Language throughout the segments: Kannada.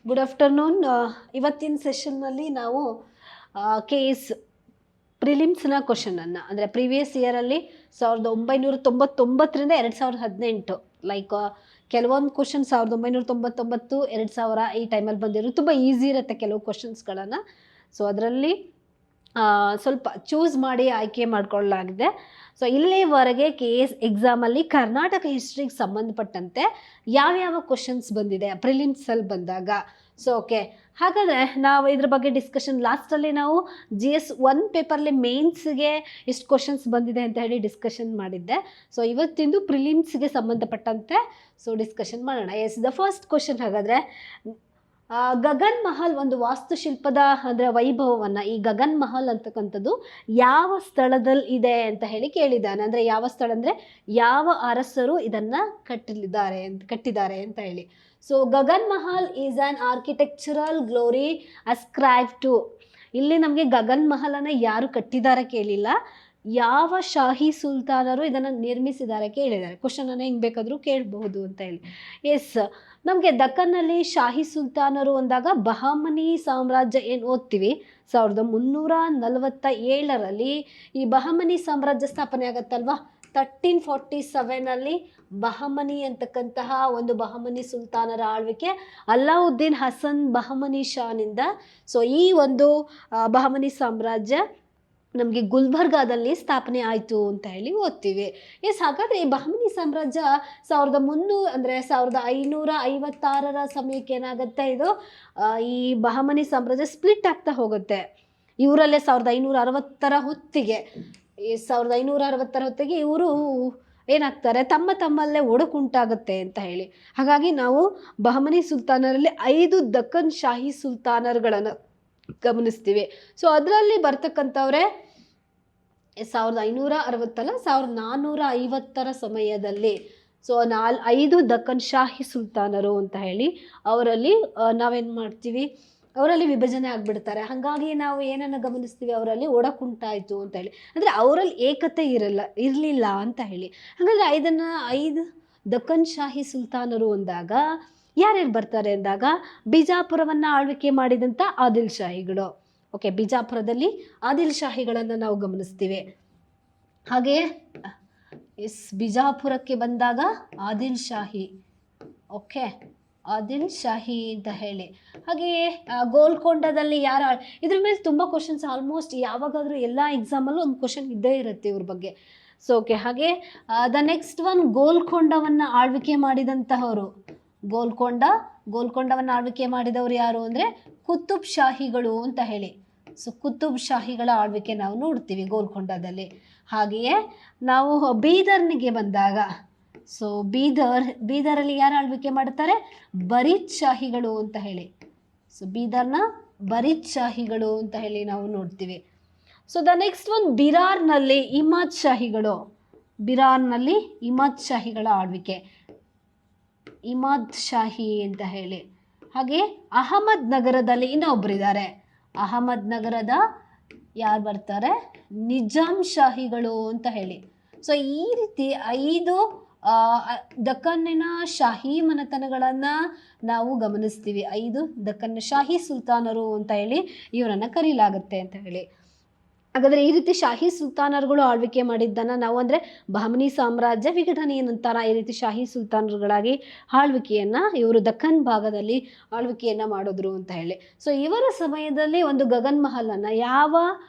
Good afternoon. ಇವತ್ತಿನ ಸೆಷನ್ನಲ್ಲಿ ನಾವು KS ಪ್ರಿಲಿಮ್ಸ್ನ ಕ್ವಶನನ್ನು ಅಂದರೆ ಪ್ರೀವಿಯಸ್ ಇಯರಲ್ಲಿ 1999ರಿಂದ 2018 ಲೈಕ್ ಕೆಲವೊಂದು ಕ್ವಶನ್ 1999 2000 ಈ ಟೈಮಲ್ಲಿ ಬಂದಿರೋ ತುಂಬ ಈಸಿ ಇರುತ್ತೆ ಕೆಲವು ಕ್ವಶನ್ಸ್ಗಳನ್ನು. ಸೊ ಅದರಲ್ಲಿ ಸ್ವಲ್ಪ ಚೂಸ್ ಮಾಡಿ ಆಯ್ಕೆ ಮಾಡಿಕೊಳ್ಳಲಾಗಿದೆ. ಸೊ ಇಲ್ಲಿವರೆಗೆ KS ಎಕ್ಸಾಮಲ್ಲಿ ಕರ್ನಾಟಕ ಹಿಸ್ಟ್ರಿಗೆ ಸಂಬಂಧಪಟ್ಟಂತೆ ಯಾವ್ಯಾವ ಕ್ವಶನ್ಸ್ ಬಂದಿದೆ ಪ್ರಿಲಿಮ್ಸಲ್ಲಿ ಬಂದಾಗ. ಸೊ ಓಕೆ, ಹಾಗಾದರೆ ನಾವು ಇದ್ರ ಬಗ್ಗೆ ಡಿಸ್ಕಷನ್ ಲಾಸ್ಟಲ್ಲಿ ನಾವು GS 1 ಪೇಪರ್ಲಿ ಮೇನ್ಸ್ಗೆ ಎಷ್ಟು ಕ್ವಶನ್ಸ್ ಬಂದಿದೆ ಅಂತ ಹೇಳಿ ಡಿಸ್ಕಷನ್ ಮಾಡಿದ್ದೆ. ಸೊ ಇವತ್ತಿಂದು ಪ್ರಿಲಿಮ್ಸ್ಗೆ ಸಂಬಂಧಪಟ್ಟಂತೆ ಸೊ ಡಿಸ್ಕಷನ್ ಮಾಡೋಣ. ಎಸ್, ದ ಫಸ್ಟ್ ಕ್ವಶನ್ ಹಾಗಾದರೆ ಗಗನ್ ಮಹಲ್ ಒಂದು ವಾಸ್ತುಶಿಲ್ಪದ ಅಂದರೆ ವೈಭವವನ್ನು, ಈ ಗಗನ್ ಮಹಲ್ ಅಂತಕ್ಕಂಥದ್ದು ಯಾವ ಸ್ಥಳದಲ್ಲಿ ಇದೆ ಅಂತ ಹೇಳಿ ಕೇಳಿದ್ದಾನೆ. ಅಂದರೆ ಯಾವ ಸ್ಥಳ ಅಂದರೆ ಯಾವ ಅರಸರು ಇದನ್ನು ಕಟ್ಟಿದ್ದಾರೆ ಅಂತ ಹೇಳಿ. So Gagan Mahal is an architectural glory ascribe to. ಇಲ್ಲಿ ನಮಗೆ ಗಗನ್ ಮಹಲನ್ನು ಯಾರು ಕಟ್ಟಿದ್ದಾರೆ ಕೇಳಿಲ್ಲ, ಯಾವ ಶಾಹಿ ಸುಲ್ತಾನರು ಇದನ್ನು ನಿರ್ಮಿಸಿದ್ದಾರೆ ಕೇಳಿದ್ದಾರೆ. ಕ್ವಶನನ್ನು ಹೆಂಗೆ ಬೇಕಾದರೂ ಕೇಳಬಹುದು ಅಂತ ಹೇಳಿ. ಎಸ್, ನಮಗೆ ದಕ್ಕನ್ನಲ್ಲಿ ಶಾಹಿ ಸುಲ್ತಾನರು ಅಂದಾಗ ಬಹಮನಿ ಸಾಮ್ರಾಜ್ಯ ಏನು ಓದ್ತೀವಿ 1347ರಲ್ಲಿ ಈ ಬಹಮನಿ ಸಾಮ್ರಾಜ್ಯ ಸ್ಥಾಪನೆ ಆಗುತ್ತಲ್ವಾ. 1347ನಲ್ಲಿ ಬಹಮನಿ ಅಂತಕ್ಕಂತಹ ಒಂದು ಬಹಮನಿ ಸುಲ್ತಾನರ ಆಳ್ವಿಕೆ ಅಲ್ಲಾವುದ್ದೀನ್ ಹಸನ್ ಬಹಮನಿ ಶಾನಿಂದ ಸೊ ಈ ಒಂದು ಬಹಮನಿ ಸಾಮ್ರಾಜ್ಯ ನಮಗೆ ಗುಲ್ಬರ್ಗಾದಲ್ಲಿ ಸ್ಥಾಪನೆ ಆಯಿತು ಅಂತ ಹೇಳಿ ಓದ್ತೀವಿ. ಎಸ್, ಹಾಗಾದರೆ ಈ ಬಹಮನಿ ಸಾಮ್ರಾಜ್ಯ 1556ರ ಸಮಯಕ್ಕೆ ಏನಾಗುತ್ತೆ, ಇದು ಈ ಬಹಮನಿ ಸಾಮ್ರಾಜ್ಯ ಸ್ಪ್ಲಿಟ್ ಆಗ್ತಾ ಹೋಗುತ್ತೆ. ಇವರಲ್ಲೇ 1560ರ ಹೊತ್ತಿಗೆ ಇವರು ಏನಾಗ್ತಾರೆ, ತಮ್ಮಲ್ಲೇ ಒಡಕುಂಟಾಗುತ್ತೆ ಅಂತ ಹೇಳಿ. ಹಾಗಾಗಿ ನಾವು ಬಹಮನಿ ಸುಲ್ತಾನರಲ್ಲಿ 5 ದಕ್ಕನ್ ಶಾಹಿ ಸುಲ್ತಾನರುಗಳನ್ನು ಗಮನಿಸ್ತೀವಿ. ಸೊ ಅದರಲ್ಲಿ ಬರ್ತಕ್ಕಂಥವ್ರೆ 1450ರ ಸಮಯದಲ್ಲಿ ಸೊ 5 ದಕ್ಕನ್ ಶಾಹಿ ಸುಲ್ತಾನರು ಅಂತ ಹೇಳಿ ಅವರಲ್ಲಿ ನಾವೇನು ಮಾಡ್ತೀವಿ, ಅವರಲ್ಲಿ ವಿಭಜನೆ ಆಗಿಬಿಡ್ತಾರೆ. ಹಾಗಾಗಿ ನಾವು ಏನನ್ನು ಗಮನಿಸ್ತೀವಿ, ಅವರಲ್ಲಿ ಒಡಕುಂಟಾಯಿತು ಅಂತ ಹೇಳಿ. ಅಂದರೆ ಅವರಲ್ಲಿ ಏಕತೆ ಇರಲಿಲ್ಲ ಅಂತ ಹೇಳಿ. ಹಾಗಾದರೆ 5 ದಕ್ಕನ್ ಶಾಹಿ ಸುಲ್ತಾನರು ಅಂದಾಗ ಯಾರ್ಯಾರು ಬರ್ತಾರೆ ಅಂದಾಗ ಬಿಜಾಪುರವನ್ನು ಆಳ್ವಿಕೆ ಮಾಡಿದಂಥ ಆದಿಲ್ ಶಾಹಿಗಳು. ಓಕೆ, ಬಿಜಾಪುರದಲ್ಲಿ ಆದಿಲ್ ಶಾಹಿಗಳನ್ನು ನಾವು ಗಮನಿಸ್ತೀವಿ. ಹಾಗೆಯೇ ಎಸ್, ಬಿಜಾಪುರಕ್ಕೆ ಬಂದಾಗ ಆದಿಲ್ ಶಾಹಿ, ಓಕೆ ಆದಿಲ್ ಶಾಹಿ ಅಂತ ಹೇಳಿ. ಹಾಗೆಯೇ ಗೋಲ್ಕೊಂಡದಲ್ಲಿ ಯಾರು, ಇದ್ರ ಮೇಲೆ ತುಂಬ ಕ್ವಶನ್ಸ್ ಆಲ್ಮೋಸ್ಟ್ ಯಾವಾಗಾದರೂ ಎಲ್ಲ ಎಕ್ಸಾಮಲ್ಲೂ ಒಂದು ಕ್ವಶನ್ ಇದ್ದೇ ಇರುತ್ತೆ ಇವ್ರ ಬಗ್ಗೆ. ಸೊ ಓಕೆ, ಹಾಗೆ ದ ನೆಕ್ಸ್ಟ್ ಒನ್ ಗೋಲ್ಕೊಂಡವನ್ನು ಆಳ್ವಿಕೆ ಮಾಡಿದಂತಹವರು, ಗೋಲ್ಕೊಂಡವನ್ನು ಆಳ್ವಿಕೆ ಮಾಡಿದವರು ಯಾರು ಅಂದರೆ ಕುತುಬ್ ಶಾಹಿಗಳು ಅಂತ ಹೇಳಿ. ಸೊ ಕುತುಬ್ ಶಾಹಿಗಳ ಆಳ್ವಿಕೆ ನಾವು ನೋಡ್ತೀವಿ ಗೋಲ್ಕೊಂಡದಲ್ಲಿ. ಹಾಗೆಯೇ ನಾವು ಬೀದರ್ನಿಗೆ ಬಂದಾಗ ಸೊ ಬೀದರಲ್ಲಿ ಯಾರು ಆಳ್ವಿಕೆ ಮಾಡ್ತಾರೆ, ಬರೀದ್ ಶಾಹಿಗಳು ಅಂತ ಹೇಳಿ. ಸೊ ಬೀದರ್ನ ಬರೀದ್ ಶಾಹಿಗಳು ಅಂತ ಹೇಳಿ ನಾವು ನೋಡ್ತೀವಿ. ಸೊ ದ ನೆಕ್ಸ್ಟ್ ಒನ್ ಬಿರಾರ್ನಲ್ಲಿ ಇಮಾದ್ ಶಾಹಿಗಳ ಆಳ್ವಿಕೆ, ಇಮಾದ್ ಶಾಹಿ ಅಂತ ಹೇಳಿ. ಹಾಗೆ ಅಹಮದ್ ನಗರದಲ್ಲಿ ಇನ್ನೊಬ್ಬರಿದ್ದಾರೆ, ಅಹಮದ್ ನಗರದ ಯಾರು ಬರ್ತಾರೆ, ನಿಜಾಮ್ ಶಾಹಿಗಳು ಅಂತ ಹೇಳಿ. ಸೊ ಈ ರೀತಿ 5 ದಕ್ಕನ್ನಿನ ಶಾಹಿ ಮನೆತನಗಳನ್ನು ನಾವು ಗಮನಿಸ್ತೀವಿ. 5 ದಕ್ಕನ್ನ ಶಾಹಿ ಸುಲ್ತಾನರು ಅಂತ ಹೇಳಿ ಇವರನ್ನು ಕರೀಲಾಗುತ್ತೆ ಅಂತ ಹೇಳಿ. ಹಾಗಾದರೆ ಈ ರೀತಿ ಶಾಹಿ ಸುಲ್ತಾನರುಗಳು ಆಳ್ವಿಕೆ ಮಾಡಿದ್ದನ್ನು ನಾವು ಅಂದರೆ ಬಹಮನಿ ಸಾಮ್ರಾಜ್ಯ ವಿಘಟನೆಯ ನಂತರ ಈ ರೀತಿ ಶಾಹಿ ಸುಲ್ತಾನರುಗಳಾಗಿ ಆಳ್ವಿಕೆಯನ್ನು ಇವರು ದಕ್ಕನ್ ಭಾಗದಲ್ಲಿ ಆಳ್ವಿಕೆಯನ್ನು ಮಾಡಿದ್ರು ಅಂತ ಹೇಳಿ. ಸೊ ಇವರ ಸಮಯದಲ್ಲಿ ಒಂದು ಗಗನ್ ಮಹಲನ್ನು ಯಾವ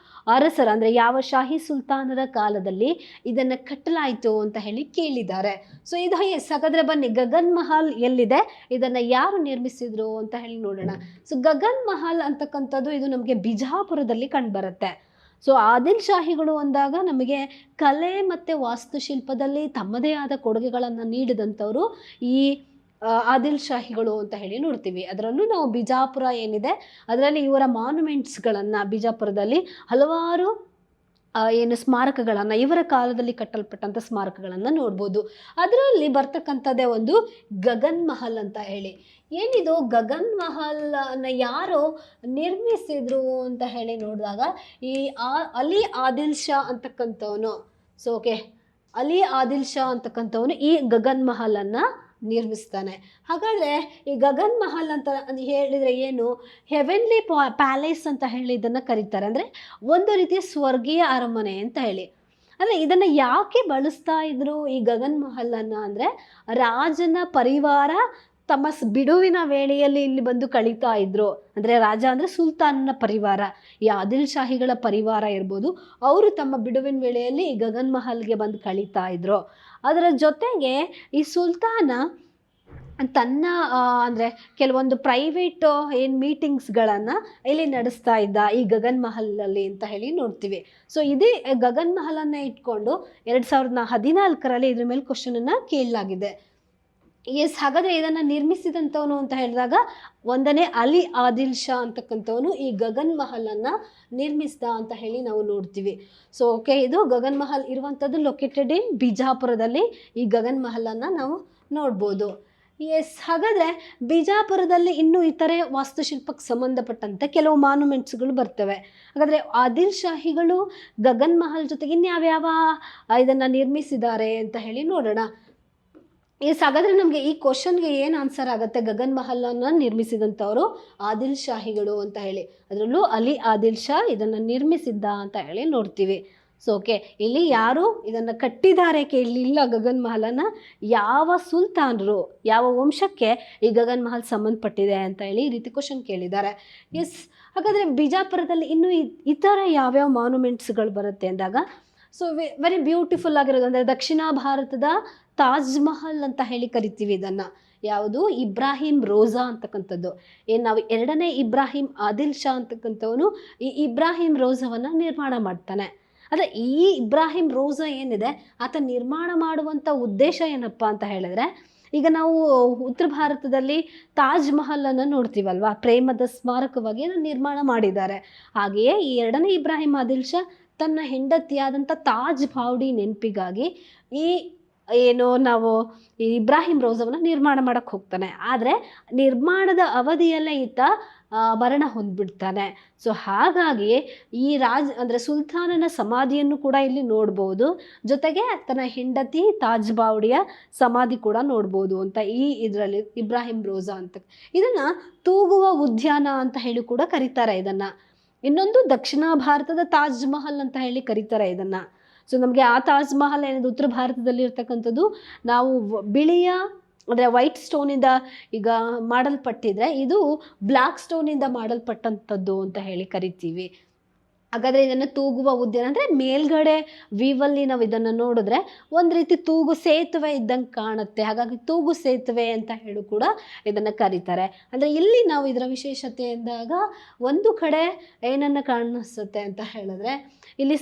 ಅರಸರ ಅಂದರೆ ಯಾವ ಶಾಹಿ ಸುಲ್ತಾನರ ಕಾಲದಲ್ಲಿ ಇದನ್ನು ಕಟ್ಟಲಾಯಿತು ಅಂತ ಹೇಳಿ ಕೇಳಿದ್ದಾರೆ. ಸೊ ಇದು ಹಾಗಾದರೆ ಬನ್ನಿ, ಗಗನ್ ಮಹಲ್ ಎಲ್ಲಿದೆ, ಇದನ್ನು ಯಾರು ನಿರ್ಮಿಸಿದ್ರು ಅಂತ ಹೇಳಿ ನೋಡೋಣ. ಸೊ ಗಗನ್ ಮಹಲ್ ಅಂತಕ್ಕಂಥದ್ದು ಇದು ನಮಗೆ ಬಿಜಾಪುರದಲ್ಲಿ ಕಂಡುಬರುತ್ತೆ. ಸೊ ಆದಿಲ್ ಶಾಹಿಗಳು ಅಂದಾಗ ನಮಗೆ ಕಲೆ ಮತ್ತು ವಾಸ್ತುಶಿಲ್ಪದಲ್ಲಿ ತಮ್ಮದೇ ಆದ ಕೊಡುಗೆಗಳನ್ನು ನೀಡಿದಂಥವರು ಈ ಆದಿಲ್ ಶಾಹಿಗಳು ಅಂತ ಹೇಳಿ ನೋಡ್ತೀವಿ. ಅದರಲ್ಲೂ ನಾವು ಬಿಜಾಪುರ ಏನಿದೆ ಅದರಲ್ಲಿ ಇವರ ಮಾನ್ಯುಮೆಂಟ್ಸ್ಗಳನ್ನು, ಬಿಜಾಪುರದಲ್ಲಿ ಹಲವಾರು ಸ್ಮಾರಕಗಳನ್ನು, ಇವರ ಕಾಲದಲ್ಲಿ ಕಟ್ಟಲ್ಪಟ್ಟಂಥ ಸ್ಮಾರಕಗಳನ್ನು ನೋಡ್ಬೋದು. ಅದರಲ್ಲಿ ಬರ್ತಕ್ಕಂಥದ್ದೇ ಒಂದು ಗಗನ್ ಮಹಲ್ ಅಂತ ಹೇಳಿ. ಏನಿದು ಗಗನ್ ಮಹಲನ್ನು ಯಾರು ನಿರ್ಮಿಸಿದ್ರು ಅಂತ ಹೇಳಿ ನೋಡಿದಾಗ ಈ ಅಲಿ ಆದಿಲ್ ಶಾ ಅಂತಕ್ಕಂಥವನು. ಸೊ ಓಕೆ, ಅಲಿ ಆದಿಲ್ ಶಾ ಅಂತಕ್ಕಂಥವನು ಈ ಗಗನ್ ಮಹಲನ್ನು ನಿರ್ಮಿಸ್ತಾನೆ. ಹಾಗಾದರೆ ಈ ಗಗನ್ ಮಹಲ್ ಅಂತ ಹೇಳಿದರೆ ಏನು, ಹೆವೆನ್ಲಿ ಪ್ಯಾಲೇಸ್ ಅಂತ ಹೇಳಿ ಇದನ್ನು ಕರೀತಾರೆ. ಅಂದರೆ ಒಂದು ರೀತಿಯ ಸ್ವರ್ಗೀಯ ಅರಮನೆ ಅಂತ ಹೇಳಿ. ಅಂದರೆ ಇದನ್ನು ಯಾಕೆ ಬಳಸ್ತಾ ಇದ್ರು ಈ ಗಗನ್ ಮಹಲನ್ನು ಅಂದರೆ, ರಾಜನ ಪರಿವಾರ ತಮ್ಮ ಬಿಡುವಿನ ವೇಳೆಯಲ್ಲಿ ಇಲ್ಲಿ ಬಂದು ಕಳೀತಾ ಇದ್ರು. ಅಂದರೆ ರಾಜ ಅಂದರೆ ಸುಲ್ತಾನನ ಪರಿವಾರ, ಈ ಆದಿಲ್ ಶಾಹಿಗಳ ಪರಿವಾರ ಇರ್ಬೋದು, ಅವರು ತಮ್ಮ ಬಿಡುವಿನ ವೇಳೆಯಲ್ಲಿ ಈ ಗಗನ್ ಮಹಲ್ಗೆ ಬಂದು ಕಳೀತಾ ಇದ್ರು. ಅದರ ಜೊತೆಗೆ ಈ ಸುಲ್ತಾನ ತನ್ನ ಅಂದರೆ ಕೆಲವೊಂದು ಪ್ರೈವೇಟ್ ಏನು ಮೀಟಿಂಗ್ಸ್ಗಳನ್ನು ಇಲ್ಲಿ ನಡೆಸ್ತಾ ಇದ್ದ ಈ ಗಗನ್ ಮಹಲಲ್ಲಿ ಅಂತ ಹೇಳಿ ನೋಡ್ತೀವಿ. ಸೊ ಇದೇ ಗಗನ್ ಮಹಲನ್ನು ಇಟ್ಕೊಂಡು 2014ರಲ್ಲಿ ಇದ್ರ ಮೇಲೆ ಕ್ವಶನನ್ನು ಕೇಳಲಾಗಿದೆ. ಹಾಗಾದರೆ ಇದನ್ನು ನಿರ್ಮಿಸಿದಂಥವನು ಅಂತ ಹೇಳಿದಾಗ ಒಂದನೇ ಅಲಿ ಆದಿಲ್ ಶಾ ಅಂತಕ್ಕಂಥವನು ಈ ಗಗನ್ ಮಹಲನ್ನು ನಿರ್ಮಿಸಿದ ಅಂತ ಹೇಳಿ ನಾವು ನೋಡ್ತೀವಿ. ಸೊ ಓಕೆ, ಇದು ಗಗನ್ ಮಹಲ್ ಇರುವಂಥದ್ದು ಲೊಕೇಟೆಡ್ ಇನ್ ಬಿಜಾಪುರದಲ್ಲಿ ಈ ಗಗನ್ ಮಹಲನ್ನು ನಾವು ನೋಡ್ಬೋದು. ಹಾಗಾದರೆ ಬಿಜಾಪುರದಲ್ಲಿ ಇನ್ನೂ ಇತರೆ ವಾಸ್ತುಶಿಲ್ಪಕ್ಕೆ ಸಂಬಂಧಪಟ್ಟಂತೆ ಕೆಲವು ಮಾನ್ಯುಮೆಂಟ್ಸ್ಗಳು ಬರ್ತವೆ. ಹಾಗಾದರೆ ಆದಿಲ್ ಶಾಹಿಗಳು ಗಗನ್ ಮಹಲ್ ಜೊತೆಗೆ ಇನ್ಯಾವ್ಯಾವ ಇದನ್ನು ನಿರ್ಮಿಸಿದ್ದಾರೆ ಅಂತ ಹೇಳಿ ನೋಡೋಣ. ಹಾಗಾದರೆ ನಮಗೆ ಈ ಕ್ವಶನ್ಗೆ ಏನು ಆನ್ಸರ್ ಆಗುತ್ತೆ, ಗಗನ್ ಮಹಲನ್ನು ನಿರ್ಮಿಸಿದಂಥವರು ಆದಿಲ್ ಶಾಹಿಗಳು ಅಂತ ಹೇಳಿ. ಅದರಲ್ಲೂ ಅಲಿ ಆದಿಲ್ ಶಾ ಇದನ್ನು ನಿರ್ಮಿಸಿದ್ದ ಅಂತ ಹೇಳಿ ನೋಡ್ತೀವಿ. ಸೊ ಓಕೆ, ಇಲ್ಲಿ ಯಾರು ಇದನ್ನು ಕಟ್ಟಿದ್ದಾರೆ ಕೇಳಲಿಲ್ಲ ಗಗನ್ ಮಹಲನ್ನು, ಯಾವ ಸುಲ್ತಾನರು, ಯಾವ ವಂಶಕ್ಕೆ ಈ ಗಗನ್ ಮಹಲ್ ಸಂಬಂಧಪಟ್ಟಿದೆ ಅಂತ ಹೇಳಿ ಈ ರೀತಿ ಕ್ವಶನ್ ಕೇಳಿದ್ದಾರೆ. ಹಾಗಾದರೆ ಬಿಜಾಪುರದಲ್ಲಿ ಇನ್ನೂ ಇತರ ಯಾವ್ಯಾವ ಮಾನ್ಯುಮೆಂಟ್ಸ್ಗಳು ಬರುತ್ತೆ ಅಂದಾಗ, ಸೊ ವೆರಿ ಬ್ಯೂಟಿಫುಲ್ ಆಗಿರೋದು ಅಂದರೆ ದಕ್ಷಿಣ ಭಾರತದ ತಾಜ್ ಮಹಲ್ ಅಂತ ಹೇಳಿ ಕರಿತೀವಿ ಇದನ್ನು. ಯಾವುದು, ಇಬ್ರಾಹಿಂ ರೋಜಾ ಅಂತಕ್ಕಂಥದ್ದು. ನಾವು ಎರಡನೇ ಇಬ್ರಾಹಿಂ ಆದಿಲ್ ಶಾ ಅಂತಕ್ಕಂಥವನು ಈ ಇಬ್ರಾಹಿಂ ರೋಜಾವನ್ನು ನಿರ್ಮಾಣ ಮಾಡ್ತಾನೆ. ಅಂದರೆ ಈ ಇಬ್ರಾಹಿಂ ರೋಜಾ ಏನಿದೆ ಆತ ನಿರ್ಮಾಣ ಮಾಡುವಂಥ ಉದ್ದೇಶ ಏನಪ್ಪ ಅಂತ ಹೇಳಿದ್ರೆ, ಈಗ ನಾವು ಉತ್ತರ ಭಾರತದಲ್ಲಿ ತಾಜ್ ಮಹಲನ್ನು ನೋಡ್ತೀವಲ್ವಾ, ಪ್ರೇಮದ ಸ್ಮಾರಕವಾಗಿ ನಿರ್ಮಾಣ ಮಾಡಿದ್ದಾರೆ. ಹಾಗೆಯೇ ಈ ಎರಡನೇ ಇಬ್ರಾಹಿಂ ಆದಿಲ್ ಶಾ ತನ್ನ ಹೆಂಡತಿಯಾದಂಥ ತಾಜ್ ಬಾವಡಿ ನೆನಪಿಗಾಗಿ ಈ ನಾವು ಈ ಇಬ್ರಾಹಿಂ ರೋಜಾವನ್ನು ನಿರ್ಮಾಣ ಮಾಡೋಕ್ಕೆ ಹೋಗ್ತಾನೆ. ಆದರೆ ನಿರ್ಮಾಣದ ಅವಧಿಯಲ್ಲೇ ಈತ ಮರಣ ಹೊಂದ್ಬಿಡ್ತಾನೆ. ಸೊ ಹಾಗಾಗಿ ಈ ಅಂದರೆ ಸುಲ್ತಾನನ ಸಮಾಧಿಯನ್ನು ಕೂಡ ಇಲ್ಲಿ ನೋಡ್ಬೋದು, ಜೊತೆಗೆ ತನ್ನ ಹೆಂಡತಿ ತಾಜ್ ಬಾವಡಿಯ ಸಮಾಧಿ ಕೂಡ ನೋಡ್ಬೋದು ಅಂತ ಇದರಲ್ಲಿ ಇಬ್ರಾಹಿಂ ರೋಜಾ ಅಂತ. ಇದನ್ನು ತೂಗುವ ಉದ್ಯಾನ ಅಂತ ಹೇಳಿ ಕೂಡ ಕರೀತಾರೆ ಇದನ್ನು. ಇನ್ನೊಂದು ದಕ್ಷಿಣ ಭಾರತದ ತಾಜ್ ಮಹಲ್ ಅಂತ ಹೇಳಿ ಕರೀತಾರೆ ಇದನ್ನು. ಸೊ ನಮಗೆ ಆ ತಾಜ್ ಮಹಲ್ ಏನಿದೆ ಉತ್ತರ ಭಾರತದಲ್ಲಿ ಇರ್ತಕ್ಕಂಥದ್ದು, ನಾವು ಬಿಳಿಯ ಅಂದರೆ ವೈಟ್ ಸ್ಟೋನಿಂದ ಈಗ ಮಾಡಲ್ಪಟ್ಟಿದ್ರೆ, ಇದು ಬ್ಲ್ಯಾಕ್ ಸ್ಟೋನಿಂದ ಮಾಡಲ್ಪಟ್ಟಂಥದ್ದು ಅಂತ ಹೇಳಿ ಕರಿತೀವಿ. ಹಾಗಾದರೆ ಇದನ್ನು ತೂಗುವ ಉದ್ಯಾನ ಅಂದರೆ ಮೇಲ್ಗಡೆ ವ್ಯೂವಲ್ಲಿ ನಾವು ಇದನ್ನು ನೋಡಿದ್ರೆ ಒಂದು ರೀತಿ ತೂಗು ಸೇತುವೆ ಇದ್ದಂಗೆ ಕಾಣುತ್ತೆ. ಹಾಗಾಗಿ ತೂಗು ಸೇತುವೆ ಅಂತ ಹೇಳಿ ಕೂಡ ಇದನ್ನು ಕರೀತಾರೆ. ಅಂದರೆ ಇಲ್ಲಿ ನಾವು ಇದರ ವಿಶೇಷತೆ ಎಂದಾಗ ಒಂದು ಕಡೆ ಏನನ್ನು ಕಾಣಿಸುತ್ತೆ ಅಂತ ಹೇಳಿದ್ರೆ, ಇಲ್ಲಿ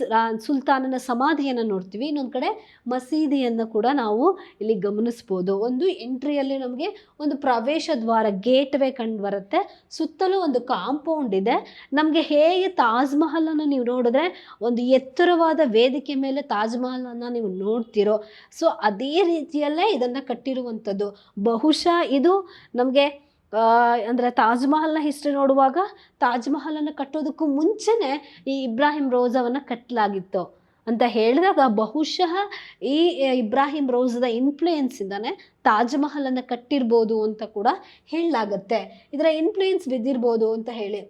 ಸುಲ್ತಾನನ ಸಮಾಧಿಯನ್ನು ನೋಡ್ತೀವಿ, ಇನ್ನೊಂದು ಕಡೆ ಮಸೀದಿಯನ್ನು ಕೂಡ ನಾವು ಇಲ್ಲಿ ಗಮನಿಸ್ಬೋದು. ಒಂದು ಎಂಟ್ರಿಯಲ್ಲಿ ನಮಗೆ ಒಂದು ಪ್ರವೇಶ ದ್ವಾರ, ಗೇಟ್ ವೇ ಕಂಡು ಬರುತ್ತೆ, ಸುತ್ತಲೂ ಒಂದು ಕಾಂಪೌಂಡ್ ಇದೆ. ನಮಗೆ ಹೇಗೆ ತಾಜ್ ಮಹಲನ್ನು ನೀವು ನೋಡಿದ್ರೆ ಒಂದು ಎತ್ತರವಾದ ವೇದಿಕೆ ಮೇಲೆ ತಾಜ್ ಮಹಲನ್ನು ನೀವು ನೋಡ್ತಿರೋ, ಸೊ ಅದೇ ರೀತಿಯಲ್ಲೇ ಇದನ್ನು ಕಟ್ಟಿರುವಂಥದ್ದು. ಬಹುಶಃ ಇದು ನಮಗೆ ಅಂದರೆ ತಾಜ್ ಮಹಲ್ನ ಹಿಸ್ಟ್ರಿ ನೋಡುವಾಗ ತಾಜ್ ಮಹಲನ್ನು ಕಟ್ಟೋದಕ್ಕೂ ಮುಂಚೆನೇ ಈ ಇಬ್ರಾಹಿಂ ರೋಜಾವನ್ನು ಕಟ್ಟಲಾಗಿತ್ತು ಅಂತ ಹೇಳಿದಾಗ, ಬಹುಶಃ ಈ ಇಬ್ರಾಹಿಂ ರೋಜಾದ ಇನ್ಫ್ಲೂಯೆನ್ಸಿಂದಾನೆ ತಾಜ್ ಮಹಲನ್ನು ಕಟ್ಟಿರ್ಬೋದು ಅಂತ ಕೂಡ ಹೇಳಲಾಗತ್ತೆ. ಇದರ ಇನ್ಫ್ಲೂಯೆನ್ಸ್ ಬಿದ್ದಿರ್ಬೋದು ಅಂತ ಹೇಳಿ.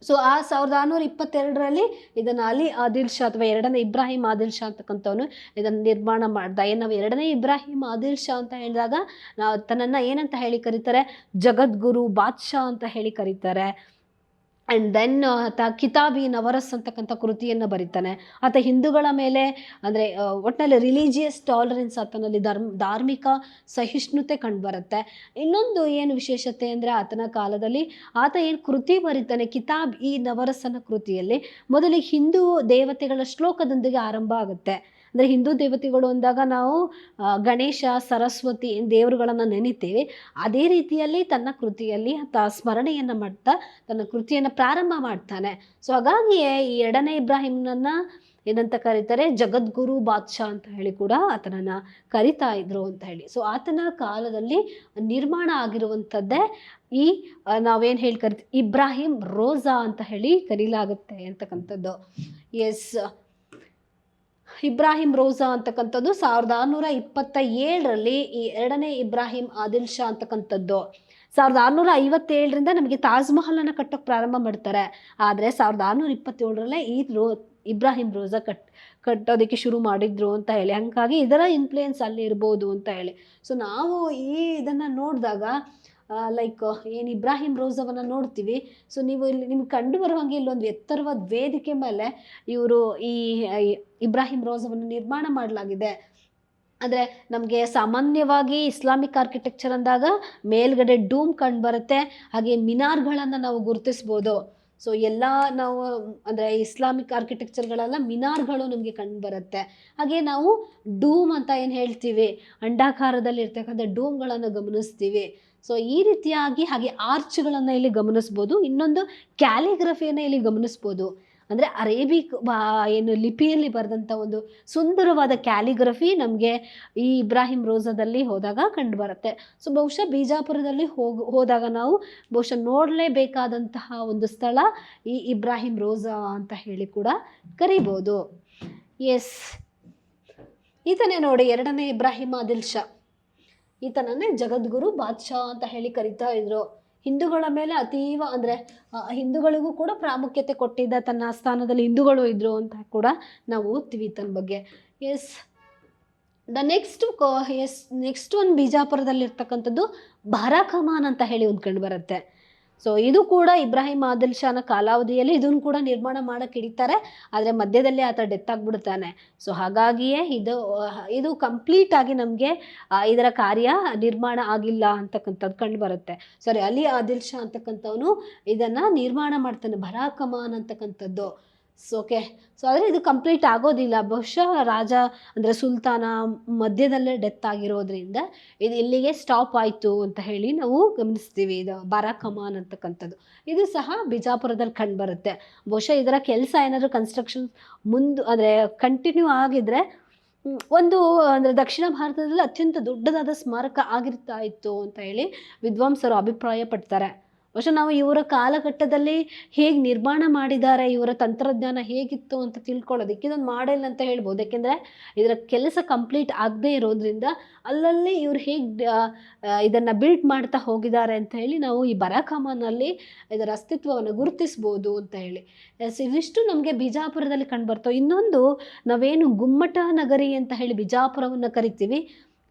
ಸೊ 1622ರಲ್ಲಿ ಇದನ್ನು ಅಲಿ ಆದಿಲ್ ಶಾ ಅಥವಾ ಎರಡನೇ ಇಬ್ರಾಹಿಂ ಆದಿಲ್ ಶಾ ಅಂತಕ್ಕಂಥವನು ಇದನ್ನು ನಿರ್ಮಾಣ ಮಾಡ್ದ. ನಾವು ಎರಡನೇ ಇಬ್ರಾಹಿಂ ಆದಿಲ್ ಶಾ ಅಂತ ಹೇಳಿದಾಗ ತನ್ನನ್ನು ಏನಂತ ಹೇಳಿ ಕರೀತಾರೆ, ಜಗದ್ಗುರು ಬಾದ್ಶಾ ಅಂತ ಹೇಳಿ ಕರೀತಾರೆ. ಆ್ಯಂಡ್ ದೆನ್ ಆತ ಕಿತಾಬಿ ನವರಸ್ ಅಂತಕ್ಕಂಥ ಕೃತಿಯನ್ನು ಬರೀತಾನೆ. ಆತ ಹಿಂದೂಗಳ ಮೇಲೆ ಅಂದರೆ ಒಟ್ಟಿನಲ್ಲಿ ರಿಲಿಜಿಯಸ್ ಟಾಲರೆನ್ಸ್, ಆತನಲ್ಲಿ ಧಾರ್ಮಿಕ ಸಹಿಷ್ಣುತೆ ಕಂಡುಬರುತ್ತೆ. ಇನ್ನೊಂದು ಏನು ವಿಶೇಷತೆ ಅಂದರೆ, ಆತನ ಕಾಲದಲ್ಲಿ ಆತ ಏನು ಕೃತಿ ಬರೀತಾನೆ, ಕಿತಾಬ್ ಈ ನವರಸ್ ಅನ್ನೋ ಕೃತಿಯಲ್ಲಿ ಮೊದಲಿಗೆ ಹಿಂದೂ ದೇವತೆಗಳ ಶ್ಲೋಕದೊಂದಿಗೆ ಆರಂಭ ಆಗುತ್ತೆ. ಅಂದರೆ ಹಿಂದೂ ದೇವತೆಗಳು ಅಂದಾಗ ನಾವು ಗಣೇಶ, ಸರಸ್ವತಿ ದೇವರುಗಳನ್ನು ನೆನಿತೀವಿ. ಅದೇ ರೀತಿಯಲ್ಲಿ ತನ್ನ ಕೃತಿಯಲ್ಲಿ ಸ್ಮರಣೆಯನ್ನು ಮಾಡ್ತಾ ತನ್ನ ಕೃತಿಯನ್ನು ಪ್ರಾರಂಭ ಮಾಡ್ತಾನೆ. ಸೊ ಹಾಗಾಗಿಯೇ ಈ ಎರಡನೇ ಇಬ್ರಾಹಿಂನನ್ನು ಏನಂತ ಕರೀತಾರೆ, ಜಗದ್ಗುರು ಬಾದ್ಶಾ ಅಂತ ಹೇಳಿ ಕೂಡ ಆತನನ್ನು ಕರಿತಾ ಇದ್ರು ಅಂತ ಹೇಳಿ. ಸೊ ಆತನ ಕಾಲದಲ್ಲಿ ನಿರ್ಮಾಣ ಆಗಿರುವಂಥದ್ದೇ ಈ ನಾವೇನು ಹೇಳಿ ಕರಿತೀವಿ ಇಬ್ರಾಹಿಂ ರೋಜಾ ಅಂತ ಹೇಳಿ ಕರೀಲಾಗುತ್ತೆ ಅಂತಕ್ಕಂಥದ್ದು. ಎಸ್, ಇಬ್ರಾಹಿಂ ರೋಜಾ ಅಂತಕ್ಕಂಥದ್ದು 1627ರಲ್ಲಿ ಈ ಎರಡನೇ ಇಬ್ರಾಹಿಂ ಆದಿಲ್ ಶಾ ಅಂತಕ್ಕಂಥದ್ದು. 1657ರಿಂದ ನಮಗೆ ತಾಜ್ ಮಹಲನ್ನು ಕಟ್ಟೋಕೆ ಪ್ರಾರಂಭ ಮಾಡ್ತಾರೆ. ಆದರೆ 1627ರಲ್ಲೇ ಇಬ್ರಾಹಿಂ ರೋಜಾ ಕಟ್ಟೋದಕ್ಕೆ ಶುರು ಮಾಡಿದ್ರು ಅಂತ ಹೇಳಿ. ಹಾಗಾಗಿ ಇದರ ಇನ್ಫ್ಲೂಯೆನ್ಸ್ ಅಲ್ಲಿ ಇರ್ಬೋದು ಅಂತ ಹೇಳಿ. ಸೊ ನಾವು ಇದನ್ನು ನೋಡಿದಾಗ ಲೈಕ್ ಏನು ಇಬ್ರಾಹಿಂ ರೋಜಾವನ್ನು ನೋಡ್ತೀವಿ. ಸೊ ನೀವು ಇಲ್ಲಿ ನಿಮ್ಗೆ ಕಂಡು ಬರುವಂಗೆ ಇಲ್ಲೊಂದು ಎತ್ತರವಾದ ವೇದಿಕೆ ಮೇಲೆ ಇವರು ಈ ಇಬ್ರಾಹಿಂ ರೋಜಾವನ್ನು ನಿರ್ಮಾಣ ಮಾಡಲಾಗಿದೆ. ಅಂದರೆ ನಮಗೆ ಸಾಮಾನ್ಯವಾಗಿ ಇಸ್ಲಾಮಿಕ್ ಆರ್ಕಿಟೆಕ್ಚರ್ ಅಂದಾಗ ಮೇಲ್ಗಡೆ ಡೂಮ್ ಕಂಡು ಬರುತ್ತೆ, ಹಾಗೆ ಮಿನಾರ್ಗಳನ್ನು ನಾವು ಗುರುತಿಸ್ಬೋದು. ಸೊ ಎಲ್ಲ ನಾವು ಅಂದರೆ ಇಸ್ಲಾಮಿಕ್ ಆರ್ಕಿಟೆಕ್ಚರ್ಗಳೆಲ್ಲ ಮಿನಾರ್ಗಳು ನಮಗೆ ಕಂಡು ಬರುತ್ತೆ. ಹಾಗೆ ನಾವು ಡೂಮ್ ಅಂತ ಏನು ಹೇಳ್ತೀವಿ, ಅಂಡಾಕಾರದಲ್ಲಿ ಇರ್ತಕ್ಕಂಥ ಡೂಮ್ಗಳನ್ನು ಗಮನಿಸ್ತೀವಿ. ಸೊ ಈ ರೀತಿಯಾಗಿ ಹಾಗೆ ಆರ್ಚ್ಗಳನ್ನು ಇಲ್ಲಿ ಗಮನಿಸ್ಬೋದು. ಇನ್ನೊಂದು ಕ್ಯಾಲಿಗ್ರಫಿಯನ್ನು ಇಲ್ಲಿ ಗಮನಿಸ್ಬೋದು. ಅಂದರೆ ಅರೇಬಿಕ್ ಏನು ಲಿಪಿಯಲ್ಲಿ ಬರೆದಂಥ ಒಂದು ಸುಂದರವಾದ ಕ್ಯಾಲಿಗ್ರಫಿ ನಮಗೆ ಈ ಇಬ್ರಾಹಿಂ ರೋಜಾದಲ್ಲಿ ಹೋದಾಗ ಕಂಡು ಬರುತ್ತೆ. ಸೊ ಬಹುಶಃ ಬಿಜಾಪುರದಲ್ಲಿ ಹೋದಾಗ ನಾವು ಬಹುಶಃ ನೋಡಲೇಬೇಕಾದಂತಹ ಒಂದು ಸ್ಥಳ ಈ ಇಬ್ರಾಹಿಂ ರೋಜಾ ಅಂತ ಹೇಳಿ ಕೂಡ ಕರಿಬೋದು. ಎಸ್, ಈತನೇ ನೋಡಿ ಎರಡನೇ ಇಬ್ರಾಹಿಂ ಆದಿಲ್ ಶಾ. ಈತನನ್ನೇ ಜಗದ್ಗುರು ಬಾದ್ಶಾ ಅಂತ ಹೇಳಿ ಕರಿತಾ ಇದ್ರು. ಹಿಂದೂಗಳ ಮೇಲೆ ಅತೀವ ಅಂದರೆ ಹಿಂದೂಗಳಿಗೂ ಕೂಡ ಪ್ರಾಮುಖ್ಯತೆ ಕೊಟ್ಟಿದ್ದ, ತನ್ನ ಸ್ಥಾನದಲ್ಲಿ ಹಿಂದೂಗಳು ಇದ್ರು ಅಂತ ಕೂಡ ನಾವು ಓದ್ತೀವಿ ಈತನ ಬಗ್ಗೆ. ಎಸ್, ನೆಕ್ಸ್ಟ್ ಒಂದು ಬಿಜಾಪುರದಲ್ಲಿರ್ತಕ್ಕಂಥದ್ದು ಬಾರಾಕಮಾನ್ ಅಂತ ಹೇಳಿ ಒಂದು ಕಂಡು ಬರುತ್ತೆ. ಸೊ ಇದು ಕೂಡ ಇಬ್ರಾಹಿಂ ಆದಿಲ್ ಶಾನ ಕಾಲಾವಧಿಯಲ್ಲಿ ಇದನ್ನು ಕೂಡ ನಿರ್ಮಾಣ ಮಾಡೋಕ್ಕೆ ಹಿಡಿತಾರೆ. ಆದರೆ ಮಧ್ಯದಲ್ಲಿ ಆತ ಡೆತ್ ಆಗಿಬಿಡ್ತಾನೆ. ಸೊ ಹಾಗಾಗಿಯೇ ಇದು ಕಂಪ್ಲೀಟ್ ಆಗಿ ನಮಗೆ ಇದರ ಕಾರ್ಯ ನಿರ್ಮಾಣ ಆಗಿಲ್ಲ ಅಂತಕ್ಕಂಥದ್ದು ಕಂಡು ಬರುತ್ತೆ. ಸಾರಿ, ಅಲಿ ಆದಿಲ್ ಶಾ ಅಂತಕ್ಕಂಥವನು ಇದನ್ನು ನಿರ್ಮಾಣ ಮಾಡ್ತಾನೆ, ಬಾರಾಕಮಾನ್ ಅಂತಕ್ಕಂಥದ್ದು. ಓಕೆ. ಸೊ ಆದರೆ ಇದು ಕಂಪ್ಲೀಟ್ ಆಗೋದಿಲ್ಲ. ಬಹುಶಃ ರಾಜ ಅಂದರೆ ಸುಲ್ತಾನ ಮಧ್ಯದಲ್ಲೇ ಡೆತ್ ಆಗಿರೋದ್ರಿಂದ ಇದು ಇಲ್ಲಿಗೆ ಸ್ಟಾಪ್ ಆಯಿತು ಅಂತ ಹೇಳಿ ನಾವು ಗಮನಿಸ್ತೀವಿ. ಇದು ಬಾರಾಕಮಾನ್ ಅಂತಕ್ಕಂಥದ್ದು ಇದು ಸಹ ಬಿಜಾಪುರದಲ್ಲಿ ಕಂಡು ಬರುತ್ತೆ. ಬಹುಶಃ ಇದರ ಕೆಲಸ ಏನಾದರೂ ಕನ್ಸ್ಟ್ರಕ್ಷನ್ ಅಂದರೆ ಕಂಟಿನ್ಯೂ ಆಗಿದ್ರೆ ಒಂದು ಅಂದರೆ ದಕ್ಷಿಣ ಭಾರತದಲ್ಲಿ ಅತ್ಯಂತ ದೊಡ್ಡದಾದ ಸ್ಮಾರಕ ಆಗಿರ್ತಾ ಇತ್ತು ಅಂತ ಹೇಳಿ ವಿದ್ವಾಂಸರು ಅಭಿಪ್ರಾಯ ಪಡ್ತಾರೆ. ಬಹುಶಃ ನಾವು ಇವರ ಕಾಲಘಟ್ಟದಲ್ಲಿ ಹೇಗೆ ನಿರ್ಮಾಣ ಮಾಡಿದ್ದಾರೆ, ಇವರ ತಂತ್ರಜ್ಞಾನ ಹೇಗಿತ್ತು ಅಂತ ತಿಳ್ಕೊಳ್ಳೋದಕ್ಕೆ ಇದೊಂದು ಮಾಡೆಲ್ ಅಂತ ಹೇಳ್ಬೋದು. ಯಾಕೆಂದರೆ ಇದರ ಕೆಲಸ ಕಂಪ್ಲೀಟ್ ಆಗದೇ ಇರೋದ್ರಿಂದ ಅಲ್ಲಲ್ಲಿ ಇವರು ಹೇಗೆ ಇದನ್ನು ಬಿಲ್ಡ್ ಮಾಡ್ತಾ ಹೋಗಿದ್ದಾರೆ ಅಂತ ಹೇಳಿ ನಾವು ಈ ಬಾರಾಕಮಾನಲ್ಲಿ ಇದರ ಅಸ್ತಿತ್ವವನ್ನು ಗುರುತಿಸ್ಬೋದು ಅಂತ ಹೇಳಿ. ಇವಿಷ್ಟು ನಮಗೆ ಬಿಜಾಪುರದಲ್ಲಿ ಕಂಡುಬರ್ತವೆ. ಇನ್ನೊಂದು ನಾವೇನು ಗುಮ್ಮಟ ನಗರಿ ಅಂತ ಹೇಳಿ ಬಿಜಾಪುರವನ್ನು ಕರಿತೀವಿ.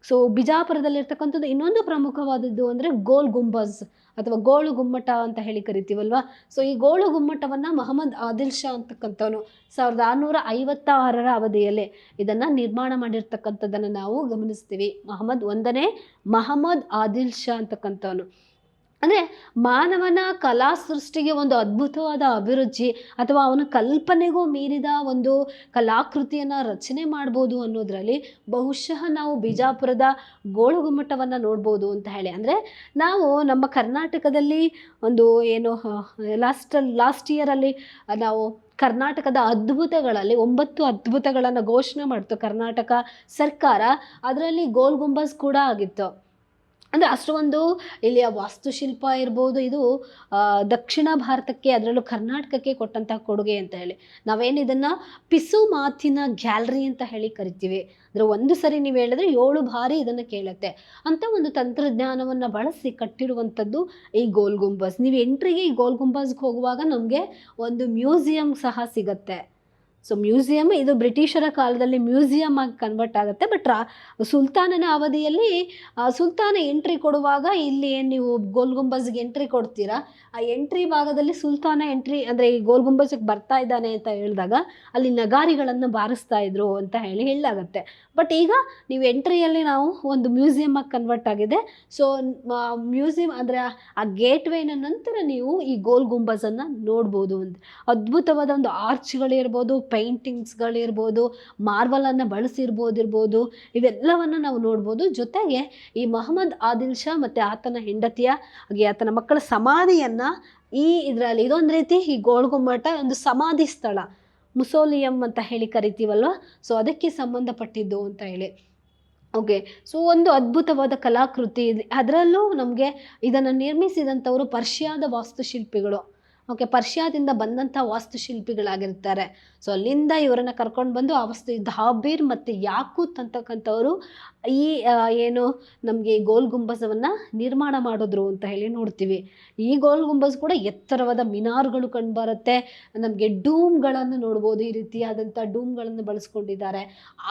ಸೊ ಬಿಜಾಪುರದಲ್ಲಿರ್ತಕ್ಕಂಥದ್ದು ಇನ್ನೊಂದು ಪ್ರಮುಖವಾದದ್ದು ಅಂದರೆ ಗೋಲ್ ಗುಂಬಜ್ ಅಥವಾ ಗೋಳು ಗುಮ್ಮಟ ಅಂತ ಹೇಳಿ ಕರಿತೀವಲ್ವ. ಸೊ ಈ ಗೋಳು ಗುಮ್ಮಟವನ್ನು ಮೊಹಮ್ಮದ್ ಆದಿಲ್ ಶಾ ಅಂತಕ್ಕಂಥವನು 1656ರ ಅವಧಿಯಲ್ಲಿ ಇದನ್ನು ನಿರ್ಮಾಣ ಮಾಡಿರ್ತಕ್ಕಂಥದ್ದನ್ನು ನಾವು ಗಮನಿಸ್ತೀವಿ. ಮಹಮ್ಮದ್ ಆದಿಲ್ ಶಾ ಅಂತಕ್ಕಂಥವನು ಅಂದರೆ ಮಾನವನ ಕಲಾ ಸೃಷ್ಟಿಗೆ ಒಂದು ಅದ್ಭುತವಾದ ಅಭಿರುಚಿ ಅಥವಾ ಅವನ ಕಲ್ಪನೆಗೂ ಮೀರಿದ ಒಂದು ಕಲಾಕೃತಿಯನ್ನು ರಚನೆ ಮಾಡ್ಬೋದು ಅನ್ನೋದರಲ್ಲಿ ಬಹುಶಃ ನಾವು ಬಿಜಾಪುರದ ಗೋಳು ಗುಮ್ಮಟವನ್ನು ನೋಡ್ಬೋದು ಅಂತ ಹೇಳಿ. ಅಂದರೆ ನಾವು ನಮ್ಮ ಕರ್ನಾಟಕದಲ್ಲಿ ಒಂದು ಏನು ಲಾಸ್ಟ್ ಇಯರಲ್ಲಿ ನಾವು ಕರ್ನಾಟಕದ ಅದ್ಭುತಗಳಲ್ಲಿ 9 ಅದ್ಭುತಗಳನ್ನು ಘೋಷಣೆ ಮಾಡ್ತು ಕರ್ನಾಟಕ ಸರ್ಕಾರ. ಅದರಲ್ಲಿ ಗೋಲ್ ಗುಂಬಜ್ ಕೂಡ ಆಗಿತ್ತು. ಅಂದರೆ ಅಷ್ಟೊಂದು ಇಲ್ಲಿಯ ವಾಸ್ತುಶಿಲ್ಪ ಇರ್ಬೋದು, ಇದು ದಕ್ಷಿಣ ಭಾರತಕ್ಕೆ ಅದರಲ್ಲೂ ಕರ್ನಾಟಕಕ್ಕೆ ಕೊಟ್ಟಂಥ ಕೊಡುಗೆ ಅಂತ ಹೇಳಿ. ನಾವೇನು ಇದನ್ನು ಪಿಸು ಮಾತಿನ ಗ್ಯಾಲರಿ ಅಂತ ಹೇಳಿ ಕರಿತೀವಿ. ಅಂದರೆ ಒಂದು ಸರಿ ನೀವು ಹೇಳಿದ್ರೆ 7 ಬಾರಿ ಇದನ್ನು ಕೇಳುತ್ತೆ ಅಂತ ಒಂದು ತಂತ್ರಜ್ಞಾನವನ್ನು ಬಳಸಿ ಕಟ್ಟಿರುವಂಥದ್ದು ಈ ಗೋಲ್ ಗುಂಬಜ್. ನೀವು ಎಂಟ್ರಿಗೆ ಈ ಗೋಲ್ ಗುಂಬಜ್ಗೆ ಹೋಗುವಾಗ ನಮಗೆ ಒಂದು ಮ್ಯೂಸಿಯಂ ಸಹ ಸಿಗತ್ತೆ. ಸೊ ಮ್ಯೂಸಿಯಮ್ ಇದು ಬ್ರಿಟಿಷರ ಕಾಲದಲ್ಲಿ ಮ್ಯೂಸಿಯಮ್ ಆಗಿ ಕನ್ವರ್ಟ್ ಆಗುತ್ತೆ. ಬಟ್ ಸುಲ್ತಾನನ ಅವಧಿಯಲ್ಲಿ ಸುಲ್ತಾನ ಎಂಟ್ರಿ ಕೊಡುವಾಗ ಇಲ್ಲಿ ಏನು ನೀವು ಗೋಲ್ ಗುಂಬಜ್ಗೆ ಎಂಟ್ರಿ ಕೊಡ್ತೀರಾ, ಆ ಎಂಟ್ರಿ ಭಾಗದಲ್ಲಿ ಸುಲ್ತಾನ ಎಂಟ್ರಿ ಅಂದರೆ ಈ ಗೋಲ್ ಗುಂಬಜ್ಗೆ ಬರ್ತಾ ಇದ್ದಾನೆ ಅಂತ ಹೇಳಿದಾಗ ಅಲ್ಲಿ ನಗಾರಿಗಳನ್ನು ಬಾರಿಸ್ತಾ ಇದ್ರು ಅಂತ ಹೇಳಲಾಗತ್ತೆ. ಬಟ್ ಈಗ ನೀವು ಎಂಟ್ರಿಯಲ್ಲಿ ನಾವು ಒಂದು ಮ್ಯೂಸಿಯಮ್ ಆಗಿ ಕನ್ವರ್ಟ್ ಆಗಿದೆ. ಸೊ ಮ್ಯೂಸಿಯಂ ಅಂದರೆ ಆ ಗೇಟ್ವೇನ ನಂತರ ನೀವು ಈ ಗೋಲ್ ಗುಂಬಜನ್ನು ನೋಡ್ಬೋದು. ಒಂದು ಅದ್ಭುತವಾದ ಒಂದು ಆರ್ಚ್ಗಳಿರ್ಬೋದು, ಪೇಂಟಿಂಗ್ಸ್ಗಳಿರ್ಬೋದು, ಮಾರ್ಬಲನ್ನು ಬಳಸಿರ್ಬೋದಿರ್ಬೋದು, ಇವೆಲ್ಲವನ್ನು ನಾವು ನೋಡ್ಬೋದು. ಜೊತೆಗೆ ಈ ಮೊಹಮ್ಮದ್ ಆದಿಲ್ ಶಾ ಮತ್ತು ಆತನ ಹೆಂಡತಿಯ ಹಾಗೆ ಆತನ ಮಕ್ಕಳ ಸಮಾಧಿಯನ್ನು ಇದರಲ್ಲಿ ಇದೊಂದು ರೀತಿ ಈ ಗೋಲ್ ಗುಮ್ಮಟ ಒಂದು ಸಮಾಧಿ ಸ್ಥಳ, ಮುಸೋಲಿಯಂ ಅಂತ ಹೇಳಿ ಕರಿತೀವಲ್ವ. ಸೊ ಅದಕ್ಕೆ ಸಂಬಂಧಪಟ್ಟಿದ್ದು ಅಂತ ಹೇಳಿ. ಓಕೆ. ಸೊ ಒಂದು ಅದ್ಭುತವಾದ ಕಲಾಕೃತಿ. ಅದರಲ್ಲೂ ನಮಗೆ ಇದನ್ನು ನಿರ್ಮಿಸಿದಂಥವರು ಪರ್ಷಿಯಾದ ವಾಸ್ತುಶಿಲ್ಪಿಗಳು. ಓಕೆ, ಪರ್ಷಿಯಾದಿಂದ ಬಂದಂಥ ವಾಸ್ತುಶಿಲ್ಪಿಗಳಾಗಿರ್ತಾರೆ. ಸೊ ಅಲ್ಲಿಂದ ಇವರನ್ನು ಕರ್ಕೊಂಡು ಬಂದು ಆ ಧಾಬೀರ್ ಮತ್ತು ಯಾಕೂತ್ ಅಂತಕ್ಕಂಥವರು ಈ ಏನು ನಮಗೆ ಗೋಲ್ ಗುಂಬಜವನ್ನು ನಿರ್ಮಾಣ ಮಾಡಿದ್ರು ಅಂತ ಹೇಳಿ ನೋಡ್ತೀವಿ. ಈ ಗೋಲ್ ಗುಂಬಜ್ ಕೂಡ ಎತ್ತರವಾದ ಮಿನಾರ್ಗಳು ಕಂಡುಬರುತ್ತೆ. ನಮಗೆ ಡೂಮ್ಗಳನ್ನು ನೋಡ್ಬೋದು, ಈ ರೀತಿಯಾದಂಥ ಡೂಮ್ಗಳನ್ನು ಬಳಸ್ಕೊಂಡಿದ್ದಾರೆ.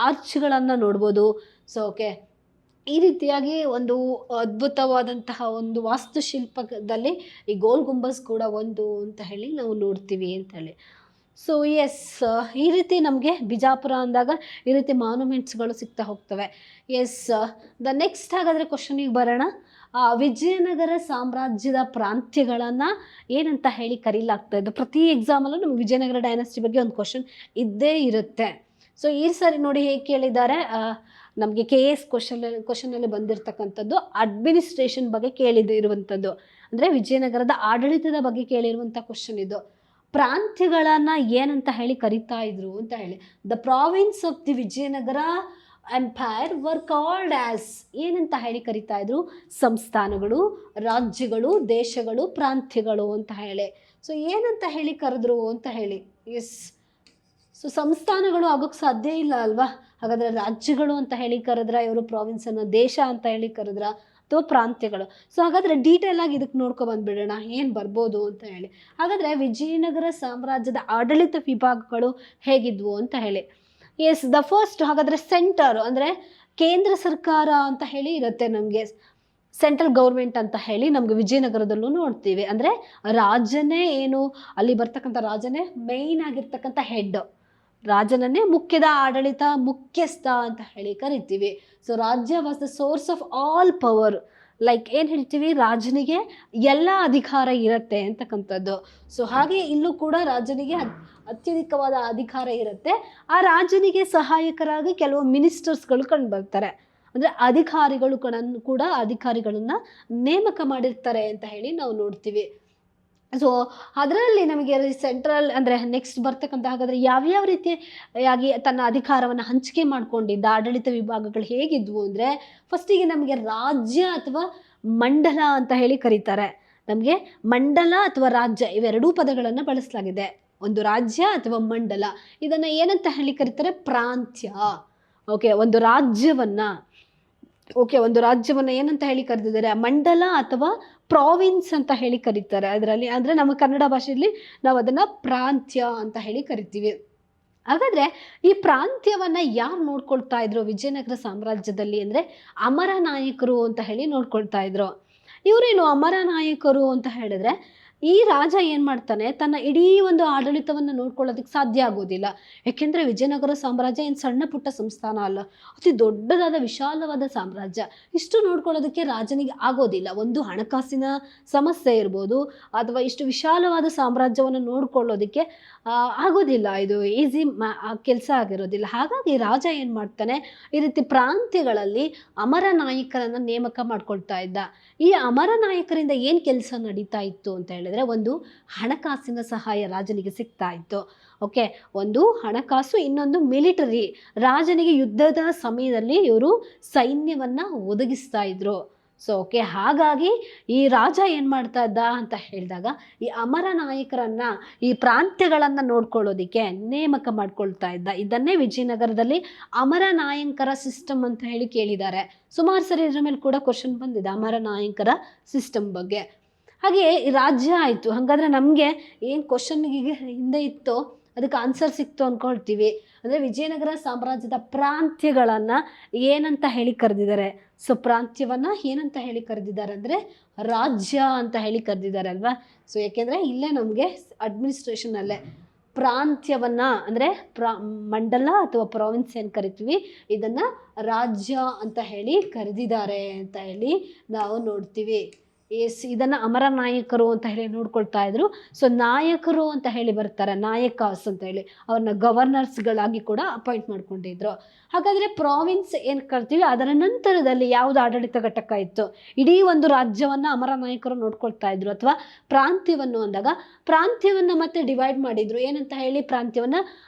ಆರ್ಚ್ಗಳನ್ನು ನೋಡ್ಬೋದು. ಸೊ ಓಕೆ, ಈ ರೀತಿಯಾಗಿ ಒಂದು ಅದ್ಭುತವಾದಂತಹ ಒಂದು ವಾಸ್ತುಶಿಲ್ಪದಲ್ಲಿ ಈ ಗೋಲ್ ಗುಂಬಜ್ ಕೂಡ ಒಂದು ಅಂತ ಹೇಳಿ ನಾವು ನೋಡ್ತೀವಿ ಅಂತ ಹೇಳಿ. ಸೊ ಎಸ್, ಈ ರೀತಿ ನಮಗೆ ಬಿಜಾಪುರ ಅಂದಾಗ ಈ ರೀತಿ ಮಾನ್ಯುಮೆಂಟ್ಸ್ಗಳು ಸಿಗ್ತಾ ಹೋಗ್ತವೆ. ಎಸ್, ದ ನೆಕ್ಸ್ಟ್ ಹಾಗಾದರೆ ಕ್ವಶನಿಗೆ ಬರೋಣ. ವಿಜಯನಗರ ಸಾಮ್ರಾಜ್ಯದ ಪ್ರಾಂತ್ಯಗಳನ್ನು ಏನಂತ ಹೇಳಿ ಕರೀಲಾಗ್ತಾ ಇದ್ದು? ಪ್ರತಿ ಎಕ್ಸಾಮಲ್ಲೂ ನಮಗೆ ವಿಜಯನಗರ ಡೈನಾಸ್ಟಿ ಬಗ್ಗೆ ಒಂದು ಕ್ವಶನ್ ಇದ್ದೇ ಇರುತ್ತೆ. ಸೊ ಈ ಸಾರಿ ನೋಡಿ ಹೇಗೆ ಕೇಳಿದ್ದಾರೆ, ನಮಗೆ KS ಕ್ವಶನಲ್ಲಿ ಬಂದಿರತಕ್ಕಂಥದ್ದು ಅಡ್ಮಿನಿಸ್ಟ್ರೇಷನ್ ಬಗ್ಗೆ ಇರುವಂಥದ್ದು, ಅಂದರೆ ವಿಜಯನಗರದ ಆಡಳಿತದ ಬಗ್ಗೆ ಕೇಳಿರುವಂಥ ಕ್ವಶನ್ ಇದು. ಪ್ರಾಂತ್ಯಗಳನ್ನು ಏನಂತ ಹೇಳಿ ಕರಿತಾ ಇದ್ರು ಅಂತ ಹೇಳಿ. The province of the Vijayanagara empire var called as, ಏನಂತ ಹೇಳಿ ಕರಿತಾ ಇದ್ರು? ಸಂಸ್ಥಾನಗಳು, ರಾಜ್ಯಗಳು, ದೇಶಗಳು, ಪ್ರಾಂತ್ಯಗಳು ಅಂತ ಹೇಳಿ. ಸೊ ಏನಂತ ಹೇಳಿ ಕರೆದ್ರು ಅಂತ ಹೇಳಿ. ಎಸ್, ಸೊ ಸಂಸ್ಥಾನಗಳು ಆಗೋಕ್ಕೆ ಸಾಧ್ಯ ಇಲ್ಲ ಅಲ್ವಾ? ಹಾಗಾದರೆ ರಾಜ್ಯಗಳು ಅಂತ ಹೇಳಿ ಕರೆದ್ರ ಇವರು, ಪ್ರಾವಿನ್ಸನ್ನು ದೇಶ ಅಂತ ಹೇಳಿ ಕರೆದ್ರ, ಅಥವಾ ಪ್ರಾಂತ್ಯಗಳು? ಸೊ ಹಾಗಾದರೆ ಡೀಟೇಲ್ ಆಗಿ ಇದಕ್ಕೆ ಬಂದ್ಬಿಡೋಣ ಏನು ಬರ್ಬೋದು ಅಂತ ಹೇಳಿ. ಹಾಗಾದರೆ ವಿಜಯನಗರ ಸಾಮ್ರಾಜ್ಯದ ಆಡಳಿತ ವಿಭಾಗಗಳು ಹೇಗಿದ್ವು ಅಂತ ಹೇಳಿ. ಎಸ್, ದ ಫಸ್ಟ್ ಹಾಗಾದರೆ ಸೆಂಟರ್ ಅಂದರೆ ಕೇಂದ್ರ ಸರ್ಕಾರ ಅಂತ ಹೇಳಿ ಇರುತ್ತೆ ನಮಗೆ, ಸೆಂಟ್ರಲ್ ಗೌರ್ಮೆಂಟ್ ಅಂತ ಹೇಳಿ ನಮಗೆ ವಿಜಯನಗರದಲ್ಲೂ ನೋಡ್ತೀವಿ. ಅಂದರೆ ರಾಜನೇ ಏನು ಅಲ್ಲಿ ಬರ್ತಕ್ಕಂಥ ರಾಜನೇ ಮೇಯ್ನ್ ಆಗಿರ್ತಕ್ಕಂಥ ಹೆಡ್, ರಾಜನನ್ನೇ ಮುಖ್ಯದ ಆಡಳಿತ ಮುಖ್ಯಸ್ಥ ಅಂತ ಹೇಳಿ ಕರಿತೀವಿ. ಸೊ ರಾಜ್ಯ was the source of all power, like ಏನು ಹೇಳ್ತೀವಿ, ರಾಜನಿಗೆ ಎಲ್ಲ ಅಧಿಕಾರ ಇರುತ್ತೆ ಅಂತಕ್ಕಂಥದ್ದು. ಸೊ ಹಾಗೆ ಇಲ್ಲೂ ಕೂಡ ರಾಜನಿಗೆ ಅತ್ಯಧಿಕವಾದ ಅಧಿಕಾರ ಇರುತ್ತೆ. ಆ ರಾಜನಿಗೆ ಸಹಾಯಕರಾಗಿ ಕೆಲವು ಮಿನಿಸ್ಟರ್ಸ್ಗಳು ಕಂಡು ಬರ್ತಾರೆ, ಅಂದರೆ ಅಧಿಕಾರಿಗಳನ್ನು ನೇಮಕ ಮಾಡಿರ್ತಾರೆ ಅಂತ ಹೇಳಿ ನಾವು ನೋಡ್ತೀವಿ. ಸೊ ಅದರಲ್ಲಿ ನಮಗೆ ಸೆಂಟ್ರಲ್ ಅಂದರೆ ನೆಕ್ಸ್ಟ್ ಬರ್ತಕ್ಕಂಥ ಹಾಗಾದರೆ ಯಾವ್ಯಾವ ರೀತಿಯಾಗಿ ತನ್ನ ಅಧಿಕಾರವನ್ನು ಹಂಚಿಕೆ ಮಾಡಿಕೊಂಡಿದ್ದ ಆಡಳಿತ ವಿಭಾಗಗಳು ಹೇಗಿದ್ವು ಅಂದರೆ, ಫಸ್ಟಿಗೆ ನಮಗೆ ರಾಜ್ಯ ಅಥವಾ ಮಂಡಲ ಅಂತ ಹೇಳಿ ಕರೀತಾರೆ. ನಮಗೆ ಮಂಡಲ ಅಥವಾ ರಾಜ್ಯ ಇವೆರಡೂ ಪದಗಳನ್ನು ಬಳಸಲಾಗಿದೆ. ಒಂದು ರಾಜ್ಯ ಅಥವಾ ಮಂಡಲ, ಇದನ್ನು ಏನಂತ ಹೇಳಿ ಕರೀತಾರೆ? ಪ್ರಾಂತ್ಯ. ಓಕೆ, ಒಂದು ರಾಜ್ಯವನ್ನು ಏನಂತ ಹೇಳಿ ಕರೆದಿದ್ದಾರೆ? ಮಂಡಲ ಅಥವಾ ಪ್ರಾವಿನ್ಸ್ ಅಂತ ಹೇಳಿ ಕರೀತಾರೆ. ಅದರಲ್ಲಿ ಅಂದರೆ ನಮ್ಮ ಕನ್ನಡ ಭಾಷೆಯಲ್ಲಿ ನಾವು ಅದನ್ನು ಪ್ರಾಂತ್ಯ ಅಂತ ಹೇಳಿ ಕರಿತೀವಿ. ಹಾಗಾದರೆ ಈ ಪ್ರಾಂತ್ಯವನ್ನು ಯಾರು ನೋಡ್ಕೊಳ್ತಾ ಇದ್ರು ವಿಜಯನಗರ ಸಾಮ್ರಾಜ್ಯದಲ್ಲಿ ಅಂದರೆ ಅಮರ ನಾಯಕರು ಅಂತ ಹೇಳಿ ನೋಡ್ಕೊಳ್ತಾ ಇದ್ರು. ಇವರೇನು ಅಮರ ನಾಯಕರು ಅಂತ ಹೇಳಿದ್ರೆ, ಈ ರಾಜ ಏನು ಮಾಡ್ತಾನೆ, ತನ್ನ ಇಡೀ ಒಂದು ಆಡಳಿತವನ್ನು ನೋಡ್ಕೊಳ್ಳೋದಕ್ಕೆ ಸಾಧ್ಯ ಆಗೋದಿಲ್ಲ. ಯಾಕೆಂದರೆ ವಿಜಯನಗರ ಸಾಮ್ರಾಜ್ಯ ಏನು ಸಣ್ಣ ಪುಟ್ಟ ಸಂಸ್ಥಾನ ಅಲ್ಲ, ಅತಿ ದೊಡ್ಡದಾದ ವಿಶಾಲವಾದ ಸಾಮ್ರಾಜ್ಯ. ಇಷ್ಟು ನೋಡ್ಕೊಳ್ಳೋದಕ್ಕೆ ರಾಜನಿಗೆ ಆಗೋದಿಲ್ಲ. ಒಂದು ಹಣಕಾಸಿನ ಸಮಸ್ಯೆ ಇರ್ಬೋದು, ಅಥವಾ ಇಷ್ಟು ವಿಶಾಲವಾದ ಸಾಮ್ರಾಜ್ಯವನ್ನು ನೋಡ್ಕೊಳ್ಳೋದಕ್ಕೆ ಆಗೋದಿಲ್ಲ. ಇದು ಈಸಿ ಕೆಲಸ ಆಗಿರೋದಿಲ್ಲ. ಹಾಗಾಗಿ ರಾಜ ಏನು ಮಾಡ್ತಾನೆ, ಈ ರೀತಿ ಪ್ರಾಂತ್ಯಗಳಲ್ಲಿ ಅಮರ ನಾಯಕರನ್ನು ನೇಮಕ ಮಾಡ್ಕೊಳ್ತಾ ಇದ್ದ. ಈ ಅಮರ ನಾಯಕರಿಂದ ಏನು ಕೆಲಸ ನಡೀತಾ ಇತ್ತು ಅಂತ ಹೇಳಿದ್ರೆ, ಒಂದು ಹಣಕಾಸಿನ ಸಹಾಯ ರಾಜನಿಗೆ ಸಿಗ್ತಾ ಇತ್ತು. ಓಕೆ, ಒಂದು ಹಣಕಾಸು, ಇನ್ನೊಂದು ಮಿಲಿಟರಿ. ರಾಜನಿಗೆ ಯುದ್ಧದ ಸಮಯದಲ್ಲಿ ಇವರು ಸೈನ್ಯವನ್ನು ಒದಗಿಸ್ತಾ ಇದ್ರು. ಸೊ ಓಕೆ, ಹಾಗಾಗಿ ಈ ರಾಜ ಏನು ಮಾಡ್ತಾ ಇದ್ದ ಅಂತ ಹೇಳಿದಾಗ, ಈ ಅಮರ ನಾಯಕರನ್ನು, ಈ ಪ್ರಾಂತ್ಯಗಳನ್ನು ನೋಡ್ಕೊಳ್ಳೋದಕ್ಕೆ ನೇಮಕ ಮಾಡ್ಕೊಳ್ತಾ ಇದ್ದ. ಇದನ್ನೇ ವಿಜಯನಗರದಲ್ಲಿ ಅಮರ ನಾಯಕರ ಸಿಸ್ಟಮ್ ಅಂತ ಹೇಳಿ ಕೇಳಿದ್ದಾರೆ. ಸುಮಾರು ಸರಿ ಇದ್ರ ಮೇಲೆ ಕೂಡ ಕ್ವಶನ್ ಬಂದಿದೆ ಅಮರ ನಾಯಕರ ಸಿಸ್ಟಮ್ ಬಗ್ಗೆ. ಹಾಗೆ ರಾಜ್ಯ ಆಯಿತು. ಹಾಗಾದರೆ ನಮಗೆ ಏನು ಕ್ವಶನ್ಗೆ ಹಿಂದೆ ಇತ್ತೋ ಅದಕ್ಕೆ ಆನ್ಸರ್ ಸಿಕ್ತು ಅಂದ್ಕೊಳ್ತೀವಿ. ಅಂದರೆ ವಿಜಯನಗರ ಸಾಮ್ರಾಜ್ಯದ ಪ್ರಾಂತ್ಯಗಳನ್ನು ಏನಂತ ಹೇಳಿ ಕರೆದಿದ್ದಾರೆ? ಸೊ ಪ್ರಾಂತ್ಯವನ್ನು ಏನಂತ ಹೇಳಿ ಕರೆದಿದ್ದಾರೆ ಅಂದರೆ ರಾಜ್ಯ ಅಂತ ಹೇಳಿ ಕರೆದಿದ್ದಾರೆ ಅಲ್ವಾ? ಸೊ ಯಾಕೆಂದರೆ ಇಲ್ಲೇ ನಮಗೆ ಅಡ್ಮಿನಿಸ್ಟ್ರೇಷನಲ್ಲೇ ಪ್ರಾಂತ್ಯವನ್ನು ಅಂದರೆ ಮಂಡಲ ಅಥವಾ ಪ್ರಾವಿನ್ಸ್ ಏನು ಕರಿತೀವಿ, ಇದನ್ನು ರಾಜ್ಯ ಅಂತ ಹೇಳಿ ಕರೆದಿದ್ದಾರೆ ಅಂತ ಹೇಳಿ ನಾವು ನೋಡ್ತೀವಿ. ಇದನ್ನು ಅಮರ ನಾಯಕರು ಅಂತ ಹೇಳಿ ನೋಡ್ಕೊಳ್ತಾ ಇದ್ರು. ಸೊ ನಾಯಕರು ಅಂತ ಹೇಳಿ ಬರ್ತಾರೆ, ನಾಯಕಾಸ್ ಅಂತ ಹೇಳಿ, ಅವ್ರನ್ನ ಗವರ್ನರ್ಸ್ಗಳಾಗಿ ಕೂಡ ಅಪಾಯಿಂಟ್ ಮಾಡ್ಕೊಂಡಿದ್ರು. ಹಾಗಾದರೆ ಪ್ರಾವಿನ್ಸ್ ಏನು ಕರಿತೀವಿ, ಅದರ ನಂತರದಲ್ಲಿ ಯಾವುದು ಆಡಳಿತ ಘಟಕ ಇತ್ತು? ಇಡೀ ಒಂದು ರಾಜ್ಯವನ್ನು ಅಮರ ನಾಯಕರು ನೋಡ್ಕೊಳ್ತಾ ಇದ್ರು. ಅಥವಾ ಪ್ರಾಂತ್ಯವನ್ನು ಅಂದಾಗ ಪ್ರಾಂತ್ಯವನ್ನು ಮತ್ತೆ ಡಿವೈಡ್ ಮಾಡಿದ್ರು. ಏನಂತ ಹೇಳಿ? ಪ್ರಾಂತ್ಯವನ್ನು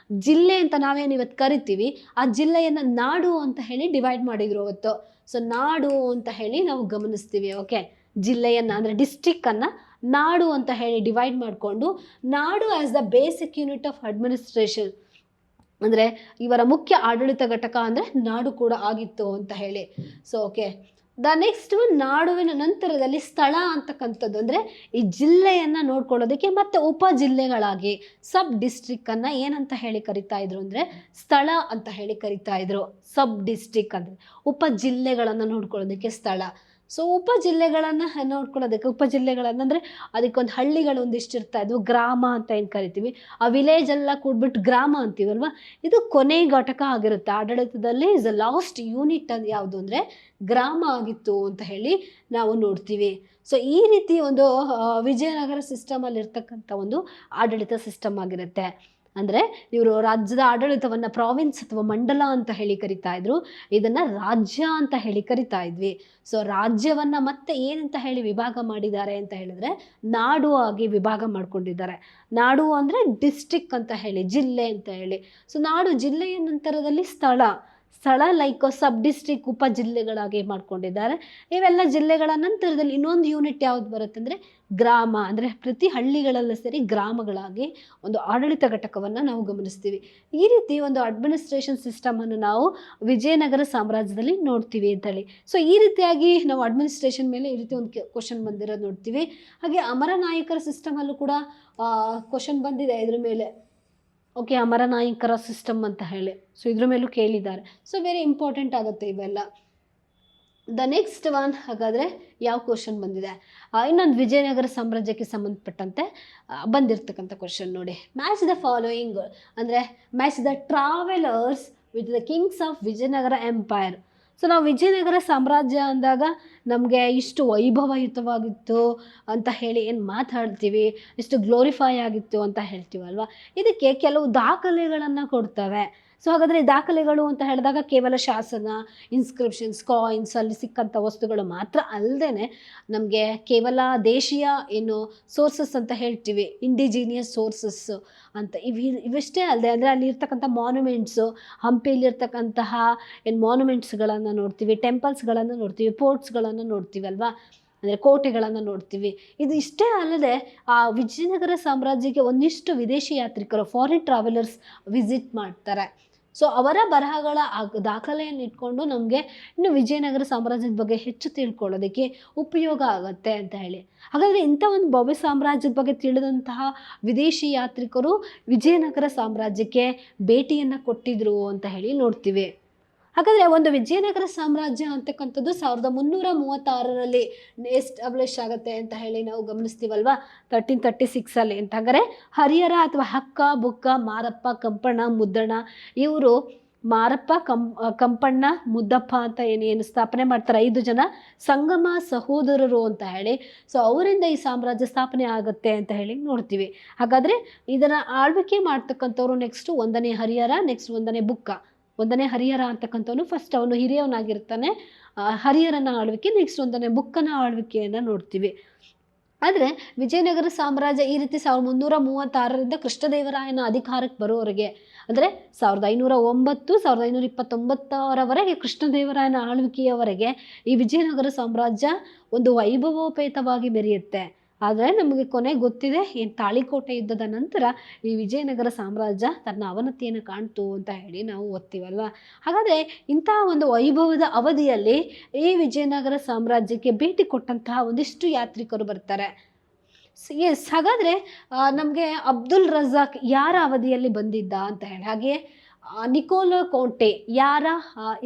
ಜಿಲ್ಲೆ ಅಂತ ನಾವೇನು ಇವತ್ತು ಕರಿತೀವಿ, ಆ ಜಿಲ್ಲೆಯನ್ನು ನಾಡು ಅಂತ ಹೇಳಿ ಡಿವೈಡ್ ಮಾಡಿದ್ರು ಅವತ್ತು. ಸೊ ನಾಡು ಅಂತ ಹೇಳಿ ನಾವು ಗಮನಿಸ್ತೀವಿ. ಓಕೆ, ಜಿಲ್ಲೆಯನ್ನು ಅಂದರೆ ಡಿಸ್ಟ್ರಿಕ್ಕನ್ನು ನಾಡು ಅಂತ ಹೇಳಿ ಡಿವೈಡ್ ಮಾಡಿಕೊಂಡು ನಾಡು as the basic unit of administration, ಅಂದರೆ ಇವರ ಮುಖ್ಯ ಆಡಳಿತ ಘಟಕ ಅಂದರೆ ನಾಡು ಕೂಡ ಆಗಿತ್ತು ಅಂತ ಹೇಳಿ. ಸೊ ಓಕೆ, ದ ನೆಕ್ಸ್ಟ್ ನಾಡುವಿನ ನಂತರದಲ್ಲಿ ಸ್ಥಳ ಅಂತಕ್ಕಂಥದ್ದು ಅಂದರೆ ಈ ಜಿಲ್ಲೆಯನ್ನು ನೋಡ್ಕೊಳ್ಳೋದಕ್ಕೆ ಮತ್ತು ಉಪ ಜಿಲ್ಲೆಗಳಾಗಿ ಸಬ್ ಡಿಸ್ಟ್ರಿಕ್ಕನ್ನು ಏನಂತ ಹೇಳಿ ಕರಿತಾ ಇದ್ರು ಅಂದರೆ ಸ್ಥಳ ಅಂತ ಹೇಳಿ ಕರಿತಾ ಇದ್ರು. ಸಬ್ ಡಿಸ್ಟ್ರಿಕ್ ಅಂದರೆ ಉಪ ಜಿಲ್ಲೆಗಳನ್ನು ನೋಡ್ಕೊಳ್ಳೋದಕ್ಕೆ ಸ್ಥಳ. ಸೊ ಉಪ ಜಿಲ್ಲೆಗಳನ್ನು ನೋಡ್ಕೊಳ್ಳೋದಕ್ಕೆ ಉಪಜಿಲ್ಲೆಗಳನ್ನು ಅಂದರೆ ಅದಕ್ಕೊಂದು ಹಳ್ಳಿಗಳು ಒಂದಿಷ್ಟು ಇರ್ತಾ ಇದ್ವು, ಗ್ರಾಮ ಅಂತ ಏನು ಕರಿತೀವಿ, ಆ ವಿಲೇಜ್ ಎಲ್ಲ ಕೂಡ್ಬಿಟ್ಟು ಗ್ರಾಮ ಅಂತೀವಲ್ವ, ಇದು ಕೊನೆ ಘಟಕ ಆಗಿರುತ್ತೆ ಆಡಳಿತದಲ್ಲಿ. ಇಸ್ ಅ ಲಾಸ್ಟ್ ಯೂನಿಟ್ ಅದು ಯಾವುದು ಅಂದರೆ ಗ್ರಾಮ ಆಗಿತ್ತು ಅಂತ ಹೇಳಿ ನಾವು ನೋಡ್ತೀವಿ. ಸೊ ಈ ರೀತಿ ಒಂದು ವಿಜಯನಗರ ಸಿಸ್ಟಮಲ್ಲಿ ಇರ್ತಕ್ಕಂಥ ಒಂದು ಆಡಳಿತ ಸಿಸ್ಟಮ್ ಆಗಿರುತ್ತೆ. ಅಂದರೆ ಇವರು ರಾಜ್ಯದ ಆಡಳಿತವನ್ನು ಪ್ರಾವಿನ್ಸ್ ಅಥವಾ ಮಂಡಲ ಅಂತ ಹೇಳಿ ಕರಿತಾ ಇದ್ರು, ಇದನ್ನು ರಾಜ್ಯ ಅಂತ ಹೇಳಿ ಕರಿತಾ ಇದ್ವಿ. ಸೊ ರಾಜ್ಯವನ್ನು ಮತ್ತೆ ಏನಂತ ಹೇಳಿ ವಿಭಾಗ ಮಾಡಿದ್ದಾರೆ ಅಂತ ಹೇಳಿದ್ರೆ ನಾಡು ಆಗಿ ವಿಭಾಗ ಮಾಡ್ಕೊಂಡಿದ್ದಾರೆ. ನಾಡು ಅಂದರೆ ಡಿಸ್ಟ್ರಿಕ್ ಅಂತ ಹೇಳಿ, ಜಿಲ್ಲೆ ಅಂತ ಹೇಳಿ. ಸೊ ನಾಡು ಜಿಲ್ಲೆಯ ನಂತರದಲ್ಲಿ ಸ್ಥಳ ಲೈಕ್ ಸಬ್ ಡಿಸ್ಟ್ರಿಕ್ ಉಪ ಜಿಲ್ಲೆಗಳಾಗಿ ಮಾಡ್ಕೊಂಡಿದ್ದಾರೆ. ಇವೆಲ್ಲ ಜಿಲ್ಲೆಗಳ ನಂತರದಲ್ಲಿ ಇನ್ನೊಂದು ಯೂನಿಟ್ ಯಾವ್ದು ಬರುತ್ತೆ ಅಂದರೆ ಗ್ರಾಮ, ಅಂದರೆ ಪ್ರತಿ ಹಳ್ಳಿಗಳೆಲ್ಲ ಸೇರಿ ಗ್ರಾಮಗಳಾಗಿ ಒಂದು ಆಡಳಿತ ಘಟಕವನ್ನು ನಾವು ಗಮನಿಸ್ತೀವಿ. ಈ ರೀತಿ ಒಂದು ಅಡ್ಮಿನಿಸ್ಟ್ರೇಷನ್ ಸಿಸ್ಟಮನ್ನು ನಾವು ವಿಜಯನಗರ ಸಾಮ್ರಾಜ್ಯದಲ್ಲಿ ನೋಡ್ತೀವಿ ಅಂತೇಳಿ. ಸೊ ಈ ರೀತಿಯಾಗಿ ನಾವು ಅಡ್ಮಿನಿಸ್ಟ್ರೇಷನ್ ಮೇಲೆ ಈ ರೀತಿ ಒಂದು ಕ್ವಶನ್ ಬಂದಿರೋದು ನೋಡ್ತೀವಿ. ಹಾಗೆ ಅಮರ ನಾಯಕರ ಸಿಸ್ಟಮಲ್ಲೂ ಕೂಡ ಕ್ವಶನ್ ಬಂದಿದೆ ಇದ್ರ ಮೇಲೆ. ಓಕೆ, ಅಮರ ನಾಯಕರ ಸಿಸ್ಟಮ್ ಅಂತ ಹೇಳಿ, ಸೊ ಇದ್ರ ಮೇಲೂ ಕೇಳಿದ್ದಾರೆ. ಸೊ ವೆರಿ ಇಂಪಾರ್ಟೆಂಟ್ ಆಗುತ್ತೆ ಇವೆಲ್ಲ. ದ ನೆಕ್ಸ್ಟ್ ಒನ್, ಹಾಗಾದರೆ ಯಾವ ಕ್ವಶನ್ ಬಂದಿದೆ, ಇನ್ನೊಂದು ವಿಜಯನಗರ ಸಾಮ್ರಾಜ್ಯಕ್ಕೆ ಸಂಬಂಧಪಟ್ಟಂತೆ ಬಂದಿರತಕ್ಕಂಥ ಕ್ವಶನ್ ನೋಡಿ. ಮ್ಯಾಚ್ ದ ಫಾಲೋಯಿಂಗ್ ಅಂದರೆ match the travellers with the Kings of Vijayanagara empire. So ನಾವು ವಿಜಯನಗರ ಸಾಮ್ರಾಜ್ಯ ಅಂದಾಗ ನಮಗೆ ಇಷ್ಟು ವೈಭವಯುತವಾಗಿತ್ತು ಅಂತ ಹೇಳಿ ಏನು ಮಾತಾಡ್ತೀವಿ, ಇಷ್ಟು ಗ್ಲೋರಿಫೈ ಆಗಿತ್ತು ಅಂತ ಹೇಳ್ತೀವಲ್ವ, ಇದಕ್ಕೆ ಕೆಲವು ದಾಖಲೆಗಳನ್ನು ಕೊಡ್ತವೆ. ಸೊ ಹಾಗಾದರೆ ದಾಖಲೆಗಳು ಅಂತ ಹೇಳಿದಾಗ ಕೇವಲ ಶಾಸನ, ಇನ್ಸ್ಕ್ರಿಪ್ಷನ್ಸ್, ಕಾಯಿನ್ಸ್, ಅಲ್ಲಿ ಸಿಕ್ಕಂಥ ವಸ್ತುಗಳು ಮಾತ್ರ ಅಲ್ಲದೆ ನಮಗೆ ಕೇವಲ ದೇಶೀಯ ಏನು ಸೋರ್ಸಸ್ ಅಂತ ಹೇಳ್ತೀವಿ, ಇಂಡಿಜಿನಿಯಸ್ ಸೋರ್ಸಸ್ ಅಂತ ಇವಿಷ್ಟೇ ಅಲ್ಲದೆ ಅಂದರೆ ಅಲ್ಲಿ ಇರ್ತಕ್ಕಂಥ ಮಾನ್ಯುಮೆಂಟ್ಸು, ಹಂಪಿಲಿರ್ತಕ್ಕಂತಹ ಏನು ಮಾನ್ಯುಮೆಂಟ್ಸ್ಗಳನ್ನು ನೋಡ್ತೀವಿ, ಟೆಂಪಲ್ಸ್ಗಳನ್ನು ನೋಡ್ತೀವಿ, ಪೋರ್ಟ್ಸ್ಗಳನ್ನು ನೋಡ್ತೀವಿ ಅಲ್ವಾ, ಅಂದರೆ ಕೋಟೆಗಳನ್ನು ನೋಡ್ತೀವಿ. ಇದು ಇಷ್ಟೇ ಅಲ್ಲದೆ ಆ ವಿಜಯನಗರ ಸಾಮ್ರಾಜ್ಯಕ್ಕೆ ಒಂದಿಷ್ಟು ವಿದೇಶಿ ಯಾತ್ರಿಕರು, ಫಾರಿನ್ ಟ್ರಾವೆಲರ್ಸ್ ವಿಸಿಟ್ ಮಾಡ್ತಾರೆ. ಸೊ ಅವರ ಬರಹಗಳ ದಾಖಲೆಯನ್ನು ಇಟ್ಕೊಂಡು ನಮಗೆ ಇನ್ನು ವಿಜಯನಗರ ಸಾಮ್ರಾಜ್ಯದ ಬಗ್ಗೆ ಹೆಚ್ಚು ತಿಳ್ಕೊಳ್ಳೋದಕ್ಕೆ ಉಪಯೋಗ ಆಗುತ್ತೆ ಅಂತ ಹೇಳಿ. ಹಾಗಾದರೆ ಇಂಥ ಒಂದು ಭವ್ಯ ಸಾಮ್ರಾಜ್ಯದ ಬಗ್ಗೆ ತಿಳಿದಂತಹ ವಿದೇಶಿ ಯಾತ್ರಿಕರು ವಿಜಯನಗರ ಸಾಮ್ರಾಜ್ಯಕ್ಕೆ ಭೇಟಿಯನ್ನು ಕೊಟ್ಟಿದ್ರು ಅಂತ ಹೇಳಿ ನೋಡ್ತೀವಿ. ಹಾಗಾದರೆ ಒಂದು ವಿಜಯನಗರ ಸಾಮ್ರಾಜ್ಯ ಅಂತಕ್ಕಂಥದ್ದು 1336ರಲ್ಲಿ ಎಸ್ಟಾಬ್ಲಿಷ್ ಆಗುತ್ತೆ ಅಂತ ಹೇಳಿ ನಾವು ಗಮನಿಸ್ತೀವಲ್ವ, 1336 ಅಂತ. ಹಾಗಾದರೆ ಹರಿಹರ ಅಥವಾ ಹಕ್ಕ, ಬುಕ್ಕ, ಮಾರಪ್ಪ, ಕಂಪಣ್ಣ, ಮುದ್ದಣ್ಣ, ಇವರು ಮಾರಪ್ಪ, ಕಂಪಣ್ಣ, ಮುದ್ದಪ್ಪ ಅಂತ ಏನು ಸ್ಥಾಪನೆ ಮಾಡ್ತಾರೆ, 5 ಜನ ಸಂಗಮ ಸಹೋದರರು ಅಂತ ಹೇಳಿ. ಸೊ ಅವರಿಂದ ಈ ಸಾಮ್ರಾಜ್ಯ ಸ್ಥಾಪನೆ ಆಗುತ್ತೆ ಅಂತ ಹೇಳಿ ನೋಡ್ತೀವಿ. ಹಾಗಾದರೆ ಇದನ್ನು ಆಳ್ವಿಕೆ ಮಾಡ್ತಕ್ಕಂಥವ್ರು ನೆಕ್ಸ್ಟು 1ನೇ ಹರಿಹರ, ನೆಕ್ಸ್ಟ್ 1ನೇ ಬುಕ್ಕ. 1ನೇ ಹರಿಹರ ಅಂತಕ್ಕಂಥವನು ಫಸ್ಟ್ ಅವನು ಹಿರಿಯವನಾಗಿರ್ತಾನೆ, ಹರಿಹರನ ಆಳ್ವಿಕೆ, ನೆಕ್ಸ್ಟ್ 1ನೇ ಬುಕ್ಕನ ಆಳ್ವಿಕೆಯನ್ನು ನೋಡ್ತೀವಿ. ಆದರೆ ವಿಜಯನಗರ ಸಾಮ್ರಾಜ್ಯ ಈ ರೀತಿ 1336ರಿಂದ ಕೃಷ್ಣದೇವರಾಯನ ಅಧಿಕಾರಕ್ಕೆ ಬರೋವರೆಗೆ, ಅಂದರೆ 1509 1529ರವರೆಗೆ ಕೃಷ್ಣದೇವರಾಯನ ಆಳ್ವಿಕೆಯವರೆಗೆ ಈ ವಿಜಯನಗರ ಸಾಮ್ರಾಜ್ಯ ಒಂದು ವೈಭವೋಪೇತವಾಗಿ ಮೆರೆಯುತ್ತೆ. ಆದರೆ ನಮಗೆ ಕೊನೆಗೆ ಗೊತ್ತಿದೆ, ಏನು ತಾಳಿಕೋಟೆ ಯುದ್ಧದ ನಂತರ ಈ ವಿಜಯನಗರ ಸಾಮ್ರಾಜ್ಯ ತನ್ನ ಅವನತಿಯನ್ನು ಕಾಣ್ತು ಅಂತ ಹೇಳಿ ನಾವು ಓದ್ತೀವಲ್ವ. ಹಾಗಾದರೆ ಇಂತಹ ಒಂದು ವೈಭವದ ಅವಧಿಯಲ್ಲಿ ಈ ವಿಜಯನಗರ ಸಾಮ್ರಾಜ್ಯಕ್ಕೆ ಭೇಟಿ ಕೊಟ್ಟಂತಹ ಒಂದಿಷ್ಟು ಯಾತ್ರಿಕರು ಬರ್ತಾರೆ. ಎಸ್, ಹಾಗಾದರೆ ನಮಗೆ ಅಬ್ದುಲ್ ರಜಾಕ್ ಯಾರ ಅವಧಿಯಲ್ಲಿ ಬಂದಿದ್ದ ಅಂತ ಹೇಳಿ, ಹಾಗೆ ನಿಕೋಲೋ ಕೋಂಟೆ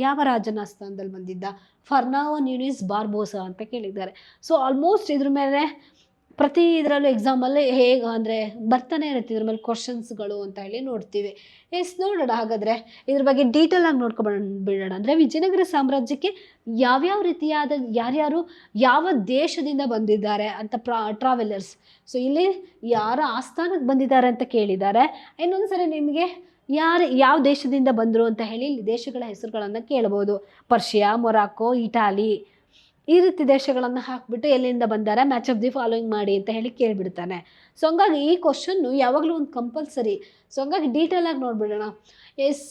ಯಾವ ರಾಜನ ಸ್ಥಾನದಲ್ಲಿ ಬಂದಿದ್ದ, ಫರ್ನಾವೋ ನ್ಯೂನಿಸ್ ಬಾರ್ಬೋಸಾ ಅಂತ ಕೇಳಿದ್ದಾರೆ. ಸೊ ಆಲ್ಮೋಸ್ಟ್ ಇದ್ರ ಮೇಲೆ ಪ್ರತಿ ಇದರಲ್ಲೂ ಎಕ್ಸಾಮಲ್ಲಿ ಹೇಗೆ ಅಂದರೆ ಬರ್ತಾನೆ ಇರುತ್ತೆ ಇದ್ರ ಮೇಲೆ ಕ್ವಶನ್ಸ್ಗಳು ಅಂತ ಹೇಳಿ ನೋಡ್ತೀವಿ. ಎಸ್, ನೋಡೋಣ ಹಾಗಾದರೆ ಇದ್ರ ಬಗ್ಗೆ ಡೀಟೇಲಾಗಿ ಬಿಡೋಣ. ಅಂದರೆ ವಿಜಯನಗರ ಸಾಮ್ರಾಜ್ಯಕ್ಕೆ ಯಾವ್ಯಾವ ರೀತಿಯಾದ ಯಾರ್ಯಾರು ಯಾವ ದೇಶದಿಂದ ಬಂದಿದ್ದಾರೆ ಅಂತ ಟ್ರಾವೆಲರ್ಸ್. ಸೊ ಇಲ್ಲಿ ಯಾರ ಆಸ್ಥಾನಕ್ಕೆ ಬಂದಿದ್ದಾರೆ ಅಂತ ಕೇಳಿದ್ದಾರೆ. ಇನ್ನೊಂದು ಸರಿ ನಿಮಗೆ ಯಾವ ದೇಶದಿಂದ ಬಂದರು ಅಂತ ಹೇಳಿ ಇಲ್ಲಿ ದೇಶಗಳ ಹೆಸರುಗಳನ್ನು ಕೇಳ್ಬೋದು. ಪರ್ಷಿಯಾ, ಮೊರಾಕೋ, ಇಟಾಲಿ, ಈ ರೀತಿ ದೇಶಗಳನ್ನು ಹಾಕಿಬಿಟ್ಟು ಎಲ್ಲಿಂದ ಬಂದಾರೆ, ಮ್ಯಾಚ್ ಆಫ್ ದಿ ಫಾಲೋಯಿಂಗ್ ಮಾಡಿ ಅಂತ ಹೇಳಿ ಕೇಳಿಬಿಡ್ತಾನೆ. ಸೊ ಹಂಗಾಗಿ ಈ ಕ್ವಶನ್ನು ಯಾವಾಗಲೂ ಒಂದು ಕಂಪಲ್ಸರಿ. ಸೊ ಹಂಗಾಗಿ ಡೀಟೇಲಾಗಿ ನೋಡಿಬಿಡೋಣ. ಎಸ್,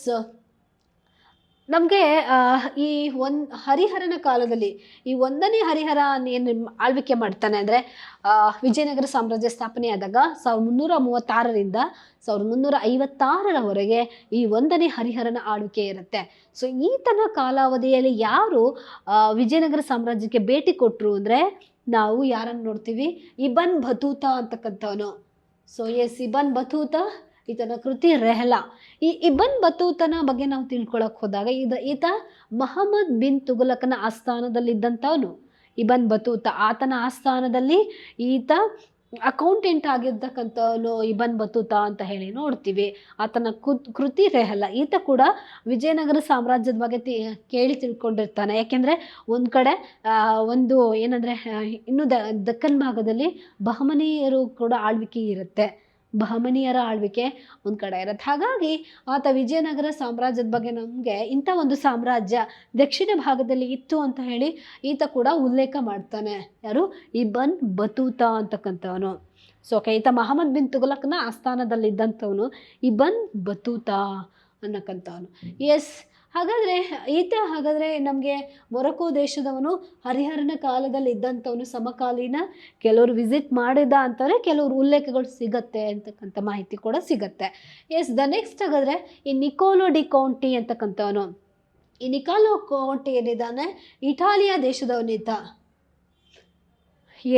ನಮಗೆ ಈ ಹರಿಹರನ ಕಾಲದಲ್ಲಿ ಈ ಒಂದನೇ ಹರಿಹರ ಏನು ಆಳ್ವಿಕೆ ಮಾಡ್ತಾನೆ ಅಂದರೆ ವಿಜಯನಗರ ಸಾಮ್ರಾಜ್ಯ ಸ್ಥಾಪನೆಯಾದಾಗ 1336ರಿಂದ 1356ರವರೆಗೆ ಈ ಒಂದನೇ ಹರಿಹರನ ಆಳ್ವಿಕೆ ಇರುತ್ತೆ. ಸೊ ಈತನ ಕಾಲಾವಧಿಯಲ್ಲಿ ಯಾರು ವಿಜಯನಗರ ಸಾಮ್ರಾಜ್ಯಕ್ಕೆ ಭೇಟಿ ಕೊಟ್ಟರು ಅಂದರೆ ನಾವು ಯಾರನ್ನು ನೋಡ್ತೀವಿ, ಇಬನ್ ಬತೂತ ಅಂತಕ್ಕಂಥವನು. ಸೊ ಇಬನ್ ಬತೂತ, ಈತನ ಕೃತಿ ರೆಹ್ಲಾ. ಈ ಇಬನ್ ಬತೂತನ ಬಗ್ಗೆ ನಾವು ತಿಳ್ಕೊಳಕ್ ಹೋದಾಗ ಈತ ಮಹಮ್ಮದ್ ಬಿನ್ ತುಘಲಕನ ಆಸ್ಥಾನದಲ್ಲಿದ್ದಂಥವನು. ಇಬನ್ ಬತೂತ ಆತನ ಆಸ್ಥಾನದಲ್ಲಿ ಈತ ಅಕೌಂಟೆಂಟ್ ಆಗಿರ್ತಕ್ಕಂಥವನು ಇಬನ್ ಬತೂತ ಅಂತ ಹೇಳಿ ನೋಡ್ತೀವಿ. ಆತನ ಕೃತಿ ರೆಹ್ಲಾ. ಈತ ಕೂಡ ವಿಜಯನಗರ ಸಾಮ್ರಾಜ್ಯದ ಬಗ್ಗೆ ಕೇಳಿ ತಿಳ್ಕೊಂಡಿರ್ತಾನೆ. ಯಾಕೆಂದರೆ ಒಂದು ಕಡೆ ಒಂದು ಏನಂದರೆ ಇನ್ನು ದಕ್ಕನ್ ಭಾಗದಲ್ಲಿ ಬಹಮನಿಯರು ಕೂಡ ಆಳ್ವಿಕೆ ಇರುತ್ತೆ. ಬಹಮನಿಯರ ಆಳ್ವಿಕೆ ಒಂದು ಕಡೆ ಇರುತ್ತೆ. ಹಾಗಾಗಿ ಆತ ವಿಜಯನಗರ ಸಾಮ್ರಾಜ್ಯದ ಬಗ್ಗೆ ನಮಗೆ ಇಂಥ ಒಂದು ಸಾಮ್ರಾಜ್ಯ ದಕ್ಷಿಣ ಭಾಗದಲ್ಲಿ ಇತ್ತು ಅಂತ ಹೇಳಿ ಈತ ಕೂಡ ಉಲ್ಲೇಖ ಮಾಡ್ತಾನೆ. ಯಾರು? ಇಬನ್ ಬತೂತ ಅಂತಕ್ಕಂಥವನು. ಸೊ ಈತ ಮಹಮ್ಮದ್ ಬಿನ್ ತುಘಲಕ್ನ ಆಸ್ಥಾನದಲ್ಲಿದ್ದಂಥವನು ಇಬನ್ ಬತೂತ ಅನ್ನಕ್ಕಂಥವನು. ಎಸ್, ಹಾಗಾದರೆ ನಮಗೆ ಮೊರಕೋ ದೇಶದವನು, ಹರಿಹರನ ಕಾಲದಲ್ಲಿ ಇದ್ದಂಥವನು, ಸಮಕಾಲೀನ, ಕೆಲವರು ವಿಸಿಟ್ ಮಾಡಿದ ಅಂತಾರೆ, ಕೆಲವರು ಉಲ್ಲೇಖಗಳು ಸಿಗತ್ತೆ ಅಂತಕ್ಕಂಥ ಮಾಹಿತಿ ಕೂಡ ಸಿಗತ್ತೆ. ಎಸ್, ನೆಕ್ಸ್ಟ್ ಹಾಗಾದರೆ ಈ ನಿಕೋಲೋ ಡಿ ಕೌಂಟಿ ಅಂತಕ್ಕಂಥವನು. ಈ ನಿಕೋಲೋ ಕೌಂಟಿ ಏನಿದ್ದಾನೆ ಇಟಾಲಿಯಾ ದೇಶದವನಿದ್ದ.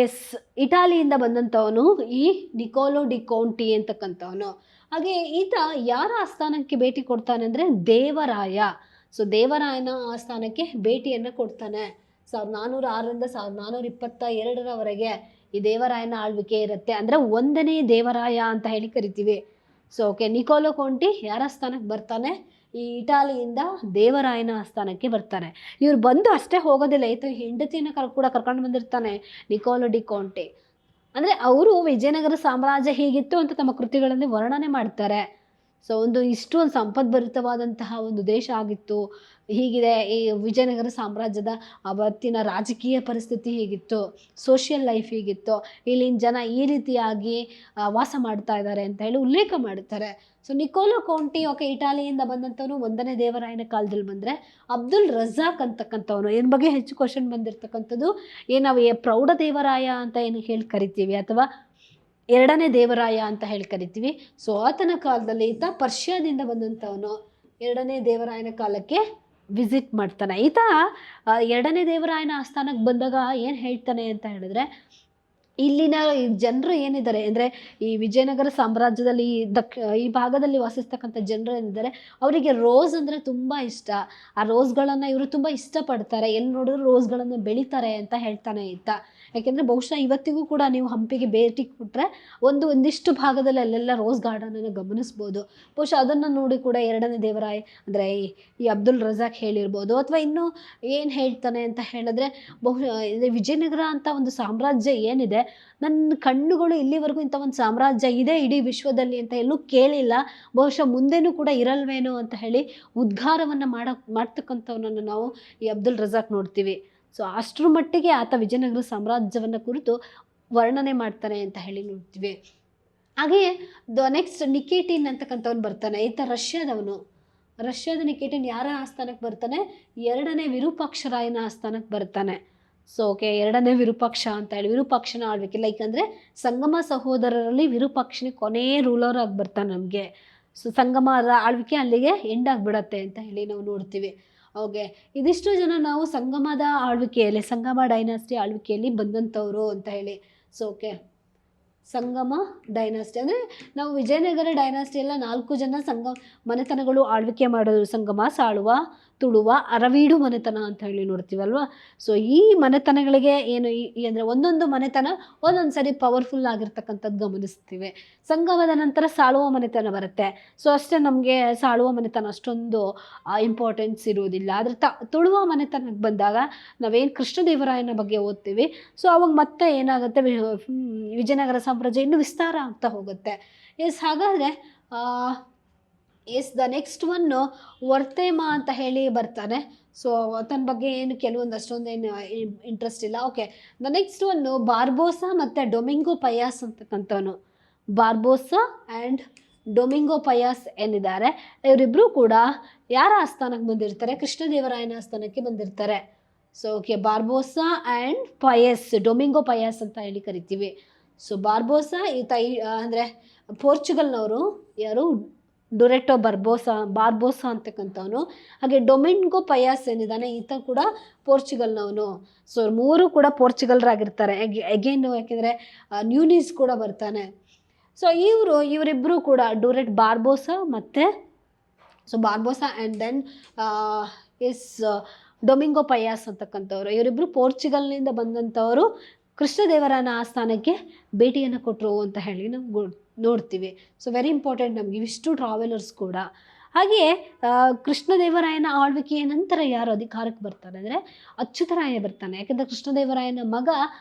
ಎಸ್, ಇಟಾಲಿಯಿಂದ ಬಂದಂಥವನು ಈ ನಿಕೋಲೋ ಡಿ ಕೌಂಟಿ ಅಂತಕ್ಕಂಥವನು. ಹಾಗೆ ಈತ ಯಾರ ಆಸ್ಥಾನಕ್ಕೆ ಭೇಟಿ ಕೊಡ್ತಾನೆ ಅಂದರೆ ದೇವರಾಯ. ಸೊ ದೇವರಾಯನ ಆಸ್ಥಾನಕ್ಕೆ ಭೇಟಿಯನ್ನು ಕೊಡ್ತಾನೆ. 1406ರಿಂದ 1422ರವರೆಗೆ ಈ ದೇವರಾಯನ ಆಳ್ವಿಕೆ ಇರುತ್ತೆ. ಅಂದರೆ ಒಂದನೇ ದೇವರಾಯ ಅಂತ ಹೇಳಿ ಕರಿತೀವಿ. ಸೊ ನಿಕೋಲೋ ಕೌಂಟಿ ಯಾರ ಆಸ್ಥಾನಕ್ಕೆ ಬರ್ತಾನೆ? ಈ ಇಟಾಲಿಯಿಂದ ದೇವರಾಯನ ಆಸ್ಥಾನಕ್ಕೆ ಬರ್ತಾರೆ. ಇವ್ರು ಬಂದು ಅಷ್ಟೇ ಹೋಗೋದಿಲ್ಲ, ಈತ ಹೆಂಡತಿಯನ್ನು ಕೂಡ ಕರ್ಕೊಂಡು ಬಂದಿರ್ತಾನೆ ನಿಕೋಲೋ ಡಿ ಕೌಂಟಿ. ಅಂದರೆ ಅವರು ವಿಜಯನಗರ ಸಾಮ್ರಾಜ್ಯ ಹೀಗಿತ್ತು ಅಂತ ತಮ್ಮ ಕೃತಿಗಳಲ್ಲಿ ವರ್ಣನೆ ಮಾಡ್ತಾರೆ. ಸೊ ಇಷ್ಟು ಒಂದು ಸಂಪದ್ಭರಿತವಾದಂತಹ ಒಂದು ದೇಶ ಆಗಿತ್ತು, ಹೀಗಿದೆ ಈ ವಿಜಯನಗರ ಸಾಮ್ರಾಜ್ಯದ ಅವತ್ತಿನ ರಾಜಕೀಯ ಪರಿಸ್ಥಿತಿ ಹೀಗಿತ್ತು, ಸೋಷಿಯಲ್ ಲೈಫ್ ಹೀಗಿತ್ತು, ಇಲ್ಲಿನ ಜನ ಈ ರೀತಿಯಾಗಿ ವಾಸ ಮಾಡ್ತಾ ಇದ್ದಾರೆ ಅಂತ ಹೇಳಿ ಉಲ್ಲೇಖ ಮಾಡ್ತಾರೆ. ಸೊ ನಿಕೋಲೋ ಕೌಂಟಿ ಇಟಾಲಿಯಿಂದ ಬಂದಂಥವನು ಒಂದನೇ ದೇವರಾಯನ ಕಾಲದಲ್ಲಿ ಬಂದರೆ, ಅಬ್ದುಲ್ ರಜಾಕ್ ಅಂತಕ್ಕಂಥವನು, ಇದ್ರ ಬಗ್ಗೆ ಹೆಚ್ಚು ಕ್ವಶನ್ ಬಂದಿರತಕ್ಕಂಥದ್ದು. ನಾವು ಪ್ರೌಢ ದೇವರಾಯ ಅಂತ ಏನು ಹೇಳಿ ಕರಿತೀವಿ ಅಥವಾ ಎರಡನೇ ದೇವರಾಯ ಅಂತ ಹೇಳಿ ಕರಿತೀವಿ. ಸೊ ಆತನ ಕಾಲದಲ್ಲಿ ಈತ ಪರ್ಷಿಯಾದಿಂದ ಬಂದಂಥವನು. ಎರಡನೇ ದೇವರಾಯನ ಕಾಲಕ್ಕೆ ವಿಸಿಟ್ ಮಾಡ್ತಾನೆ. ಈತ ಎರಡನೇ ದೇವರಾಯನ ಆಸ್ಥಾನಕ್ಕೆ ಬಂದಾಗ ಏನು ಹೇಳ್ತಾನೆ ಅಂತ ಹೇಳಿದ್ರೆ, ಇಲ್ಲಿನ ಜನರು ಏನಿದ್ದಾರೆ ಅಂದರೆ ಈ ವಿಜಯನಗರ ಸಾಮ್ರಾಜ್ಯದಲ್ಲಿ ಈ ಭಾಗದಲ್ಲಿ ವಾಸಿಸ್ತಕ್ಕಂಥ ಜನರು ಏನಿದ್ದಾರೆ ಅವರಿಗೆ ರೋಸ್ ಅಂದರೆ ತುಂಬ ಇಷ್ಟ. ಆ ರೋಸ್ಗಳನ್ನು ಇವರು ತುಂಬ ಇಷ್ಟಪಡ್ತಾರೆ, ಎಲ್ಲಿ ನೋಡಿದ್ರು ರೋಸ್ಗಳನ್ನು ಬೆಳೀತಾರೆ ಅಂತ ಹೇಳ್ತಾನೆ ಈತ. ಯಾಕೆಂದರೆ ಬಹುಶಃ ಇವತ್ತಿಗೂ ಕೂಡ ನೀವು ಹಂಪಿಗೆ ಭೇಟಿ ಕೊಟ್ಟರೆ ಒಂದಿಷ್ಟು ಭಾಗದಲ್ಲಿ ಅಲ್ಲೆಲ್ಲ ರೋಸ್ ಗಾರ್ಡನನ್ನು ಗಮನಿಸ್ಬೋದು. ಬಹುಶಃ ಅದನ್ನು ನೋಡಿ ಕೂಡ ಎರಡನೇ ದೇವರಾಯ ಅಂದರೆ ಈ ಅಬ್ದುಲ್ ರಜಾಕ್ ಹೇಳಿರ್ಬೋದು. ಅಥವಾ ಇನ್ನೂ ಏನು ಹೇಳ್ತಾನೆ ಅಂತ ಹೇಳಿದ್ರೆ, ವಿಜಯನಗರ ಅಂತ ಒಂದು ಸಾಮ್ರಾಜ್ಯ ಏನಿದೆ, ನನ್ನ ಕಣ್ಣುಗಳು ಇಲ್ಲಿವರೆಗೂ ಇಂಥ ಒಂದು ಸಾಮ್ರಾಜ್ಯ ಇದೆ ಇಡೀ ವಿಶ್ವದಲ್ಲಿ ಅಂತ ಎಲ್ಲೂ ಕೇಳಿಲ್ಲ, ಬಹುಶಃ ಮುಂದೆನೂ ಕೂಡ ಇರಲ್ವೇನೋ ಅಂತ ಹೇಳಿ ಉದ್ಗಾರವನ್ನು ಮಾಡ್ತಕ್ಕಂಥವನನ್ನು ನಾವು ಈ ಅಬ್ದುಲ್ ರಜಾಕ್ ನೋಡ್ತೀವಿ. ಸೊ ಅಷ್ಟರ ಮಟ್ಟಿಗೆ ಆತ ವಿಜಯನಗರ ಸಾಮ್ರಾಜ್ಯವನ್ನು ಕುರಿತು ವರ್ಣನೆ ಮಾಡ್ತಾನೆ ಅಂತ ಹೇಳಿ ನೋಡ್ತೀವಿ. ಹಾಗೆಯೇ ನೆಕ್ಸ್ಟ್ ನಿಕೇಟಿನ್ ಅಂತಕ್ಕಂಥವ್ನು ಬರ್ತಾನೆ. ಈತ ರಷ್ಯಾದ ನಿಕೇಟಿನ್ ಯಾರ ಆಸ್ಥಾನಕ್ಕೆ ಬರ್ತಾನೆ? ಎರಡನೇ ವಿರೂಪಾಕ್ಷರಾಯನ ಆಸ್ಥಾನಕ್ಕೆ ಬರ್ತಾನೆ. ಸೊ ಎರಡನೇ ವಿರೂಪಾಕ್ಷ ಅಂತ ಹೇಳಿ ವಿರೂಪಾಕ್ಷನ ಆಳ್ವಿಕೆ, ಲೈಕ್ ಅಂದರೆ ಸಂಗಮ ಸಹೋದರರಲ್ಲಿ ವಿರೂಪಾಕ್ಷನೇ ಕೊನೆಯ ರೂಲರ್ ಆಗಿ ಬರ್ತಾನೆ ನಮಗೆ. ಸೊ ಸಂಗಮದ ಆಳ್ವಿಕೆ ಅಲ್ಲಿಗೆ ಎಂಡ್ ಆಗಿಬಿಡತ್ತೆ ಅಂತ ಹೇಳಿ ನಾವು ನೋಡ್ತೀವಿ. ಇದಿಷ್ಟು ಜನ ನಾವು ಸಂಗಮದ ಆಳ್ವಿಕೆಯಲ್ಲಿ, ಸಂಗಮ ಡೈನಾಸ್ಟಿ ಆಳ್ವಿಕೆಯಲ್ಲಿ ಬಂದಂಥವ್ರು ಅಂತ ಹೇಳಿ. ಸೊ ಸಂಗಮ ಡೈನಾಸ್ಟಿ ಅಂದರೆ ನಾವು ವಿಜಯನಗರ ಡೈನಾಸ್ಟಿ ಎಲ್ಲ 4 ಜನ ಮನೆತನಗಳು ಆಳ್ವಿಕೆ ಮಾಡೋದು. ಸಂಗಮ, ಸಾಳುವ, ತುಳುವ, ಅರವೀಡು ಮನೆತನ ಅಂತ ಹೇಳಿ ನೋಡ್ತೀವಲ್ವ. ಸೊ ಈ ಮನೆತನಗಳಿಗೆ ಏನು ಅಂದರೆ ಒಂದೊಂದು ಮನೆತನ ಒಂದೊಂದು ಸರಿ ಪವರ್ಫುಲ್ ಆಗಿರ್ತಕ್ಕಂಥದ್ದು ಗಮನಿಸ್ತೀವಿ. ಸಂಗಮದ ನಂತರ ಸಾಳುವ ಮನೆತನ ಬರುತ್ತೆ. ಸೊ ಅಷ್ಟೇ ನಮಗೆ ಸಾಳುವ ಮನೆತನ ಅಷ್ಟೊಂದು ಇಂಪಾರ್ಟೆನ್ಸ್ ಇರೋದಿಲ್ಲ. ಆದರೆ ತುಳುವ ಮನೆತನಕ್ಕೆ ಬಂದಾಗ ನಾವೇನು ಕೃಷ್ಣದೇವರಾಯನ ಬಗ್ಗೆ ಓದ್ತೀವಿ. ಸೊ ಅವಾಗ ಮತ್ತೆ ಏನಾಗುತ್ತೆ, ವಿಜಯನಗರ ಸಾಮ್ರಾಜ್ಯ ಇನ್ನೂ ವಿಸ್ತಾರ ಆಗ್ತಾ ಹೋಗುತ್ತೆ. ಹಾಗಾದರೆ ನೆಕ್ಸ್ಟ್ ಒನ್ನು ವರ್ತೇಮ ಅಂತ ಹೇಳಿ ಬರ್ತಾನೆ. ಸೊ ತನ್ನ ಬಗ್ಗೆ ಏನು ಕೆಲವೊಂದು ಅಷ್ಟೊಂದೇನು ಇಂಟ್ರೆಸ್ಟ್ ಇಲ್ಲ. ನೆಕ್ಸ್ಟ್ ಒನ್ನು ಬಾರ್ಬೋಸಾ ಮತ್ತು ಡೊಮಿಂಗೋ ಪಯಾಸ್ ಅಂತಕ್ಕಂಥವನು. ಬಾರ್ಬೋಸಾ ಆ್ಯಂಡ್ ಡೊಮಿಂಗೋ ಪಯಾಸ್ ಏನಿದ್ದಾರೆ ಇವರಿಬ್ಬರು ಕೂಡ ಯಾರ ಆಸ್ಥಾನಕ್ಕೆ ಬಂದಿರ್ತಾರೆ? ಕೃಷ್ಣದೇವರಾಯನ ಆಸ್ಥಾನಕ್ಕೆ ಬಂದಿರ್ತಾರೆ. So okay, Barbosa and Paes, Domingo Paes ಅಂತ ಹೇಳಿ ಕರಿತೀವಿ. ಸೊ ಬಾರ್ಬೋಸಾ ಈತ ಅಂದರೆ ಪೋರ್ಚುಗಲ್ನವರು, ಯಾರು? ಡೊರೆಟೋ ಬಾರ್ಬೋಸಾ ಅಂತಕ್ಕಂಥವನು. ಹಾಗೆ ಡೊಮಿಂಗೋ ಪಯಾಸ್ ಏನಿದ್ದಾನೆ ಈತ ಕೂಡ ಪೋರ್ಚುಗಲ್ನವನು. ಸೊ ಮೂರು ಕೂಡ ಪೋರ್ಚುಗಲ್ರಾಗಿರ್ತಾರೆ. ಅಗೇನ್ ಯಾಕೆಂದರೆ ನ್ಯೂನೀಸ್ ಕೂಡ ಬರ್ತಾನೆ. ಸೊ ಇವರಿಬ್ಬರು ಕೂಡ ಬಾರ್ಬೋಸಾ ಮತ್ತು Barbosa and then Domingo Payas ಅಂತಕ್ಕಂಥವ್ರು, ಇವರಿಬ್ಬರು ಪೋರ್ಚುಗಲ್ನಿಂದ ಬಂದಂಥವರು ಕೃಷ್ಣದೇವರಾಯನ ಆಸ್ಥಾನಕ್ಕೆ ಭೇಟಿಯನ್ನು ಕೊಟ್ಟರು ಅಂತ ಹೇಳಿ ನಾವು ನೋಡ್ತೀವಿ. ಸೊ ವೆರಿ ಇಂಪಾರ್ಟೆಂಟ್ ನಮಗೆ ಇವಿಷ್ಟು ಟ್ರಾವೆಲರ್ಸ್ ಕೂಡ. ಹಾಗೆಯೇ ಕೃಷ್ಣದೇವರಾಯನ ಆಳ್ವಿಕೆಯ ನಂತರ ಯಾರು ಅಧಿಕಾರಕ್ಕೆ ಬರ್ತಾರೆ ಅಂದರೆ ಅಚ್ಯುತರಾಯ ಬರ್ತಾನೆ. ಯಾಕೆಂದರೆ ಕೃಷ್ಣದೇವರಾಯನ ಮಗ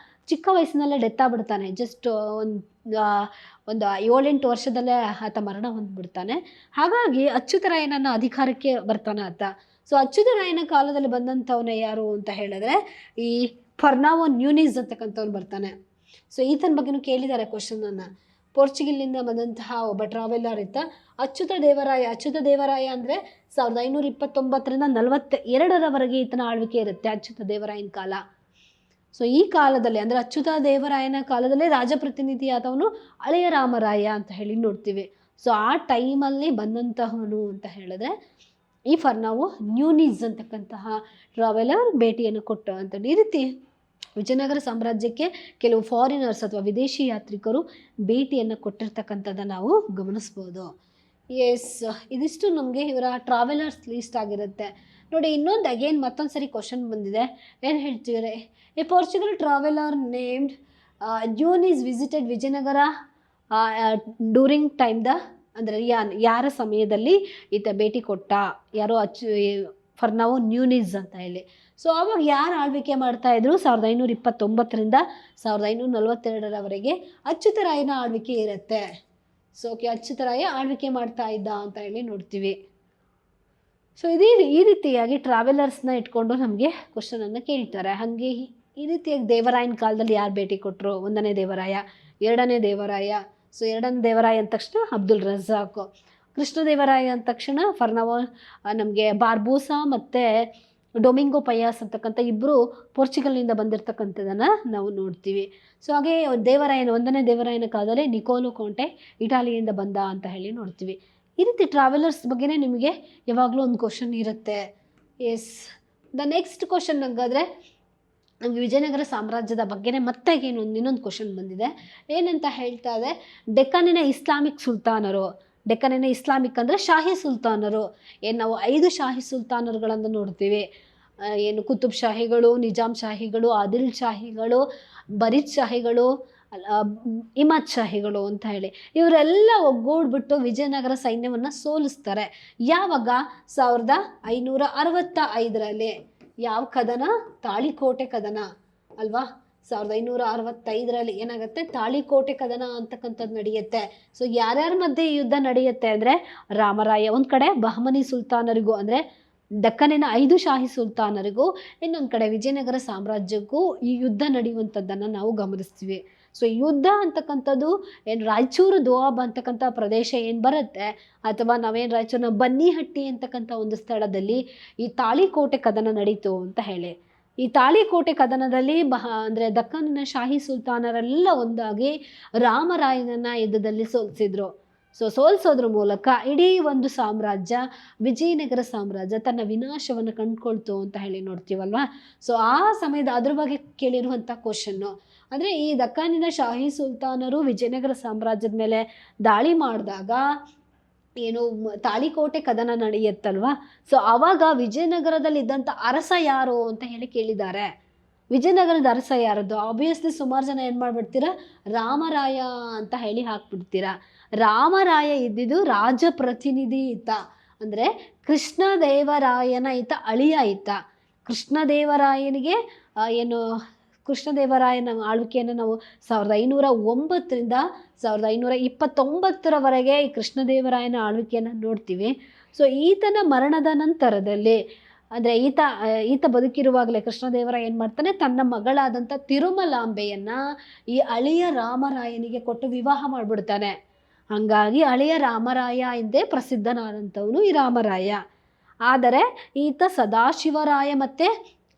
ಚಿಕ್ಕ ವಯಸ್ಸಿನಲ್ಲೇ ಡೆತ್ ಆಗ್ಬಿಡ್ತಾನೆ. ಜಸ್ಟ್ ಒಂದು 7-8 ವರ್ಷದಲ್ಲೇ ಆತ ಮರಣ ಹೊಂದ್ಬಿಡ್ತಾನೆ. ಹಾಗಾಗಿ ಅಚ್ಯುತರಾಯನನ್ನು ಅಧಿಕಾರಕ್ಕೆ ಬರ್ತಾನೆ ಆತ. ಸೊ ಅಚ್ಯುತರಾಯನ ಕಾಲದಲ್ಲಿ ಬಂದಂಥವನೇ ಯಾರು ಅಂತ ಹೇಳಿದ್ರೆ ಈ ಫರ್ನಾವೋ ನ್ಯೂನೀಸ್ ಅಂತಕ್ಕಂಥವ್ನು ಬರ್ತಾನೆ. ಸೊ ಈತನ ಬಗ್ಗೆನೂ ಕೇಳಿದ್ದಾರೆ ಕ್ವಶನನ್ನು. ಪೋರ್ಚುಗಲ್ನಿಂದ ಬಂದಂತಹ ಒಬ್ಬ ಟ್ರಾವೆಲರ್ ಇತ್ತ ಅಚ್ಯುತ ದೇವರಾಯ ಅಂದರೆ 1529ರಿಂದ 42ರವರೆಗೆ ಈತನ ಆಳ್ವಿಕೆ ಇರುತ್ತೆ, ಅಚ್ಯುತ ದೇವರಾಯನ ಕಾಲ. ಸೊ ಈ ಕಾಲದಲ್ಲಿ ಅಂದರೆ ಅಚ್ಯುತ ದೇವರಾಯನ ಕಾಲದಲ್ಲೇ ರಾಜಪ್ರತಿನಿಧಿ ಆದವನು ಹಳೆಯ ರಾಮರಾಯ ಅಂತ ಹೇಳಿ ನೋಡ್ತೀವಿ. ಸೊ ಆ ಟೈಮಲ್ಲಿ ಬಂದಂತಹವನು ಅಂತ ಹೇಳಿದ್ರೆ ಈ ಫರ್ನಾವೋ ನ್ಯೂನೀಸ್ ಅಂತಕ್ಕಂತಹ ಟ್ರಾವೆಲರ್ ಭೇಟಿಯನ್ನು ಕೊಟ್ಟ ಅಂತ. ಈ ರೀತಿ ವಿಜಯನಗರ ಸಾಮ್ರಾಜ್ಯಕ್ಕೆ ಕೆಲವು ಫಾರಿನರ್ಸ್ ಅಥವಾ ವಿದೇಶಿ ಯಾತ್ರಿಕರು ಭೇಟಿಯನ್ನು ಕೊಟ್ಟಿರ್ತಕ್ಕಂಥದ್ದನ್ನು ನಾವು ಗಮನಿಸ್ಬೋದು. ಎಸ್, ಇದಿಷ್ಟು ನಮಗೆ ಇವರ ಟ್ರಾವೆಲರ್ಸ್ ಲೀಸ್ಟ್ ಆಗಿರುತ್ತೆ. ನೋಡಿ, ಇನ್ನೊಂದು ಅಗೇನ್ ಮತ್ತೊಂದು ಸರಿ ಕ್ವಶನ್ ಬಂದಿದೆ. ಏನು ಹೇಳ್ತೀವಿ? A Portugal traveller named Nuniz visited Vijayanagara during time ಅಂದರೆ ಯಾರ ಸಮಯದಲ್ಲಿ ಈತ ಭೇಟಿ ಕೊಟ್ಟ? ಯಾರೋ ಫರ್ನಾವೋ ನ್ಯೂನೀಸ್ ಅಂತ ಹೇಳಿ. ಸೊ ಆವಾಗ ಯಾರು ಆಳ್ವಿಕೆ ಮಾಡ್ತಾಯಿದ್ರು? 1529ರಿಂದ 1542ರವರೆಗೆ ಅಚ್ಯುತರಾಯನ ಆಳ್ವಿಕೆ ಇರುತ್ತೆ. ಸೊ ಓಕೆ, ಅಚ್ಯುತರಾಯ ಆಳ್ವಿಕೆ ಮಾಡ್ತಾ ಇದ್ದ ಅಂತ ಹೇಳಿ ನೋಡ್ತೀವಿ. ಸೊ ಈ ರೀತಿಯಾಗಿ ಟ್ರಾವೆಲರ್ಸ್ನ ಇಟ್ಕೊಂಡು ನಮಗೆ ಕ್ವಶನನ್ನು ಕೇಳ್ತಾರೆ. ಹಾಗೆ ಈ ರೀತಿಯಾಗಿ ದೇವರಾಯನ ಕಾಲದಲ್ಲಿ ಯಾರು ಭೇಟಿ ಕೊಟ್ಟರು? 1ನೇ ದೇವರಾಯ, 2ನೇ ದೇವರಾಯ. ಸೊ 2ನೇ ದೇವರಾಯ ಅಂದ ತಕ್ಷಣ ಅಬ್ದುಲ್ ರಜಾಕ್, ಕೃಷ್ಣದೇವರಾಯ ಅಂದ ತಕ್ಷಣ ಫರ್ನಾವೋ, ನಮಗೆ ಬಾರ್ಬೋಸಾ ಮತ್ತು ಡೊಮಿಂಗೋ ಪಯಾಸ್ ಅಂತಕ್ಕಂಥ ಇಬ್ಬರು ಪೋರ್ಚುಗಲ್ನಿಂದ ಬಂದಿರತಕ್ಕಂಥದ್ದನ್ನು ನಾವು ನೋಡ್ತೀವಿ. ಸೊ ಹಾಗೆ 1ನೇ ದೇವರಾಯನ ಕಾಲದಲ್ಲಿ ನಿಕೋಲೋ ಕೋಂಟೆ ಇಟಾಲಿಯಿಂದ ಬಂದ ಅಂತ ಹೇಳಿ ನೋಡ್ತೀವಿ. ಈ ರೀತಿ ಟ್ರಾವೆಲರ್ಸ್ ಬಗ್ಗೆನೇ ನಿಮಗೆ ಯಾವಾಗಲೂ ಒಂದು ಕ್ವಶನ್ ಇರುತ್ತೆ. ಎಸ್, ದ ನೆಕ್ಸ್ಟ್ ಕ್ವಶನ್ ಹಂಗಾದರೆ ನಮಗೆ ವಿಜಯನಗರ ಸಾಮ್ರಾಜ್ಯದ ಬಗ್ಗೆನೇ ಮತ್ತೆ ಇನ್ನೊಂದು ಕ್ವಶನ್ ಬಂದಿದೆ. ಏನಂತ ಹೇಳ್ತಾ ಇದೆ? ಡೆಕ್ಕನಿನ ಇಸ್ಲಾಮಿಕ್ ಸುಲ್ತಾನರು. ಡೆಕ್ಕನಿನ ಇಸ್ಲಾಮಿಕ್ ಅಂದರೆ ಶಾಹಿ ಸುಲ್ತಾನರು. ನಾವು 5 ಶಾಹಿ ಸುಲ್ತಾನರುಗಳನ್ನು ನೋಡ್ತೀವಿ. ಕುತುಬ್ ಶಾಹಿಗಳು, ನಿಜಾಮ್ ಶಾಹಿಗಳು, ಆದಿಲ್ ಶಾಹಿಗಳು, ಬರೀದ್ ಶಾಹಿಗಳು, ಇಮಾದ್ ಶಾಹಿಗಳು ಅಂತ ಹೇಳಿ ಇವರೆಲ್ಲ ಒಗ್ಗೂಡ್ಬಿಟ್ಟು ವಿಜಯನಗರ ಸೈನ್ಯವನ್ನು ಸೋಲಿಸ್ತಾರೆ. ಯಾವಾಗ? 1565ರಲ್ಲಿ. ಯಾವ ಕದನ? ತಾಳಿಕೋಟೆ ಕದನ ಅಲ್ವಾ? 1565ರಲ್ಲಿ ಏನಾಗುತ್ತೆ? ತಾಳಿಕೋಟೆ ಕದನ ಅಂತಕ್ಕಂಥದ್ದು ನಡೆಯುತ್ತೆ. ಸೊ ಯಾರ್ಯಾರ ಮಧ್ಯೆ ಈ ಯುದ್ಧ ನಡೆಯುತ್ತೆ ಅಂದರೆ ರಾಮರಾಯ ಒಂದು ಕಡೆ, ಬಹಮನಿ ಸುಲ್ತಾನರಿಗೂ ಅಂದರೆ ದಕ್ಕನಿನ 5 ಶಾಹಿ ಸುಲ್ತಾನರಿಗೂ, ಇನ್ನೊಂದು ಕಡೆ ವಿಜಯನಗರ ಸಾಮ್ರಾಜ್ಯಕ್ಕೂ ಈ ಯುದ್ಧ ನಡೆಯುವಂಥದ್ದನ್ನು ನಾವು ಗಮನಿಸ್ತೀವಿ. ಸೊ ಯುದ್ಧ ಅಂತಕ್ಕಂಥದ್ದು ರಾಯಚೂರು ದೋವಾಬ್ ಅಂತಕ್ಕಂಥ ಪ್ರದೇಶ ಏನು ಬರುತ್ತೆ, ಅಥವಾ ರಾಯಚೂರಿನ ಬನ್ನಿಹಟ್ಟಿ ಅಂತಕ್ಕಂಥ ಒಂದು ಸ್ಥಳದಲ್ಲಿ ಈ ತಾಳಿಕೋಟೆ ಕದನ ನಡೀತು ಅಂತ ಹೇಳಿ. ಈ ತಾಳಿಕೋಟೆ ಕದನದಲ್ಲಿ ಅಂದರೆ ದಕ್ಕನಿನ ಶಾಹಿ ಸುಲ್ತಾನರೆಲ್ಲ ಒಂದಾಗಿ ರಾಮರಾಯನನ್ನ ಯುದ್ಧದಲ್ಲಿ ಸೋಲಿಸಿದ್ರು. ಸೊ ಸೋಲಿಸೋದ್ರ ಮೂಲಕ ಇಡೀ ಒಂದು ಸಾಮ್ರಾಜ್ಯ, ವಿಜಯನಗರ ಸಾಮ್ರಾಜ್ಯ ತನ್ನ ವಿನಾಶವನ್ನು ಕಂಡುಕೊಳ್ತು ಅಂತ ಹೇಳಿ ನೋಡ್ತೀವಲ್ವಾ. ಸೊ ಆ ಸಮಯದ ಅದ್ರ ಬಗ್ಗೆ ಕೇಳಿರುವಂಥ ಕ್ವಶನ್ನು ಅಂದರೆ ಈ ದಕ್ಕನಿನ ಶಾಹಿ ಸುಲ್ತಾನರು ವಿಜಯನಗರ ಸಾಮ್ರಾಜ್ಯದ ಮೇಲೆ ದಾಳಿ ಮಾಡಿದಾಗ ತಾಳಿಕೋಟೆ ಕದನ ನಡೆಯುತ್ತಲ್ವಾ. ಸೊ ಆವಾಗ ವಿಜಯನಗರದಲ್ಲಿದ್ದಂಥ ಅರಸ ಯಾರು ಅಂತ ಹೇಳಿ ಕೇಳಿದ್ದಾರೆ. ವಿಜಯನಗರದ ಅರಸ ಯಾರದ್ದು? ಆಬ್ವಿಯಸ್ಲಿ ಸುಮಾರು ಜನ ಏನು ಮಾಡಿಬಿಡ್ತೀರಾ? ರಾಮರಾಯ ಅಂತ ಹೇಳಿ ಹಾಕ್ಬಿಡ್ತೀರಾ. ರಾಮರಾಯ ಇದ್ದಿದ್ದು ರಾಜಪ್ರತಿನಿಧಿ ಈತ, ಅಂದರೆ ಕೃಷ್ಣದೇವರಾಯನ ಈತ ಅಳಿಯ ಈತ. ಕೃಷ್ಣದೇವರಾಯನಿಗೆ ಕೃಷ್ಣದೇವರಾಯನ ಆಳ್ವಿಕೆಯನ್ನು ನಾವು 1509ರಿಂದ 1529ರವರೆಗೆ ಈ ಕೃಷ್ಣದೇವರಾಯನ ಆಳ್ವಿಕೆಯನ್ನು ನೋಡ್ತೀವಿ. ಸೊ ಈತನ ಮರಣದ ನಂತರದಲ್ಲಿ ಅಂದರೆ ಈತ ಬದುಕಿರುವಾಗಲೇ ಕೃಷ್ಣದೇವರಾಯ ಏನು ಮಾಡ್ತಾನೆ? ತನ್ನ ಮಗಳಾದಂಥ ತಿರುಮಲಾಂಬೆಯನ್ನು ಈ ಅಳಿಯ ರಾಮರಾಯನಿಗೆ ಕೊಟ್ಟು ವಿವಾಹ ಮಾಡಿಬಿಡ್ತಾನೆ. ಹಾಗಾಗಿ ಹಳೆಯ ರಾಮರಾಯ ಎಂದೇ ಪ್ರಸಿದ್ಧನಾದಂಥವನು ಈ ರಾಮರಾಯ. ಆದರೆ ಈತ ಸದಾಶಿವರಾಯ ಮತ್ತು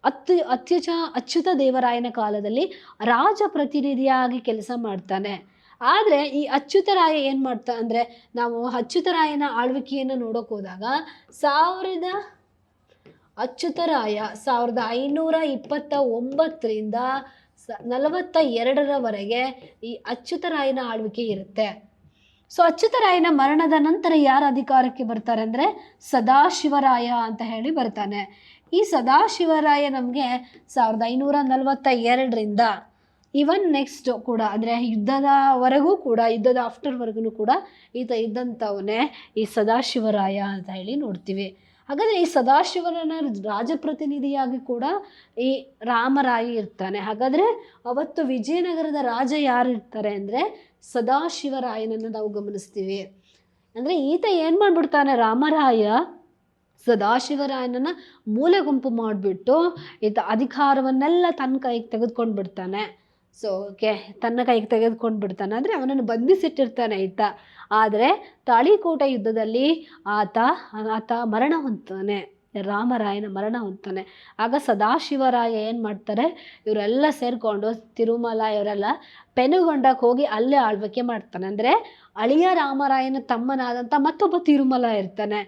ಅಚ್ಯುತ ದೇವರಾಯನ ಕಾಲದಲ್ಲಿ ರಾಜಪ್ರತಿನಿಧಿಯಾಗಿ ಕೆಲಸ ಮಾಡ್ತಾನೆ. ಆದರೆ ಈ ಅಚ್ಯುತರಾಯ ಏನು ಮಾಡ್ತಾ ಅಂದರೆ, ನಾವು ಅಚ್ಯುತರಾಯನ ಆಳ್ವಿಕೆಯನ್ನು ನೋಡೋಕೆ ಹೋದಾಗ ಅಚ್ಯುತರಾಯ 1529ರಿಂದ 42ರವರೆಗೆ ಈ ಅಚ್ಯುತರಾಯನ ಆಳ್ವಿಕೆ ಇರುತ್ತೆ. ಸೊ ಅಚ್ಯುತರಾಯನ ಮರಣದ ನಂತರ ಯಾರು ಅಧಿಕಾರಕ್ಕೆ ಬರ್ತಾರೆ ಅಂದರೆ ಸದಾಶಿವರಾಯ ಅಂತ ಹೇಳಿ ಬರ್ತಾನೆ. ಈ ಸದಾಶಿವರಾಯ ನಮಗೆ 1542ರಿಂದ ಈವನ್ ನೆಕ್ಸ್ಟ್ ಕೂಡ ಅಂದರೆ ಯುದ್ಧದವರೆಗೂ ಕೂಡ, ಯುದ್ಧದ ಆಫ್ಟರ್ವರೆಗೂ ಕೂಡ ಈತ ಇದ್ದಂಥವನ್ನೇ ಈ ಸದಾಶಿವರಾಯ ಅಂತ ಹೇಳಿ ನೋಡ್ತೀವಿ. ಹಾಗಾದರೆ ಈ ಸದಾಶಿವನ ರಾಜಪ್ರತಿನಿಧಿಯಾಗಿ ಕೂಡ ಈ ರಾಮರಾಯ ಇರ್ತಾನೆ. ಹಾಗಾದರೆ ಅವತ್ತು ವಿಜಯನಗರದ ರಾಜ ಯಾರು ಇರ್ತಾರೆ ಅಂದರೆ ಸದಾಶಿವರಾಯನನ್ನು ನಾವು ಗಮನಿಸ್ತೀವಿ. ಅಂದರೆ ಈತ ಏನು ಮಾಡಿಬಿಡ್ತಾನೆ, ರಾಮರಾಯ ಸದಾಶಿವರಾಯನನ್ನು ಮೂಲೆ ಗುಂಪು ಮಾಡಿಬಿಟ್ಟು ಈತ ಅಧಿಕಾರವನ್ನೆಲ್ಲ ತನ್ನ ಕೈಗೆ ತೆಗೆದುಕೊಂಡು ಬಿಡ್ತಾನೆ. ಸೊ ತನ್ನ ಕೈಗೆ ತೆಗೆದುಕೊಂಡು ಬಿಡ್ತಾನೆ ಅಂದರೆ ಅವನನ್ನು ಬಂಧಿಸಿಟ್ಟಿರ್ತಾನೆ ಈತ. ಆದರೆ ತಾಳಿಕೋಟೆ ಯುದ್ಧದಲ್ಲಿ ಆತ ಮರಣ ಹೊಂದ್ತಾನೆ, ರಾಮರಾಯನ ಮರಣ ಹೊಂದ್ತಾನೆ. ಆಗ ಸದಾಶಿವರಾಯ ಏನು ಮಾಡ್ತಾರೆ, ಇವರೆಲ್ಲ ಸೇರಿಕೊಂಡು ತಿರುಮಲ ಇವರೆಲ್ಲ ಪೆನುಗೊಂಡಕ್ಕೆ ಹೋಗಿ ಅಲ್ಲೇ ಆಳ್ವಿಕೆ ಮಾಡ್ತಾನೆ. ಅಂದರೆ ಅಳಿಯ ರಾಮರಾಯನ ತಮ್ಮನಾದಂಥ ಮತ್ತೊಬ್ಬ ತಿರುಮಲ ಇರ್ತಾನೆ.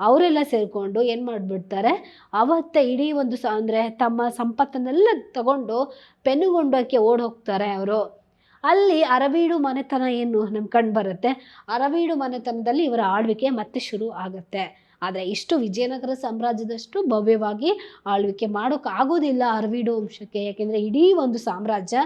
ಅವರೆಲ್ಲ ಸೇರಿಕೊಂಡು ಏನು ಮಾಡಿಬಿಡ್ತಾರೆ, ಅವತ್ತೇ ಇಡೀ ಒಂದು ಅಂದರೆ ತಮ್ಮ ಸಂಪತ್ತನ್ನೆಲ್ಲ ತಗೊಂಡು ಪೆನುಗೊಂಡಕ್ಕೆ ಓಡಿ ಹೋಗ್ತಾರೆ ಅವರು. ಅಲ್ಲಿ ಅರವೀಡು ಮನೆತನ ಏನು ನಮ್ಗೆ ಕಂಡು ಬರುತ್ತೆ. ಅರವೀಡು ಮನೆತನದಲ್ಲಿ ಇವರ ಆಳ್ವಿಕೆ ಮತ್ತೆ ಶುರು ಆಗುತ್ತೆ. ಆದರೆ ಇಷ್ಟು ವಿಜಯನಗರ ಸಾಮ್ರಾಜ್ಯದಷ್ಟು ಭವ್ಯವಾಗಿ ಆಳ್ವಿಕೆ ಮಾಡೋಕ್ಕಾಗೋದಿಲ್ಲ ಅರವೀಡು ವಂಶಕ್ಕೆ. ಯಾಕೆಂದರೆ ಇಡೀ ಒಂದು ಸಾಮ್ರಾಜ್ಯ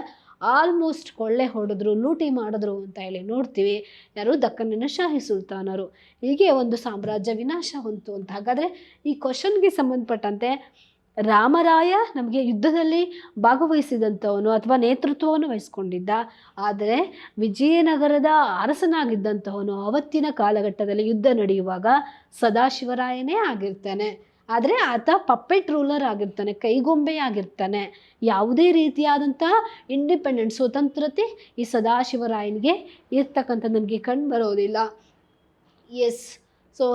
ಆಲ್ಮೋಸ್ಟ್ ಕೊಳ್ಳೆ ಹೊಡೆದ್ರು, ಲೂಟಿ ಮಾಡಿದ್ರು ಅಂತ ಹೇಳಿ ನೋಡ್ತೀವಿ. ಯಾರು ದಕ್ಕನಿನ ಶಾಹಿ ಸುಲ್ತಾನರು. ಹೀಗೆ ಒಂದು ಸಾಮ್ರಾಜ್ಯ ವಿನಾಶ ಹೊಂತು ಅಂತ. ಹಾಗಾದರೆ ಈ ಕ್ವಶನ್ಗೆ ಸಂಬಂಧಪಟ್ಟಂತೆ ರಾಮರಾಯ ನಮಗೆ ಯುದ್ಧದಲ್ಲಿ ಭಾಗವಹಿಸಿದಂಥವನು ಅಥವಾ ನೇತೃತ್ವವನ್ನು ವಹಿಸ್ಕೊಂಡಿದ್ದ. ಆದರೆ ವಿಜಯನಗರದ ಅರಸನಾಗಿದ್ದಂಥವನು ಅವತ್ತಿನ ಕಾಲಘಟ್ಟದಲ್ಲಿ ಯುದ್ಧ ನಡೆಯುವಾಗ ಸದಾಶಿವರಾಯನೇ ಆಗಿರ್ತಾನೆ. ಆದರೆ ಆತ ಪಪ್ಪೆಟ್ ರೂಲರ್ ಆಗಿರ್ತಾನೆ, ಕೈಗೊಂಬೆ ಆಗಿರ್ತಾನೆ. ಯಾವುದೇ ರೀತಿಯಾದಂಥ ಇಂಡಿಪೆಂಡೆಂಟ್ ಸ್ವತಂತ್ರತೆ ಈ ಸದಾಶಿವರಾಯನಿಗೆ ಇರ್ತಕ್ಕಂಥ ನಮಗೆ ಕಂಡು ಬರೋದಿಲ್ಲ. ಎಸ್, ಸೊ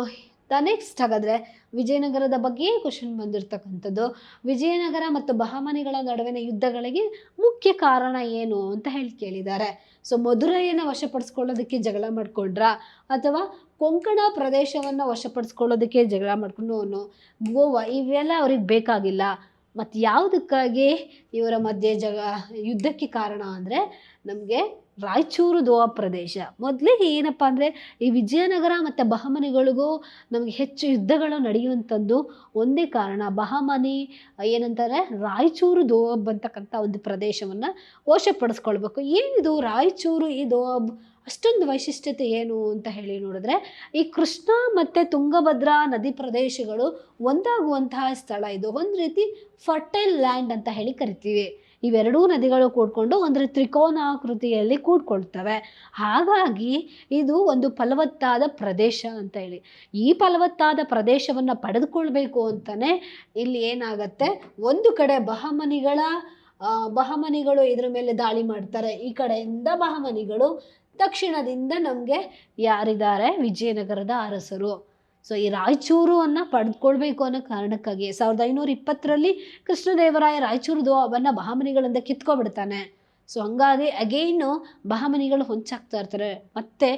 ನೆಕ್ಸ್ಟ್ ಹಾಗಾದರೆ ವಿಜಯನಗರದ ಬಗ್ಗೆ ಕ್ವಶನ್ ಬಂದಿರತಕ್ಕಂಥದ್ದು. ವಿಜಯನಗರ ಮತ್ತು ಬಹಮನಿಗಳ ನಡುವಿನ ಯುದ್ಧಗಳಿಗೆ ಮುಖ್ಯ ಕಾರಣ ಏನು ಅಂತ ಹೇಳಿ ಕೇಳಿದ್ದಾರೆ. ಸೊ ಮಧುರೈಯನ್ನು ವಶಪಡಿಸ್ಕೊಳ್ಳೋದಕ್ಕೆ ಜಗಳ ಮಾಡಿಕೊಂಡ್ರ, ಅಥವಾ ಕೊಂಕಣ ಪ್ರದೇಶವನ್ನು ವಶಪಡಿಸ್ಕೊಳ್ಳೋದಕ್ಕೆ ಜಗಳ ಮಾಡ್ಕೊಂಡು ಗೋವಾ, ಇವೆಲ್ಲ ಅವ್ರಿಗೆ ಬೇಕಾಗಿಲ್ಲ. ಮತ್ತು ಯಾವುದಕ್ಕಾಗಿ ಇವರ ಮಧ್ಯೆ ಯುದ್ಧಕ್ಕೆ ಕಾರಣ ಅಂದರೆ ನಮಗೆ ರಾಯಚೂರು ದೋವಾ ಪ್ರದೇಶ. ಮೊದಲಿಗೆ ಏನಪ್ಪ ಅಂದರೆ ಈ ವಿಜಯನಗರ ಮತ್ತು ಬಹಮನಿಗಳಿಗೂ ನಮಗೆ ಹೆಚ್ಚು ಯುದ್ಧಗಳು ನಡೆಯುವಂಥದ್ದು ಒಂದೇ ಕಾರಣ. ಬಹಮನಿ ಏನಂತಾರೆ, ರಾಯಚೂರು ದೋವಾಬ್ ಅಂತಕ್ಕಂಥ ಒಂದು ಪ್ರದೇಶವನ್ನು ವಶಪಡಿಸ್ಕೊಳ್ಬೇಕು. ಏನಿದು ರಾಯಚೂರು ಈ ದೋವಾಬ್ ಅಷ್ಟೊಂದು ವೈಶಿಷ್ಟ್ಯತೆ ಏನು ಅಂತ ಹೇಳಿ ನೋಡಿದ್ರೆ, ಈ ಕೃಷ್ಣ ಮತ್ತು ತುಂಗಭದ್ರಾ ನದಿ ಪ್ರದೇಶಗಳು ಒಂದಾಗುವಂತಹ ಸ್ಥಳ. ಇದು ಒಂದು ರೀತಿ ಫರ್ಟೈಲ್ ಲ್ಯಾಂಡ್ ಅಂತ ಹೇಳಿ ಕರಿತೀವಿ. ಇವೆರಡೂ ನದಿಗಳು ಕೂಡ್ಕೊಂಡು ಒಂದು ತ್ರಿಕೋನಾಕೃತಿಯಲ್ಲಿ ಕೂಡ್ಕೊಳ್ತವೆ. ಹಾಗಾಗಿ ಇದು ಒಂದು ಫಲವತ್ತಾದ ಪ್ರದೇಶ ಅಂತ ಹೇಳಿ. ಈ ಫಲವತ್ತಾದ ಪ್ರದೇಶವನ್ನು ಪಡೆದುಕೊಳ್ಬೇಕು ಅಂತಲೇ ಇಲ್ಲಿ ಏನಾಗತ್ತೆ, ಒಂದು ಕಡೆ ಬಹಮನಿಗಳು ಇದ್ರ ಮೇಲೆ ದಾಳಿ ಮಾಡ್ತಾರೆ. ಈ ಕಡೆಯಿಂದ ಬಹಮನಿಗಳು, ದಕ್ಷಿಣದಿಂದ ನಮಗೆ ಯಾರಿದ್ದಾರೆ, ವಿಜಯನಗರದ ಅರಸರು. ಸೊ ಈ ರಾಯಚೂರನ್ನು ಪಡೆದುಕೊಳ್ಬೇಕು ಅನ್ನೋ ಕಾರಣಕ್ಕಾಗಿ 1520ರಲ್ಲಿ ಕೃಷ್ಣದೇವರಾಯ ರಾಯಚೂರು ದೋವಾಬನ್ನು ಬಹಮನಿಗಳಿಂದ ಕಿತ್ಕೊಬಿಡ್ತಾನೆ. ಸೊ ಹಂಗಾಗಿ ಅಗೈನು ಬಹಮನಿಗಳು ಹೊಂಚಾಗ್ತಾ ಇರ್ತಾರೆ. ಮತ್ತೆ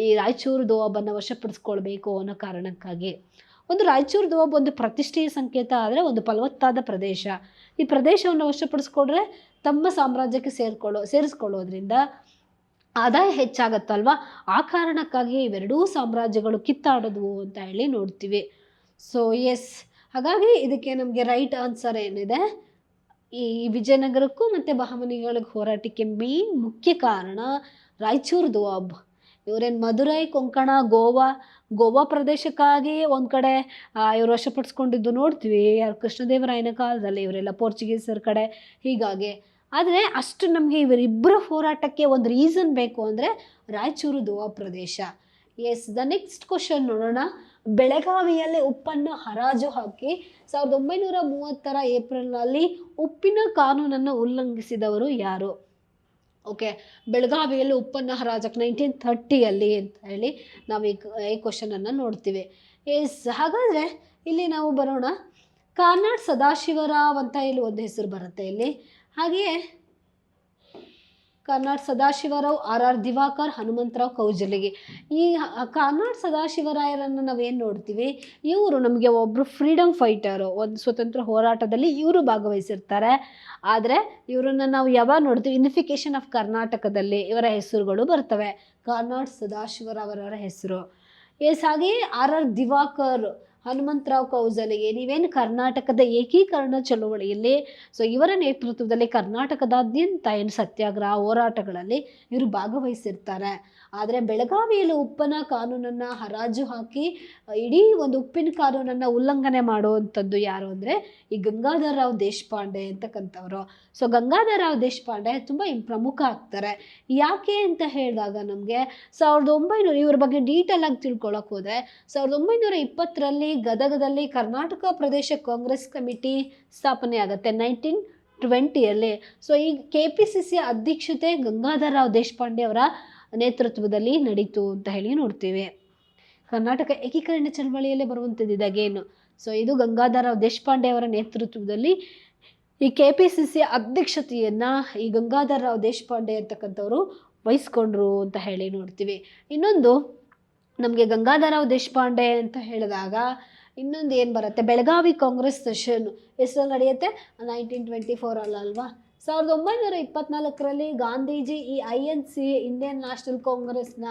ಈ ರಾಯಚೂರು ದೋವಾಬನ್ನು ವಶಪಡಿಸ್ಕೊಳ್ಬೇಕು ಅನ್ನೋ ಕಾರಣಕ್ಕಾಗಿ. ಒಂದು ರಾಯಚೂರು ದೋವಾಬ್ ಒಂದು ಪ್ರತಿಷ್ಠೆಯ ಸಂಕೇತ, ಆದರೆ ಒಂದು ಫಲವತ್ತಾದ ಪ್ರದೇಶ. ಈ ಪ್ರದೇಶವನ್ನು ವಶಪಡಿಸ್ಕೊಂಡ್ರೆ ತಮ್ಮ ಸಾಮ್ರಾಜ್ಯಕ್ಕೆ ಸೇರಿಸ್ಕೊಳ್ಳೋದ್ರಿಂದ ಆದಾಯ ಹೆಚ್ಚಾಗತ್ತಲ್ವ. ಆ ಕಾರಣಕ್ಕಾಗಿ ಇವೆರಡೂ ಸಾಮ್ರಾಜ್ಯಗಳು ಕಿತ್ತಾಡೋದು ಅಂತ ಹೇಳಿ ನೋಡ್ತೀವಿ. ಸೊ ಎಸ್, ಹಾಗಾಗಿ ಇದಕ್ಕೆ ನಮಗೆ ರೈಟ್ ಆನ್ಸರ್ ಏನಿದೆ, ಈ ವಿಜಯನಗರಕ್ಕೂ ಮತ್ತು ಬಹಮನಿಗಳಿಗೆ ಹೋರಾಟಕ್ಕೆ ಮೇನ್ ಮುಖ್ಯ ಕಾರಣ ರಾಯಚೂರು ದೋವಾಬ್. ಇವರೇನು ಮಧುರೈ, ಕೊಂಕಣ, ಗೋವಾ ಪ್ರದೇಶಕ್ಕಾಗಿ ಒಂದು ಕಡೆ ಇವರು ವಶಪಡಿಸ್ಕೊಂಡಿದ್ದು ನೋಡ್ತೀವಿ. ಯಾರು ಕೃಷ್ಣದೇವರಾಯನ ಕಾಲದಲ್ಲಿ ಇವರೆಲ್ಲ ಪೋರ್ಚುಗೀಸರ ಕಡೆ ಹೀಗಾಗಿ. ಆದರೆ ಅಷ್ಟು ನಮಗೆ ಇವರಿಬ್ಬರ ಹೋರಾಟಕ್ಕೆ ಒಂದು ರೀಸನ್ ಬೇಕು ಅಂದರೆ ರಾಯಚೂರು ದೋವಾ ಪ್ರದೇಶ. ಎಸ್, ನೆಕ್ಸ್ಟ್ ಕ್ವಶನ್ ನೋಡೋಣ. ಬೆಳಗಾವಿಯಲ್ಲಿ ಉಪ್ಪನ್ನು ಹರಾಜು ಹಾಕಿ 1930ರ ಏಪ್ರಿಲ್ನಲ್ಲಿ ಉಪ್ಪಿನ ಕಾನೂನನ್ನು ಉಲ್ಲಂಘಿಸಿದವರು ಯಾರು? ಓಕೆ, ಬೆಳಗಾವಿಯಲ್ಲಿ ಉಪ್ಪನ್ನ ಹರಾಜಕ್ಕೆ 1930 ಅಂತ ಹೇಳಿ ನಾವು ಈ ಕ್ವಶನನ್ನು ನೋಡ್ತೀವಿ. ಹಾಗಾದರೆ ಇಲ್ಲಿ ನಾವು ಬರೋಣ. ಕಾರ್ನಾಡ್ ಸದಾಶಿವರಾವ್ ಅಂತ ಇಲ್ಲಿ ಒಂದು ಹೆಸರು ಬರುತ್ತೆ ಇಲ್ಲಿ. ಹಾಗೆಯೇ ಕಾರ್ನಾಡ್ ಸದಾಶಿವರಾವ್, RR ದಿವಾಕರ್, ಹನುಮಂತರಾವ್ ಕೌಜಲಗಿ. ಈ ಕಾರ್ನಾಡ್ ಸದಾಶಿವರಾಯರನ್ನು ನಾವೇನು ನೋಡ್ತೀವಿ, ಇವರು ನಮಗೆ ಒಬ್ಬರು ಫ್ರೀಡಮ್ ಫೈಟರು, ಒಂದು ಸ್ವತಂತ್ರ ಹೋರಾಟದಲ್ಲಿ ಇವರು ಭಾಗವಹಿಸಿರ್ತಾರೆ. ಆದರೆ ಇವರನ್ನು ನಾವು ಯಾವಾಗ ನೋಡ್ತೀವಿ, ಯೂನಿಫಿಕೇಶನ್ ಆಫ್ ಕರ್ನಾಟಕದಲ್ಲಿ ಇವರ ಹೆಸರುಗಳು ಬರ್ತವೆ. ಕಾರ್ನಾಡ್ ಸದಾಶಿವರಾವ್ ಅವರ ಹೆಸರು. ಹಾಗೆಯೇ RR ದಿವಾಕರ್, ಹನುಮಂತರಾವ್ ಕೌಜಲಗಿ, ನೀವೇನು ಕರ್ನಾಟಕದ ಏಕೀಕರಣ ಚಳುವಳಿಯಲ್ಲಿ ಇವರ ನೇತೃತ್ವದಲ್ಲಿ ಕರ್ನಾಟಕದಾದ್ಯಂತ ಏನು ಸತ್ಯಾಗ್ರಹ ಹೋರಾಟಗಳಲ್ಲಿ ಇವರು ಭಾಗವಹಿಸಿರ್ತಾರೆ. ಆದರೆ ಬೆಳಗಾವಿಯಲ್ಲಿ ಉಪ್ಪಿನ ಕಾನೂನನ್ನು ಹರಾಜು ಹಾಕಿ ಇಡೀ ಒಂದು ಉಪ್ಪಿನ ಕಾನೂನನ್ನು ಉಲ್ಲಂಘನೆ ಮಾಡುವಂಥದ್ದು ಯಾರು ಅಂದರೆ ಈ ಗಂಗಾಧರ ರಾವ್ ದೇಶಪಾಂಡೆ ಅಂತಕ್ಕಂಥವ್ರು. ಗಂಗಾಧರ ರಾವ್ ದೇಶಪಾಂಡೆ ತುಂಬ ಪ್ರಮುಖ ಆಗ್ತಾರೆ. ಯಾಕೆ ಅಂತ ಹೇಳಿದಾಗ ನಮಗೆ 1900 ಇವ್ರ ಬಗ್ಗೆ ಡೀಟೇಲ್ ಆಗಿ ತಿಳ್ಕೊಳಕ್ಕೆ ಹೋದರೆ 1920ರಲ್ಲಿ ಗದಗದಲ್ಲಿ ಕರ್ನಾಟಕ ಪ್ರದೇಶ ಕಾಂಗ್ರೆಸ್ ಕಮಿಟಿ ಸ್ಥಾಪನೆ ಆಗುತ್ತೆ 1920ಯಲ್ಲಿ. ಈ KPCC ಅಧ್ಯಕ್ಷತೆ ಗಂಗಾಧರ ರಾವ್ ದೇಶಪಾಂಡೆ ಅವರ ನೇತೃತ್ವದಲ್ಲಿ ನಡೀತು ಅಂತ ಹೇಳಿ ನೋಡ್ತೀವಿ. ಕರ್ನಾಟಕ ಏಕೀಕರಣ ಚಳವಳಿಯಲ್ಲೇ ಬರುವಂಥದ್ದು ಇದಾಗೇನು. ಇದು ಗಂಗಾಧರ ರಾವ್ ದೇಶಪಾಂಡೆ ಅವರ ನೇತೃತ್ವದಲ್ಲಿ ಈ KPCC ಅಧ್ಯಕ್ಷತೆಯನ್ನು ಈ ಗಂಗಾಧರ ರಾವ್ ದೇಶಪಾಂಡೆ ಅಂತಕ್ಕಂಥವ್ರು ವಹಿಸ್ಕೊಂಡ್ರು ಅಂತ ಹೇಳಿ ನೋಡ್ತೀವಿ. ಇನ್ನೊಂದು ನಮಗೆ ಗಂಗಾಧರ ರಾವ್ ದೇಶಪಾಂಡೆ ಅಂತ ಹೇಳಿದಾಗ ಇನ್ನೊಂದು ಏನು ಬರುತ್ತೆ, ಬೆಳಗಾವಿ ಕಾಂಗ್ರೆಸ್ ಸೆಷನ್ ಎಷ್ಟರಲ್ಲಿ ನಡೆಯುತ್ತೆ 1924 ಅಲ್ವಾ. 1924ರಲ್ಲಿ ಗಾಂಧೀಜಿ ಈ INC ಇಂಡಿಯನ್ ನ್ಯಾಷನಲ್ ಕಾಂಗ್ರೆಸ್ನ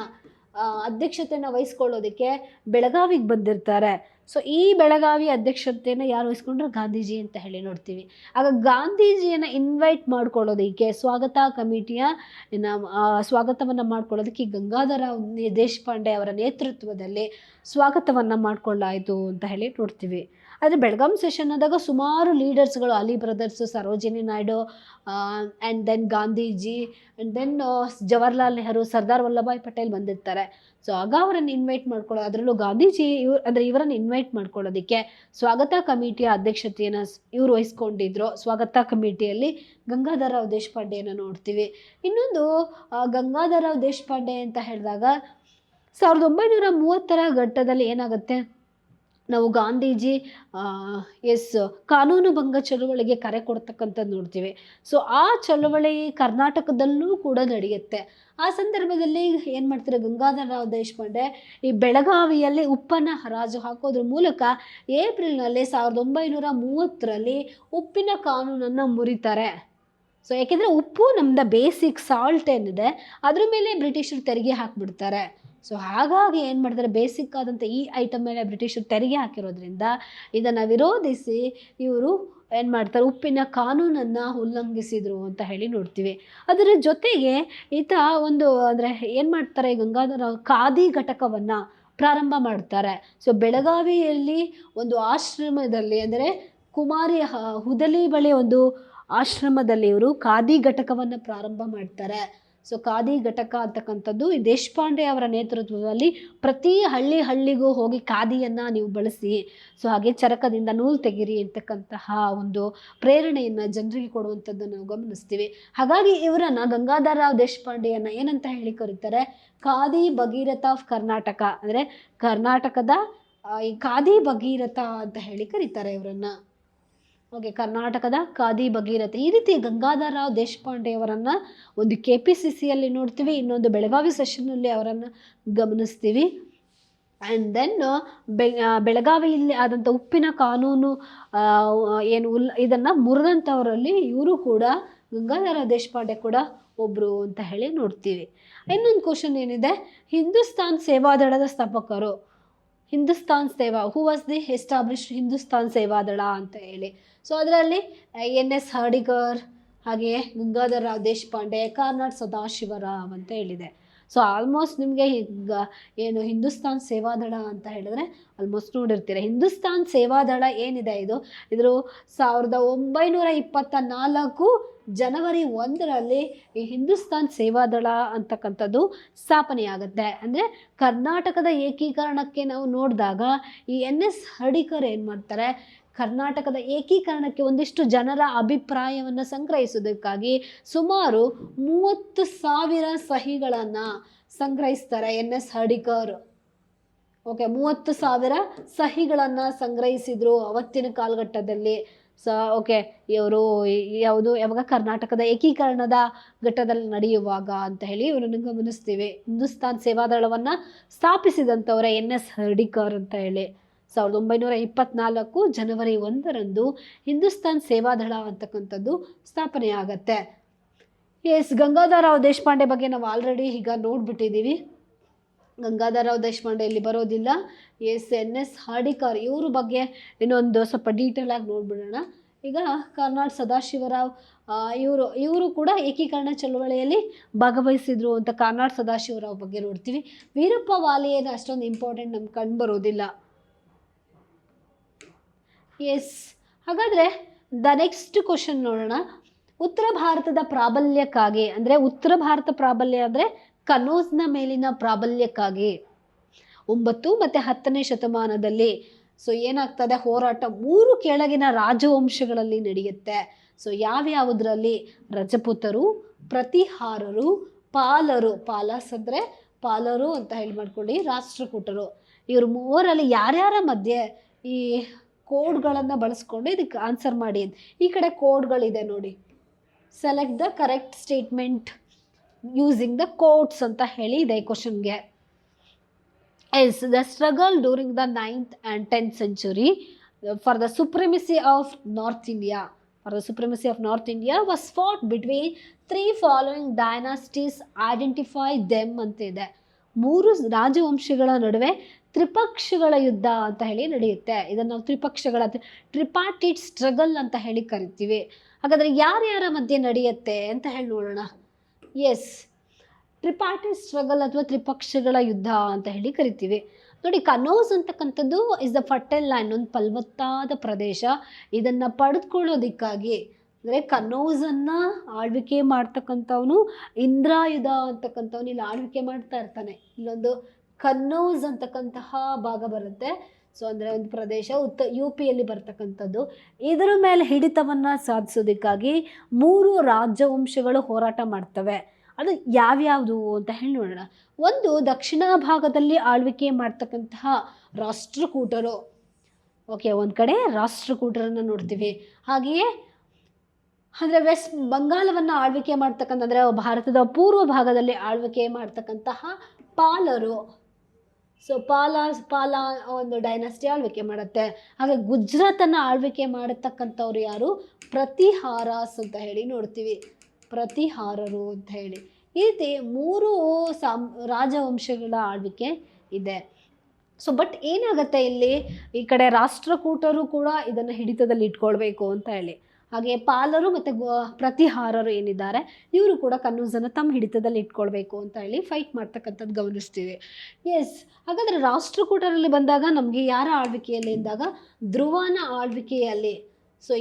ಅಧ್ಯಕ್ಷತೆಯನ್ನು ವಹಿಸ್ಕೊಳ್ಳೋದಕ್ಕೆ ಬೆಳಗಾವಿಗೆ ಬಂದಿರ್ತಾರೆ. ಈ ಬೆಳಗಾವಿ ಅಧ್ಯಕ್ಷತೆಯನ್ನು ಯಾರು ವಹಿಸ್ಕೊಂಡ್ರೆ ಗಾಂಧೀಜಿ ಅಂತ ಹೇಳಿ ನೋಡ್ತೀವಿ. ಆಗ ಗಾಂಧೀಜಿಯನ್ನು ಇನ್ವೈಟ್ ಮಾಡ್ಕೊಳ್ಳೋದಕ್ಕೆ ಸ್ವಾಗತ ಕಮಿಟಿಯ ಸ್ವಾಗತವನ್ನು ಮಾಡ್ಕೊಳ್ಳೋದಕ್ಕೆ ಗಂಗಾಧರ ದೇಶಪಾಂಡೆ ಅವರ ನೇತೃತ್ವದಲ್ಲಿ ಸ್ವಾಗತವನ್ನು ಮಾಡಿಕೊಳ್ಳಾಯಿತು ಅಂತ ಹೇಳಿ ನೋಡ್ತೀವಿ. ಆದರೆ ಬೆಳಗಾಂ ಸೆಷನ್ ಆದಾಗ ಸುಮಾರು ಲೀಡರ್ಸ್ಗಳು, Ali brothers, Sarojini Naidu, and then Gandhiji, and then Jawaharlal Nehru, Sardar Vallabhbhai Patel ಬಂದಿರ್ತಾರೆ. ಆಗ ಅವರನ್ನು ಇನ್ವೈಟ್ ಮಾಡ್ಕೊಳ್ಳೋ, ಅದರಲ್ಲೂ ಗಾಂಧೀಜಿ ಇವರನ್ನು ಇನ್ವೈಟ್ ಮಾಡ್ಕೊಳ್ಳೋದಕ್ಕೆ ಸ್ವಾಗತ ಕಮಿಟಿಯ ಅಧ್ಯಕ್ಷತೆಯನ್ನು ಇವರು ವಹಿಸ್ಕೊಂಡಿದ್ರು. ಸ್ವಾಗತ ಕಮಿಟಿಯಲ್ಲಿ ಗಂಗಾಧರ ರಾವ್ ದೇಶಪಾಂಡೆಯನ್ನು ನೋಡ್ತೀವಿ. ಇನ್ನೊಂದು ಗಂಗಾಧರ ರಾವ್ ದೇಶಪಾಂಡೆ ಅಂತ ಹೇಳಿದಾಗ 1930ರ ಘಟ್ಟದಲ್ಲಿ ಏನಾಗುತ್ತೆ, ನಾವು ಗಾಂಧೀಜಿ ಕಾನೂನು ಭಂಗ ಚಳುವಳಿಗೆ ಕರೆ ಕೊಡ್ತಕ್ಕಂಥದ್ದು ನೋಡ್ತೀವಿ. ಆ ಚಳುವಳಿ ಕರ್ನಾಟಕದಲ್ಲೂ ಕೂಡ ನಡೆಯುತ್ತೆ. ಆ ಸಂದರ್ಭದಲ್ಲಿ ಏನು ಮಾಡ್ತಾರೆ, ಗಂಗಾಧರ ರಾವ್ ದೇಶಪಾಂಡೆ ಈ ಬೆಳಗಾವಿಯಲ್ಲಿ ಉಪ್ಪನ್ನು ಹರಾಜು ಹಾಕೋದ್ರ ಮೂಲಕ ಏಪ್ರಿಲ್ನಲ್ಲಿ 1930ರಲ್ಲಿ ಉಪ್ಪಿನ ಕಾನೂನನ್ನು ಮುರಿತಾರೆ. ಯಾಕೆಂದರೆ ಉಪ್ಪು ನಮ್ಮದು ಬೇಸಿಕ್ ಸಾಲ್ಟ್ ಏನಿದೆ ಅದ್ರ ಮೇಲೆ ಬ್ರಿಟಿಷರು ತೆರಿಗೆ ಹಾಕಿಬಿಡ್ತಾರೆ. ಹಾಗಾಗಿ ಏನು ಮಾಡ್ತಾರೆ, ಬೇಸಿಕ್ ಆದಂಥ ಈ ಐಟಮ್ ಮೇಲೆ ಬ್ರಿಟಿಷರು ತೆರಿಗೆ ಹಾಕಿರೋದ್ರಿಂದ ಇದನ್ನು ವಿರೋಧಿಸಿ ಇವರು ಏನು ಮಾಡ್ತಾರೆ, ಉಪ್ಪಿನ ಕಾನೂನನ್ನು ಉಲ್ಲಂಘಿಸಿದರು ಅಂತ ಹೇಳಿ ನೋಡ್ತೀವಿ. ಅದರ ಜೊತೆಗೆ ಈತ ಒಂದು ಅಂದರೆ ಏನು ಮಾಡ್ತಾರೆ, ಗಂಗಾಧರ ಖಾದಿ ಘಟಕವನ್ನು ಪ್ರಾರಂಭ ಮಾಡ್ತಾರೆ. ಬೆಳಗಾವಿಯಲ್ಲಿ ಒಂದು ಆಶ್ರಮದಲ್ಲಿ, ಅಂದರೆ ಕುಮಾರಿ ಹುದಲಿ ಬಳಿ ಒಂದು ಆಶ್ರಮದಲ್ಲಿ ಇವರು ಖಾದಿ ಘಟಕವನ್ನು ಪ್ರಾರಂಭ ಮಾಡ್ತಾರೆ. ಖಾದಿ ಘಟಕ ಅಂತಕ್ಕಂಥದ್ದು ಈ ದೇಶಪಾಂಡೆ ಅವರ ನೇತೃತ್ವದಲ್ಲಿ ಪ್ರತಿ ಹಳ್ಳಿಗೂ ಹೋಗಿ ಖಾದಿಯನ್ನು ನೀವು ಬಳಸಿ, ಹಾಗೆ ಚರಕದಿಂದ ನೂಲು ತೆಗೀರಿ ಅಂತಕ್ಕಂತಹ ಒಂದು ಪ್ರೇರಣೆಯನ್ನು ಜನರಿಗೆ ಕೊಡುವಂಥದ್ದನ್ನು ನಾವು ಗಮನಿಸ್ತೀವಿ. ಹಾಗಾಗಿ ಇವರನ್ನು ಗಂಗಾಧರ ರಾವ್ ದೇಶಪಾಂಡೆಯನ್ನು ಏನಂತ ಹೇಳಿ ಕರೀತಾರೆ, ಖಾದಿ ಭಗೀರಥ ಆಫ್ ಕರ್ನಾಟಕ, ಅಂದರೆ ಕರ್ನಾಟಕದ ಈ ಖಾದಿ ಭಗೀರಥ ಅಂತ ಹೇಳಿ ಕರೀತಾರೆ ಇವರನ್ನು. ಕರ್ನಾಟಕದ ಖಾದಿ ಭಗೀರಥ. ಈ ರೀತಿ ಗಂಗಾಧರ ರಾವ್ ದೇಶಪಾಂಡೆಯವರನ್ನು ಒಂದು KPCCಯಲ್ಲಿ ನೋಡ್ತೀವಿ, ಇನ್ನೊಂದು ಬೆಳಗಾವಿ ಸೆಷನ್ನಲ್ಲಿ ಅವರನ್ನು ಗಮನಿಸ್ತೀವಿ. ಆ್ಯಂಡ್ ದೆನ್ ಬೆಳಗಾವಿಯಲ್ಲಿ ಆದಂಥ ಉಪ್ಪಿನ ಕಾನೂನು ಇದನ್ನು ಮುರಿದಂಥವರಲ್ಲಿ ಇವರು ಕೂಡ, ಗಂಗಾಧರ ದೇಶಪಾಂಡೆ ಕೂಡ ಒಬ್ಬರು ಅಂತ ಹೇಳಿ ನೋಡ್ತೀವಿ. ಇನ್ನೊಂದು ಕ್ವಶನ್ ಏನಿದೆ, ಹಿಂದೂಸ್ತಾನ್ ಸೇವಾದಳದ ಸ್ಥಾಪಕರು, Hindustan Seva, who was the established Hindustan Seva Dal ಅಂತ ಹೇಳಿ. ಅದರಲ್ಲಿ NS ಹರ್ಡಿಕರ್, ಹಾಗೆಯೇ ಗಂಗಾಧರ ರಾವ್ ದೇಶಪಾಂಡೆ, ಕಾರ್ನಾಡ್ ಸದಾಶಿವರಾವ್ ಅಂತ ಹೇಳಿದೆ. ಆಲ್ಮೋಸ್ಟ್ ನಿಮಗೆ ಏನು ಹಿಂದೂಸ್ತಾನ್ ಸೇವಾದಳ ಅಂತ ಹೇಳಿದ್ರೆ ಆಲ್ಮೋಸ್ಟ್ ನೋಡಿರ್ತೀರ. ಹಿಂದೂಸ್ತಾನ್ ಸೇವಾದಳ ಏನಿದೆ ಇದ್ರ 1924 ಜನವರಿ 1ರಲ್ಲಿ ಈ ಹಿಂದೂಸ್ತಾನ್ ಸೇವಾದಳ ಅಂತಕ್ಕಂಥದ್ದು ಸ್ಥಾಪನೆಯಾಗುತ್ತೆ. ಅಂದರೆ ಕರ್ನಾಟಕದ ಏಕೀಕರಣಕ್ಕೆ ನಾವು ನೋಡಿದಾಗ ಈ NS ಹರ್ಡಿಕರ್ ಏನು ಮಾಡ್ತಾರೆ, ಕರ್ನಾಟಕದ ಏಕೀಕರಣಕ್ಕೆ ಒಂದಿಷ್ಟು ಜನರ ಅಭಿಪ್ರಾಯವನ್ನು ಸಂಗ್ರಹಿಸೋದಕ್ಕಾಗಿ ಸುಮಾರು 30,000 ಸಹಿಗಳನ್ನು ಸಂಗ್ರಹಿಸ್ತಾರೆ NS ಹರ್ಡಿಕರ್. ಓಕೆ, 30,000 ಸಹಿಗಳನ್ನು ಸಂಗ್ರಹಿಸಿದ್ರು ಅವತ್ತಿನ ಕಾಲಘಟ್ಟದಲ್ಲಿ. ಓಕೆ, ಇವರು ಯಾವಾಗ ಕರ್ನಾಟಕದ ಏಕೀಕರಣದ ಘಟ್ಟದಲ್ಲಿ ನಡೆಯುವಾಗ ಅಂತ ಹೇಳಿ ಇವರನ್ನು ಗಮನಿಸ್ತೀವಿ. ಹಿಂದೂಸ್ತಾನ್ ಸೇವಾದಳವನ್ನು ಸ್ಥಾಪಿಸಿದಂಥವರ NS ಹರ್ಡಿಕರ್ ಅಂತ ಹೇಳಿ. 1924 ಜನವರಿ 1ರಂದು ಹಿಂದೂಸ್ತಾನ್ ಸೇವಾದಳ ಅಂತಕ್ಕಂಥದ್ದು ಸ್ಥಾಪನೆ ಆಗತ್ತೆ. ಗಂಗಾಧರರಾವ್ ದೇಶಪಾಂಡೆ ಬಗ್ಗೆ ನಾವು ಆಲ್ರೆಡಿ ಈಗ ನೋಡ್ಬಿಟ್ಟಿದ್ದೀವಿ. ಗಂಗಾಧರರಾವ್ ದೇಶಪಾಂಡೆ ಇಲ್ಲಿ ಬರೋದಿಲ್ಲ. NS ಹರ್ಡಿಕರ್ ಇವ್ರ ಬಗ್ಗೆ ಇನ್ನೊಂದು ಸ್ವಲ್ಪ ಡೀಟೇಲ್ ಆಗಿ ನೋಡ್ಬಿಡೋಣ. ಈಗ ಕರ್ನಾಡ್ ಸದಾಶಿವರಾವ್ ಇವರು ಕೂಡ ಏಕೀಕರಣ ಚಳವಳಿಯಲ್ಲಿ ಭಾಗವಹಿಸಿದ್ರು ಅಂತ ಕರ್ನಾಡ್ ಸದಾಶಿವರಾವ್ ಬಗ್ಗೆ ನೋಡ್ತೀವಿ. ವೀರಪ್ಪ ವಾಲೆ ಏನು ಅಷ್ಟೊಂದು ಇಂಪಾರ್ಟೆಂಟ್ ನಮ್ಗೆ ಕಂಡು ಬರೋದಿಲ್ಲ. ಹಾಗಾದರೆ ನೆಕ್ಸ್ಟ್ ಕ್ವಶನ್ ನೋಡೋಣ. ಉತ್ತರ ಭಾರತದ ಪ್ರಾಬಲ್ಯಕ್ಕಾಗಿ, ಅಂದರೆ ಉತ್ತರ ಭಾರತ ಪ್ರಾಬಲ್ಯ ಅಂದರೆ ಕನೌಜ್ನ ಮೇಲಿನ ಪ್ರಾಬಲ್ಯಕ್ಕಾಗಿ 9 ಮತ್ತು 10ನೇ ಶತಮಾನದಲ್ಲಿ ಏನಾಗ್ತದೆ, ಹೋರಾಟ 3 ಕೆಳಗಿನ ರಾಜವಂಶಗಳಲ್ಲಿ ನಡೆಯುತ್ತೆ. ಯಾವ್ಯಾವುದರಲ್ಲಿ? ರಜಪೂತರು, ಪ್ರತಿಹಾರರು, ಪಾಲರು, ಪಾಲಸ್ ಅಂದರೆ ಪಾಲರು ಅಂತ ಹೇಳಿ ಮಾಡ್ಕೊಳ್ಳಿ, ರಾಷ್ಟ್ರಕೂಟರು. ಇವ್ರ ಮೂವರಲ್ಲಿ ಯಾರ್ಯಾರ ಮಧ್ಯೆ ಈ ಕೋಡ್ಗಳನ್ನು ಬಳಸ್ಕೊಂಡು ಇದಕ್ಕೆ ಆನ್ಸರ್ ಮಾಡಿ. ಈ ಕಡೆ ಕೋಡ್ಗಳಿದೆ ನೋಡಿ. Select the correct statement using the codes ಅಂತ ಹೇಳಿ ಇದೆ ಈ ಕ್ವಶನ್ಗೆ. The struggle during the 9th and 10th century for the supremacy of North India. For the supremacy of North India was fought between 3 following dynasties. Identify them ಅಂತ ಇದೆ. 3 ರಾಜವಂಶಗಳ ನಡುವೆ ತ್ರಿಪಕ್ಷಗಳ ಯುದ್ಧ ಅಂತ ಹೇಳಿ ನಡೆಯುತ್ತೆ. ಇದನ್ನು ನಾವು ಟ್ರಿಪಾರ್ಟಿಟ್ ಸ್ಟ್ರಗಲ್ ಅಂತ ಹೇಳಿ ಕರಿತೀವಿ. ಹಾಗಾದರೆ ಯಾರ್ಯಾರ ಮಧ್ಯೆ ನಡೆಯುತ್ತೆ ಅಂತ ಹೇಳಿ ನೋಡೋಣ. ಟ್ರಿಪಾರ್ಟಿಟ್ ಸ್ಟ್ರಗಲ್ ಅಥವಾ ತ್ರಿಪಕ್ಷಗಳ ಯುದ್ಧ ಅಂತ ಹೇಳಿ ಕರಿತೀವಿ. ನೋಡಿ, ಕನೌಜ್ ಅಂತಕ್ಕಂಥದ್ದು ಇಸ್ ದ ಫರ್ಟೈಲ್ ಲ್ಯಾಂಡ್, ಒಂದು ಫಲವತ್ತಾದ ಪ್ರದೇಶ. ಇದನ್ನು ಪಡೆದುಕೊಳ್ಳೋದಕ್ಕಾಗಿ ಅಂದರೆ ಕನೌಜನ್ನು ಆಳ್ವಿಕೆ ಮಾಡ್ತಕ್ಕಂಥವನು ಇಂದ್ರಾಯುಧ ಅಂತಕ್ಕಂಥವ್ನು ಇಲ್ಲಿ ಆಳ್ವಿಕೆ ಮಾಡ್ತಾ ಇರ್ತಾನೆ. ಇಲ್ಲೊಂದು ಕನೌಜ್ ಅಂತಕ್ಕಂತಹ ಭಾಗ ಬರುತ್ತೆ. ಅಂದರೆ ಒಂದು ಪ್ರದೇಶ UPಯಲ್ಲಿ ಬರ್ತಕ್ಕಂಥದ್ದು. ಇದರ ಮೇಲೆ ಹಿಡಿತವನ್ನು ಸಾಧಿಸೋದಕ್ಕಾಗಿ 3 ರಾಜವಂಶಗಳು ಹೋರಾಟ ಮಾಡ್ತವೆ. ಅದು ಯಾವ್ಯಾವುದು ಅಂತ ಹೇಳಿ ನೋಡೋಣ. ಒಂದು, ದಕ್ಷಿಣ ಭಾಗದಲ್ಲಿ ಆಳ್ವಿಕೆ ಮಾಡ್ತಕ್ಕಂತಹ ರಾಷ್ಟ್ರಕೂಟರು. ಓಕೆ, ಒಂದು ಕಡೆ ರಾಷ್ಟ್ರಕೂಟರನ್ನು ನೋಡ್ತೀವಿ. ಹಾಗೆಯೇ ಅಂದರೆ ವೆಸ್ಟ್ ಬಂಗಾಳವನ್ನು ಆಳ್ವಿಕೆ ಮಾಡ್ತಕ್ಕಂಥ, ಅಂದರೆ ಭಾರತದ ಪೂರ್ವ ಭಾಗದಲ್ಲಿ ಆಳ್ವಿಕೆ ಮಾಡ್ತಕ್ಕಂತಹ ಪಾಲರು. ಪಾಲ ಒಂದು ಡೈನಾಸ್ಟಿ ಆಳ್ವಿಕೆ ಮಾಡುತ್ತೆ. ಹಾಗೆ ಗುಜರಾತನ್ನು ಆಳ್ವಿಕೆ ಮಾಡತಕ್ಕಂಥವ್ರು ಯಾರು? ಪ್ರತಿಹಾರಾಸ್ ಅಂತ ಹೇಳಿ ನೋಡ್ತೀವಿ, ಪ್ರತಿಹಾರರು ಅಂತ ಹೇಳಿ. ಈ ರೀತಿ 3 ರಾಜವಂಶಗಳ ಆಳ್ವಿಕೆ ಇದೆ. ಬಟ್ ಏನಾಗುತ್ತೆ ಇಲ್ಲಿ, ಈ ಕಡೆ ರಾಷ್ಟ್ರಕೂಟರು ಕೂಡ ಇದನ್ನು ಹಿಡಿತದಲ್ಲಿ ಇಟ್ಕೊಳ್ಬೇಕು ಅಂತ ಹೇಳಿ. ಹಾಗೆ ಪಾಲರು ಮತ್ತು ಪ್ರತಿಹಾರರು ಏನಿದ್ದಾರೆ ಇವರು ಕೂಡ ಕನೌಜನ್ನು ತಮ್ಮ ಹಿಡಿತದಲ್ಲಿ ಇಟ್ಕೊಳ್ಬೇಕು ಅಂತ ಹೇಳಿ ಫೈಟ್ ಮಾಡ್ತಕ್ಕಂಥದ್ದು ಗಮನಿಸ್ತೀವಿ. ಹಾಗಾದರೆ ರಾಷ್ಟ್ರಕೂಟರಲ್ಲಿ ಬಂದಾಗ ನಮಗೆ ಯಾರ ಆಳ್ವಿಕೆಯಲ್ಲಿ ಇದ್ದಾಗ ಧ್ರುವನ ಆಳ್ವಿಕೆಯಲ್ಲಿ.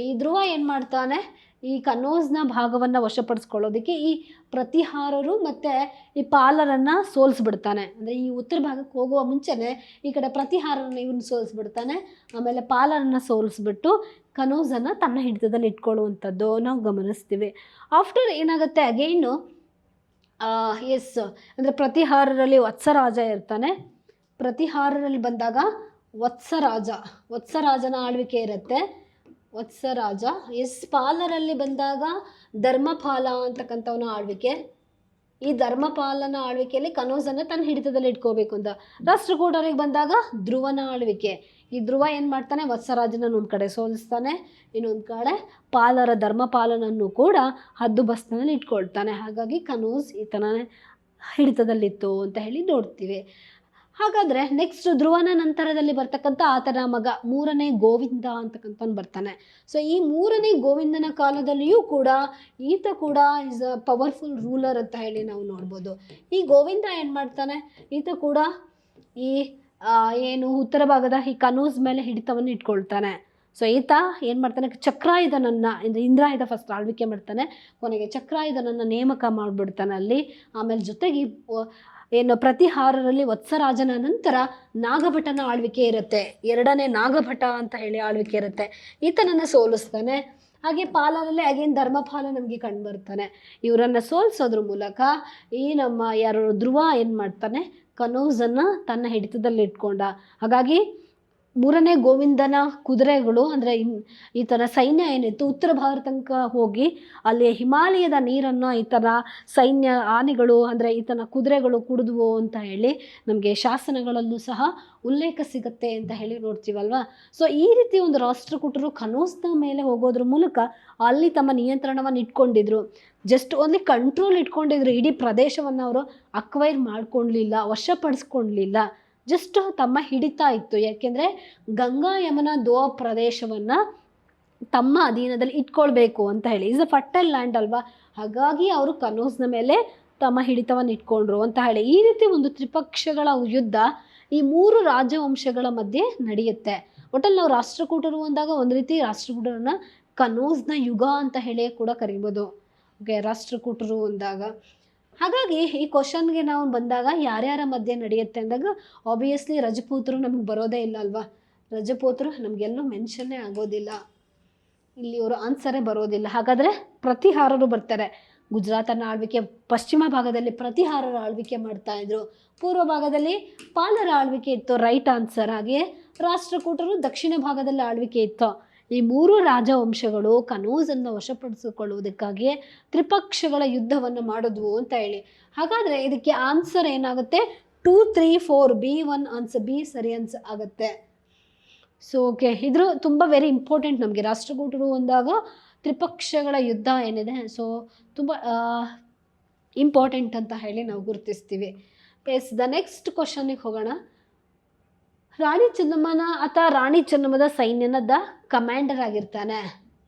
ಈ ಧ್ರುವ ಏನು ಮಾಡ್ತಾನೆ, ಈ ಕನೌಜ್ನ ಭಾಗವನ್ನು ವಶಪಡಿಸ್ಕೊಳ್ಳೋದಕ್ಕೆ ಈ ಪ್ರತಿಹಾರರು ಮತ್ತು ಈ ಪಾಲರನ್ನು ಸೋಲಿಸ್ಬಿಡ್ತಾನೆ. ಅಂದರೆ ಈ ಉತ್ತರ ಭಾಗಕ್ಕೆ ಹೋಗುವ ಮುಂಚೆನೇ ಈ ಕಡೆ ಪ್ರತಿಹಾರರನ್ನು ಇವನು ಸೋಲಿಸ್ಬಿಡ್ತಾನೆ. ಆಮೇಲೆ ಪಾಲರನ್ನು ಸೋಲಿಸ್ಬಿಟ್ಟು ಕನೌಜನ್ನು ತನ್ನ ಹಿಡಿತದಲ್ಲಿ ಇಟ್ಕೊಳ್ಳುವಂಥದ್ದು ನಾವು ಗಮನಿಸ್ತೀವಿ. ಆಫ್ಟರ್ ಏನಾಗುತ್ತೆ ಅಗೈನು ಅಂದರೆ ಪ್ರತಿಹಾರರಲ್ಲಿ ವತ್ಸರಾಜ ಇರ್ತಾನೆ. ಪ್ರತಿಹಾರರಲ್ಲಿ ಬಂದಾಗ ವತ್ಸರಾಜನ ಆಳ್ವಿಕೆ ಇರುತ್ತೆ. ವತ್ಸರಾಜ. ಪಾಲರಲ್ಲಿ ಬಂದಾಗ ಧರ್ಮಪಾಲ ಅಂತಕ್ಕಂಥವನ ಆಳ್ವಿಕೆ. ಈ ಧರ್ಮಪಾಲನ ಆಳ್ವಿಕೆಯಲ್ಲಿ ಕನೌಜನ್ನು ತನ್ನ ಹಿಡಿತದಲ್ಲಿ ಇಟ್ಕೋಬೇಕು ಅಂತ. ರಾಷ್ಟ್ರಕೂಟರಿಗೆ ಬಂದಾಗ ಧ್ರುವನ ಆಳ್ವಿಕೆ. ಈ ಧ್ರುವ ಏನು ಮಾಡ್ತಾನೆ, ವತ್ಸರಾಜನನ್ನು ಒಂದು ಕಡೆ ಸೋಲಿಸ್ತಾನೆ, ಇನ್ನೊಂದು ಕಡೆ ಧರ್ಮಪಾಲನನ್ನು ಕೂಡ ಹದ್ದುಬಸ್ತಿನಲ್ಲಿ ಇಟ್ಕೊಳ್ತಾನೆ. ಹಾಗಾಗಿ ಕನೌಜ್ ಈತನ ಹಿಡಿತದಲ್ಲಿತ್ತು ಅಂತ ಹೇಳಿ ನೋಡ್ತೀವಿ. ಹಾಗಾದರೆ ನೆಕ್ಸ್ಟ್ ಧ್ರುವನ ನಂತರದಲ್ಲಿ ಬರ್ತಕ್ಕಂಥ ಆತನ ಮಗ 3ನೇ ಗೋವಿಂದ ಅಂತಕ್ಕಂಥವ್ನು ಬರ್ತಾನೆ. ಈ 3ನೇ ಗೋವಿಂದನ ಕಾಲದಲ್ಲಿಯೂ ಕೂಡ ಈತ ಕೂಡ ಈಸ್ ಅ ಪವರ್ಫುಲ್ ರೂಲರ್ ಅಂತ ಹೇಳಿ ನಾವು ನೋಡ್ಬೋದು. ಈ ಗೋವಿಂದ ಏನು ಮಾಡ್ತಾನೆ, ಈತ ಕೂಡ ಈ ಏನು ಉತ್ತರ ಭಾಗದ ಈ ಕನೌಜ್ ಮೇಲೆ ಹಿಡಿತವನ್ನು ಇಟ್ಕೊಳ್ತಾನೆ. ಈತ ಏನು ಮಾಡ್ತಾನೆ, ಚಕ್ರಾಯುಧನನ್ನು ಇಂದ್ರಾಯುಧ ಫಸ್ಟ್ ಆಳ್ವಿಕೆ ಮಾಡ್ತಾನೆ. ಕೊನೆಗೆ ಚಕ್ರಾಯುಧನನ್ನು ನೇಮಕ ಮಾಡಿಬಿಡ್ತಾನೆ ಅಲ್ಲಿ. ಆಮೇಲೆ ಜೊತೆಗೆ ಏನು ಪ್ರತಿಹಾರರಲ್ಲಿ ವತ್ಸರಾಜನ ನಂತರ ನಾಗಭಟನ ಆಳ್ವಿಕೆ ಇರುತ್ತೆ, ಎರಡನೇ ನಾಗಭಟ ಅಂತ ಹೇಳಿ ಆಳ್ವಿಕೆ ಇರುತ್ತೆ, ಈತನನ್ನು ಸೋಲಿಸ್ತಾನೆ. ಹಾಗೆ ಪಾಲನಲ್ಲಿ ಅಗೇನ್ ಧರ್ಮಪಾಲ ನಮಗೆ ಕಂಡು ಬರ್ತಾನೆ. ಇವರನ್ನು ಸೋಲಿಸೋದ್ರ ಮೂಲಕ ಈ ನಮ್ಮ ಯಾರು ಧ್ರುವ ಏನು ಮಾಡ್ತಾನೆ, ಕನೌಜನ್ನು ತನ್ನ ಹಿಡಿತದಲ್ಲಿ ಇಟ್ಕೊಂಡ. ಹಾಗಾಗಿ ಮೂರನೇ ಗೋವಿಂದನ ಕುದುರೆಗಳು ಅಂದರೆ ಈತನ ಸೈನ್ಯ ಏನಿತ್ತು ಉತ್ತರ ಭಾರತ ತನಕ ಹೋಗಿ ಅಲ್ಲಿ ಹಿಮಾಲಯದ ನೀರನ್ನು ಈತನ ಸೈನ್ಯ ಆನೆಗಳು ಅಂದರೆ ಈತನ ಕುದುರೆಗಳು ಕುಡಿದ್ವು ಅಂತ ಹೇಳಿ ನಮಗೆ ಶಾಸನಗಳಲ್ಲೂ ಸಹ ಉಲ್ಲೇಖ ಸಿಗುತ್ತೆ ಅಂತ ಹೇಳಿ ನೋಡ್ತೀವಲ್ವ. ಸೊ ಈ ರೀತಿ ಒಂದು ರಾಷ್ಟ್ರಕೂಟರು ಕನೌಜ್ನ ಮೇಲೆ ಹೋಗೋದ್ರ ಮೂಲಕ ಅಲ್ಲಿ ತಮ್ಮ ನಿಯಂತ್ರಣವನ್ನು ಇಟ್ಕೊಂಡಿದ್ರು. ಜಸ್ಟ್ ಓನ್ಲಿ ಕಂಟ್ರೋಲ್ ಇಟ್ಕೊಂಡಿದ್ರು, ಇಡೀ ಪ್ರದೇಶವನ್ನು ಅವರು ಅಕ್ವೈರ್ ಮಾಡ್ಕೊಳ್ಲಿಲ್ಲ, ವಶಪಡಿಸ್ಕೊಳ್ಲಿಲ್ಲ, ಜಸ್ಟ್ ತಮ್ಮ ಹಿಡಿತಾ ಇತ್ತು. ಯಾಕೆಂದರೆ ಗಂಗಾ ಯಮುನಾ ದೋವಾ ಪ್ರದೇಶವನ್ನು ತಮ್ಮ ಅಧೀನದಲ್ಲಿ ಇಟ್ಕೊಳ್ಬೇಕು ಅಂತ ಹೇಳಿ, ಇಸ್ ಅ ಫರ್ಟೈಲ್ ಲ್ಯಾಂಡ್ ಅಲ್ವಾ, ಹಾಗಾಗಿ ಅವರು ಕನೌಜ್ನ ಮೇಲೆ ತಮ್ಮ ಹಿಡಿತವನ್ನು ಇಟ್ಕೊಂಡ್ರು ಅಂತ ಹೇಳಿ. ಈ ರೀತಿ ಒಂದು ತ್ರಿಪಕ್ಷಗಳ ಯುದ್ಧ ಈ ಮೂರು ರಾಜವಂಶಗಳ ಮಧ್ಯೆ ನಡೆಯುತ್ತೆ. ಒಟ್ಟಲ್ಲಿ ನಾವು ರಾಷ್ಟ್ರಕೂಟರು ಅಂದಾಗ ಒಂದು ರೀತಿ ರಾಷ್ಟ್ರಕೂಟರನ್ನ ಕನೌಜ್ನ ಯುಗ ಅಂತ ಹೇಳಿ ಕೂಡ ಕರಿಬೋದು. ಓಕೆ, ರಾಷ್ಟ್ರಕೂಟರು ಅಂದಾಗ. ಹಾಗಾಗಿ ಈ ಕ್ವಶನ್ಗೆ ನಾವು ಬಂದಾಗ ಯಾರ್ಯಾರ ಮಧ್ಯೆ ನಡೆಯುತ್ತೆ ಅಂದಾಗ ಆಬ್ವಿಯಸ್ಲಿ ರಜಪೂತರು ನಮಗೆ ಬರೋದೇ ಇಲ್ಲ ಅಲ್ವಾ, ರಜಪೂತರು ನಮಗೆಲ್ಲೂ ಮೆನ್ಷನ್ನೇ ಆಗೋದಿಲ್ಲ, ಇಲ್ಲಿ ಅವರು ಆನ್ಸರೇ ಬರೋದಿಲ್ಲ. ಹಾಗಾದರೆ ಪ್ರತಿಹಾರರು ಬರ್ತಾರೆ. ಗುಜರಾತನ ಆಳ್ವಿಕೆ ಪಶ್ಚಿಮ ಭಾಗದಲ್ಲಿ ಪ್ರತಿಹಾರರ ಆಳ್ವಿಕೆ ಮಾಡ್ತಾ ಇದ್ರು, ಪೂರ್ವ ಭಾಗದಲ್ಲಿ ಪಾಲರ ಆಳ್ವಿಕೆ ಇತ್ತು, ರೈಟ್ ಆನ್ಸರ್. ಹಾಗೆಯೇ ರಾಷ್ಟ್ರಕೂಟರು ದಕ್ಷಿಣ ಭಾಗದಲ್ಲಿ ಆಳ್ವಿಕೆ ಇತ್ತು. ಈ ಮೂರು ರಾಜವಂಶಗಳು ಕನೌಜನ್ನು ವಶಪಡಿಸಿಕೊಳ್ಳುವುದಕ್ಕಾಗಿಯೇ ತ್ರಿಪಕ್ಷಗಳ ಯುದ್ಧವನ್ನು ಮಾಡಿದ್ವು ಅಂತ ಹೇಳಿ. ಹಾಗಾದರೆ ಇದಕ್ಕೆ ಆನ್ಸರ್ ಏನಾಗುತ್ತೆ, 2, 3, 4 B1 ಆನ್ಸರ್, ಬಿ ಸರಿ ಆನ್ಸರ್ ಆಗುತ್ತೆ. ಸೊ ಓಕೆ, ಇದ್ರ ತುಂಬ ವೆರಿ ಇಂಪಾರ್ಟೆಂಟ್ ನಮಗೆ ರಾಷ್ಟ್ರಕೂಟರು ಅಂದಾಗ ತ್ರಿಪಕ್ಷಗಳ ಯುದ್ಧ ಏನಿದೆ, ಸೊ ತುಂಬ ಇಂಪಾರ್ಟೆಂಟ್ ಅಂತ ಹೇಳಿ ನಾವು ಗುರುತಿಸ್ತೀವಿ. ಎಸ್, ದ ನೆಕ್ಸ್ಟ್ ಕ್ವಶನಿಗೆ ಹೋಗೋಣ. ರಾಣಿ ಚೆನ್ನಮ್ಮನ ರಾಣಿ ಚೆನ್ನಮ್ಮದ ಸೈನ್ಯದ ಕಮಾಂಡರ್ ಆಗಿರ್ತಾನೆ.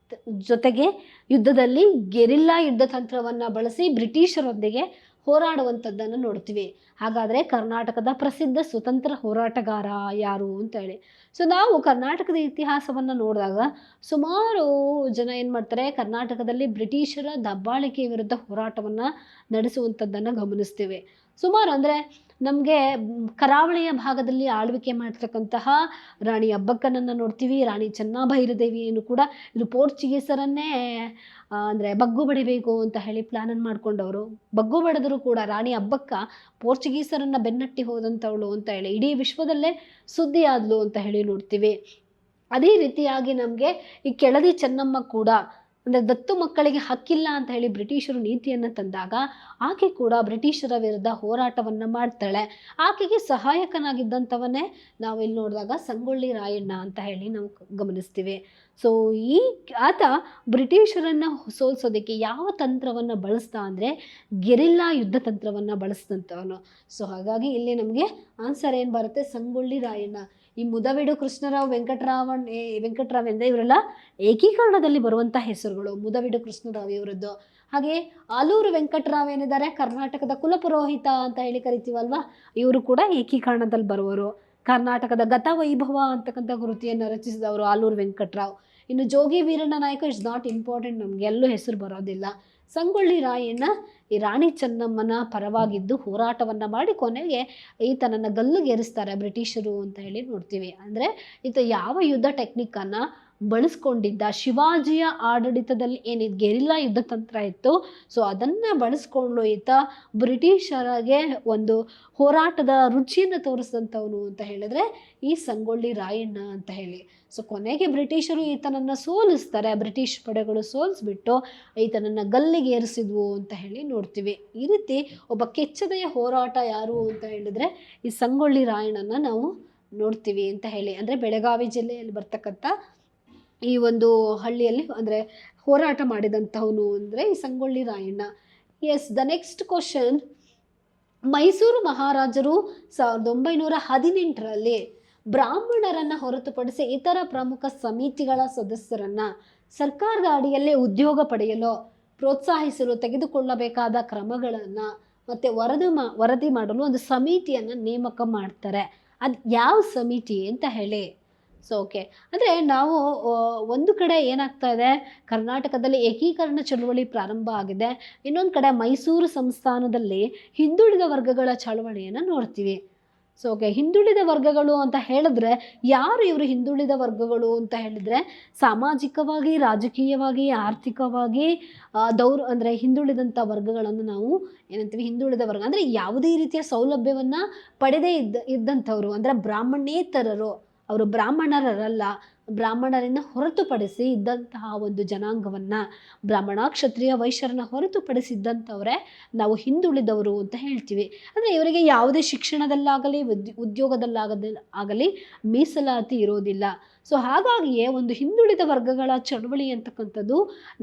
ಜೊತೆಗೆ ಯುದ್ಧದಲ್ಲಿ ಗೆರಿಲ್ಲಾ ಯುದ್ಧ ತಂತ್ರವನ್ನು ಬಳಸಿ ಬ್ರಿಟಿಷರೊಂದಿಗೆ ಹೋರಾಡುವಂಥದ್ದನ್ನು ನೋಡ್ತೀವಿ. ಹಾಗಾದರೆ ಕರ್ನಾಟಕದ ಪ್ರಸಿದ್ಧ ಸ್ವತಂತ್ರ ಹೋರಾಟಗಾರ ಯಾರು ಅಂತ ಹೇಳಿ. ಸೊ ನಾವು ಕರ್ನಾಟಕದ ಇತಿಹಾಸವನ್ನು ನೋಡಿದಾಗ ಸುಮಾರು ಜನ ಏನು ಮಾಡ್ತಾರೆ, ಕರ್ನಾಟಕದಲ್ಲಿ ಬ್ರಿಟಿಷರ ದಬ್ಬಾಳಿಕೆ ವಿರುದ್ಧ ಹೋರಾಟವನ್ನು ನಡೆಸುವಂಥದ್ದನ್ನು ಗಮನಿಸ್ತೀವಿ. ಸುಮಾರು ಅಂದರೆ ನಮಗೆ ಕರಾವಳಿಯ ಭಾಗದಲ್ಲಿ ಆಳ್ವಿಕೆ ಮಾಡ್ತಕ್ಕಂತಹ ರಾಣಿ ಅಬ್ಬಕ್ಕನನ್ನು ನೋಡ್ತೀವಿ, ರಾಣಿ ಚೆನ್ನಭೈರದೇವಿಯನ್ನು ಕೂಡ ಇದು ಪೋರ್ಚುಗೀಸರನ್ನೇ ಅಂದರೆ ಬಗ್ಗು ಬಡಿಬೇಕು ಅಂತ ಹೇಳಿ ಪ್ಲ್ಯಾನನ್ನು ಮಾಡ್ಕೊಂಡವರು. ಬಗ್ಗು ಬಡಿದ್ರು ಕೂಡ ರಾಣಿ ಅಬ್ಬಕ್ಕ ಪೋರ್ಚುಗೀಸರನ್ನು ಬೆನ್ನಟ್ಟಿ ಹೋದಂಥವಳು ಅಂತ ಹೇಳಿ ಇಡೀ ವಿಶ್ವದಲ್ಲೇ ಸುದ್ದಿ ಆದ್ಲು ಅಂತ ಹೇಳಿ ನೋಡ್ತೀವಿ. ಅದೇ ರೀತಿಯಾಗಿ ನಮಗೆ ಈ ಕೆಳದಿ ಚೆನ್ನಮ್ಮ ಕೂಡ ಅಂದರೆ ದತ್ತು ಮಕ್ಕಳಿಗೆ ಹಕ್ಕಿಲ್ಲ ಅಂತ ಹೇಳಿ ಬ್ರಿಟಿಷರು ನೀತಿಯನ್ನು ತಂದಾಗ ಆಕೆ ಕೂಡ ಬ್ರಿಟಿಷರ ವಿರುದ್ಧ ಹೋರಾಟವನ್ನು ಮಾಡ್ತಾಳೆ. ಆಕೆಗೆ ಸಹಾಯಕನಾಗಿದ್ದಂಥವನ್ನೇ ನಾವು ಇಲ್ಲಿ ನೋಡಿದಾಗ ಸಂಗೊಳ್ಳಿ ರಾಯಣ್ಣ ಅಂತ ಹೇಳಿ ನಾವು ಗಮನಿಸ್ತೀವಿ. ಸೊ ಆತ ಬ್ರಿಟಿಷರನ್ನು ಸೋಲಿಸೋದಕ್ಕೆ ಯಾವ ತಂತ್ರವನ್ನು ಬಳಸ್ತಾ ಅಂದರೆ ಗೆರಿಲ್ಲಾ ಯುದ್ಧ ತಂತ್ರವನ್ನು ಬಳಸಿದಂಥವನು. ಸೊ ಹಾಗಾಗಿ ಇಲ್ಲಿ ನಮಗೆ ಆನ್ಸರ್ ಏನು ಬರುತ್ತೆ, ಸಂಗೊಳ್ಳಿ ರಾಯಣ್ಣ. ಈ ಮುದವಿಡು ಕೃಷ್ಣರಾವ್ ವೆಂಕಟರಾವ್ ಎಂದರೆ ಇವರೆಲ್ಲ ಏಕೀಕರಣದಲ್ಲಿ ಬರುವಂಥ ಹೆಸರುಗಳು, ಮುದವಿಡು ಕೃಷ್ಣರಾವ್ ಇವರದ್ದು. ಹಾಗೆ ಆಲೂರು ವೆಂಕಟರಾವ್ ಏನಿದ್ದಾರೆ ಕರ್ನಾಟಕದ ಕುಲಪುರೋಹಿತ ಅಂತ ಹೇಳಿ ಕರಿತೀವಲ್ವ, ಇವರು ಕೂಡ ಏಕೀಕರಣದಲ್ಲಿ ಬರುವರು. ಕರ್ನಾಟಕದ ಗತವೈಭವ ಅಂತಕ್ಕಂಥ ಕೃತಿಯನ್ನು ರಚಿಸಿದವರು ಆಲೂರು ವೆಂಕಟರಾವ್. ಇನ್ನು ಜೋಗಿ ವೀರಣ್ಣ ನಾಯಕ ಇಸ್ ನಾಟ್ ಇಂಪಾರ್ಟೆಂಟ್, ನಮಗೆಲ್ಲೂ ಹೆಸರು ಬರೋದಿಲ್ಲ. ಸಂಗೊಳ್ಳಿ ರಾಯಣ್ಣ ಈ ರಾಣಿ ಚೆನ್ನಮ್ಮನ ಪರವಾಗಿದ್ದು ಹೋರಾಟವನ್ನು ಮಾಡಿ ಕೊನೆಗೆ ಈತನನ್ನು ಗಲ್ಲುಗೇರಿಸ್ತಾರೆ ಬ್ರಿಟಿಷರು ಅಂತ ಹೇಳಿ ನೋಡ್ತೀವಿ. ಅಂದರೆ ಈತ ಯಾವ ಯುದ್ಧ ಟೆಕ್ನಿಕ್ಕನ್ನು ಬಳಸ್ಕೊಂಡಿದ್ದ, ಶಿವಾಜಿಯ ಆಡಳಿತದಲ್ಲಿ ಏನಿದೆ ಗೆರಿಲ್ಲಾ ಯುದ್ಧ ತಂತ್ರ ಇತ್ತು, ಸೊ ಅದನ್ನು ಬಳಸ್ಕೊಂಡು ಈತ ಬ್ರಿಟಿಷರಿಗೆ ಒಂದು ಹೋರಾಟದ ರುಚಿಯನ್ನು ತೋರಿಸಿದಂಥವನು ಅಂತ ಹೇಳಿದ್ರೆ ಈ ಸಂಗೊಳ್ಳಿ ರಾಯಣ್ಣ ಅಂತ ಹೇಳಿ. ಸೊ ಕೊನೆಗೆ ಬ್ರಿಟಿಷರು ಈತನನ್ನು ಸೋಲಿಸ್ತಾರೆ, ಬ್ರಿಟಿಷ್ ಪಡೆಗಳು ಸೋಲಿಸ್ಬಿಟ್ಟು ಈತನನ್ನು ಗಲ್ಲಿಗೇರಿಸಿದ್ವು ಅಂತ ಹೇಳಿ ನೋಡ್ತೀವಿ. ಈ ರೀತಿ ಒಬ್ಬ ಕೆಚ್ಚದೆಯ ಹೋರಾಟ ಯಾರು ಅಂತ ಹೇಳಿದ್ರೆ ಈ ಸಂಗೊಳ್ಳಿ ರಾಯಣ್ಣನ ನಾವು ನೋಡ್ತೀವಿ ಅಂತ ಹೇಳಿ. ಅಂದರೆ ಬೆಳಗಾವಿ ಜಿಲ್ಲೆಯಲ್ಲಿ ಬರ್ತಕ್ಕಂಥ ಈ ಒಂದು ಹಳ್ಳಿಯಲ್ಲಿ ಅಂದರೆ ಹೋರಾಟ ಮಾಡಿದಂಥವನು ಅಂದರೆ ಈ Sangolli Rayanna. Yes, the next question. Mysuru ಮಹಾರಾಜರು 1918ರಲ್ಲಿ ಬ್ರಾಹ್ಮಣರನ್ನು ಹೊರತುಪಡಿಸಿ ಇತರ ಪ್ರಮುಖ ಸಮಿತಿಗಳ ಸದಸ್ಯರನ್ನು ಸರ್ಕಾರದ ಅಡಿಯಲ್ಲೇ ಉದ್ಯೋಗ ಪಡೆಯಲು ಪ್ರೋತ್ಸಾಹಿಸಲು ತೆಗೆದುಕೊಳ್ಳಬೇಕಾದ ಕ್ರಮಗಳನ್ನು ಮತ್ತು ವರದಿ ಮಾಡಲು ಒಂದು ಸಮಿತಿಯನ್ನು ನೇಮಕ ಮಾಡ್ತಾರೆ. ಅದು ಯಾವ ಸಮಿತಿ ಅಂತ ಹೇಳಿ. ಸೊ ಓಕೆ, ಅಂದರೆ ನಾವು ಒಂದು ಕಡೆ ಏನಾಗ್ತಾ ಇದೆ, ಕರ್ನಾಟಕದಲ್ಲಿ ಏಕೀಕರಣ ಚಳುವಳಿ ಪ್ರಾರಂಭ ಆಗಿದೆ, ಇನ್ನೊಂದು ಕಡೆ ಮೈಸೂರು ಸಂಸ್ಥಾನದಲ್ಲಿ ಹಿಂದುಳಿದ ವರ್ಗಗಳ ಚಳವಳಿಯನ್ನು ನೋಡ್ತೀವಿ. ಸೊ ಓಕೆ, ಹಿಂದುಳಿದ ವರ್ಗಗಳು ಅಂತ ಹೇಳಿದ್ರೆ ಯಾರು ಇವರು ಹಿಂದುಳಿದ ವರ್ಗಗಳು ಅಂತ ಹೇಳಿದರೆ, ಸಾಮಾಜಿಕವಾಗಿ, ರಾಜಕೀಯವಾಗಿ, ಆರ್ಥಿಕವಾಗಿ ಅಂದರೆ ಹಿಂದುಳಿದಂಥ ವರ್ಗಗಳನ್ನು ನಾವು ಏನಂತೀವಿ, ಹಿಂದುಳಿದ ವರ್ಗ ಅಂದರೆ ಯಾವುದೇ ರೀತಿಯ ಸೌಲಭ್ಯವನ್ನು ಪಡೆದೇ ಇದ್ದಂಥವ್ರು, ಅಂದರೆ ಬ್ರಾಹ್ಮಣೇತರರು. ಅವರು ಬ್ರಾಹ್ಮಣರಲ್ಲ, ಬ್ರಾಹ್ಮಣರಿಂದ ಹೊರತುಪಡಿಸಿ ಇದ್ದಂತಹ ಒಂದು ಜನಾಂಗವನ್ನು, ಬ್ರಾಹ್ಮಣ, ಕ್ಷತ್ರಿಯ, ವೈಶ್ಯರನ್ನ ಹೊರತುಪಡಿಸಿದ್ದಂಥವರೇ ನಾವು ಹಿಂದುಳಿದವರು ಅಂತ ಹೇಳ್ತೀವಿ. ಅಂದರೆ ಇವರಿಗೆ ಯಾವುದೇ ಶಿಕ್ಷಣದಲ್ಲಾಗಲಿ ಉದ್ಯೋಗದಲ್ಲಾಗಲಿ ಮೀಸಲಾತಿ ಇರೋದಿಲ್ಲ. ಸೊ ಹಾಗಾಗಿಯೇ ಒಂದು ಹಿಂದುಳಿದ ವರ್ಗಗಳ ಚಳವಳಿ ಅಂತಕ್ಕಂಥದ್ದು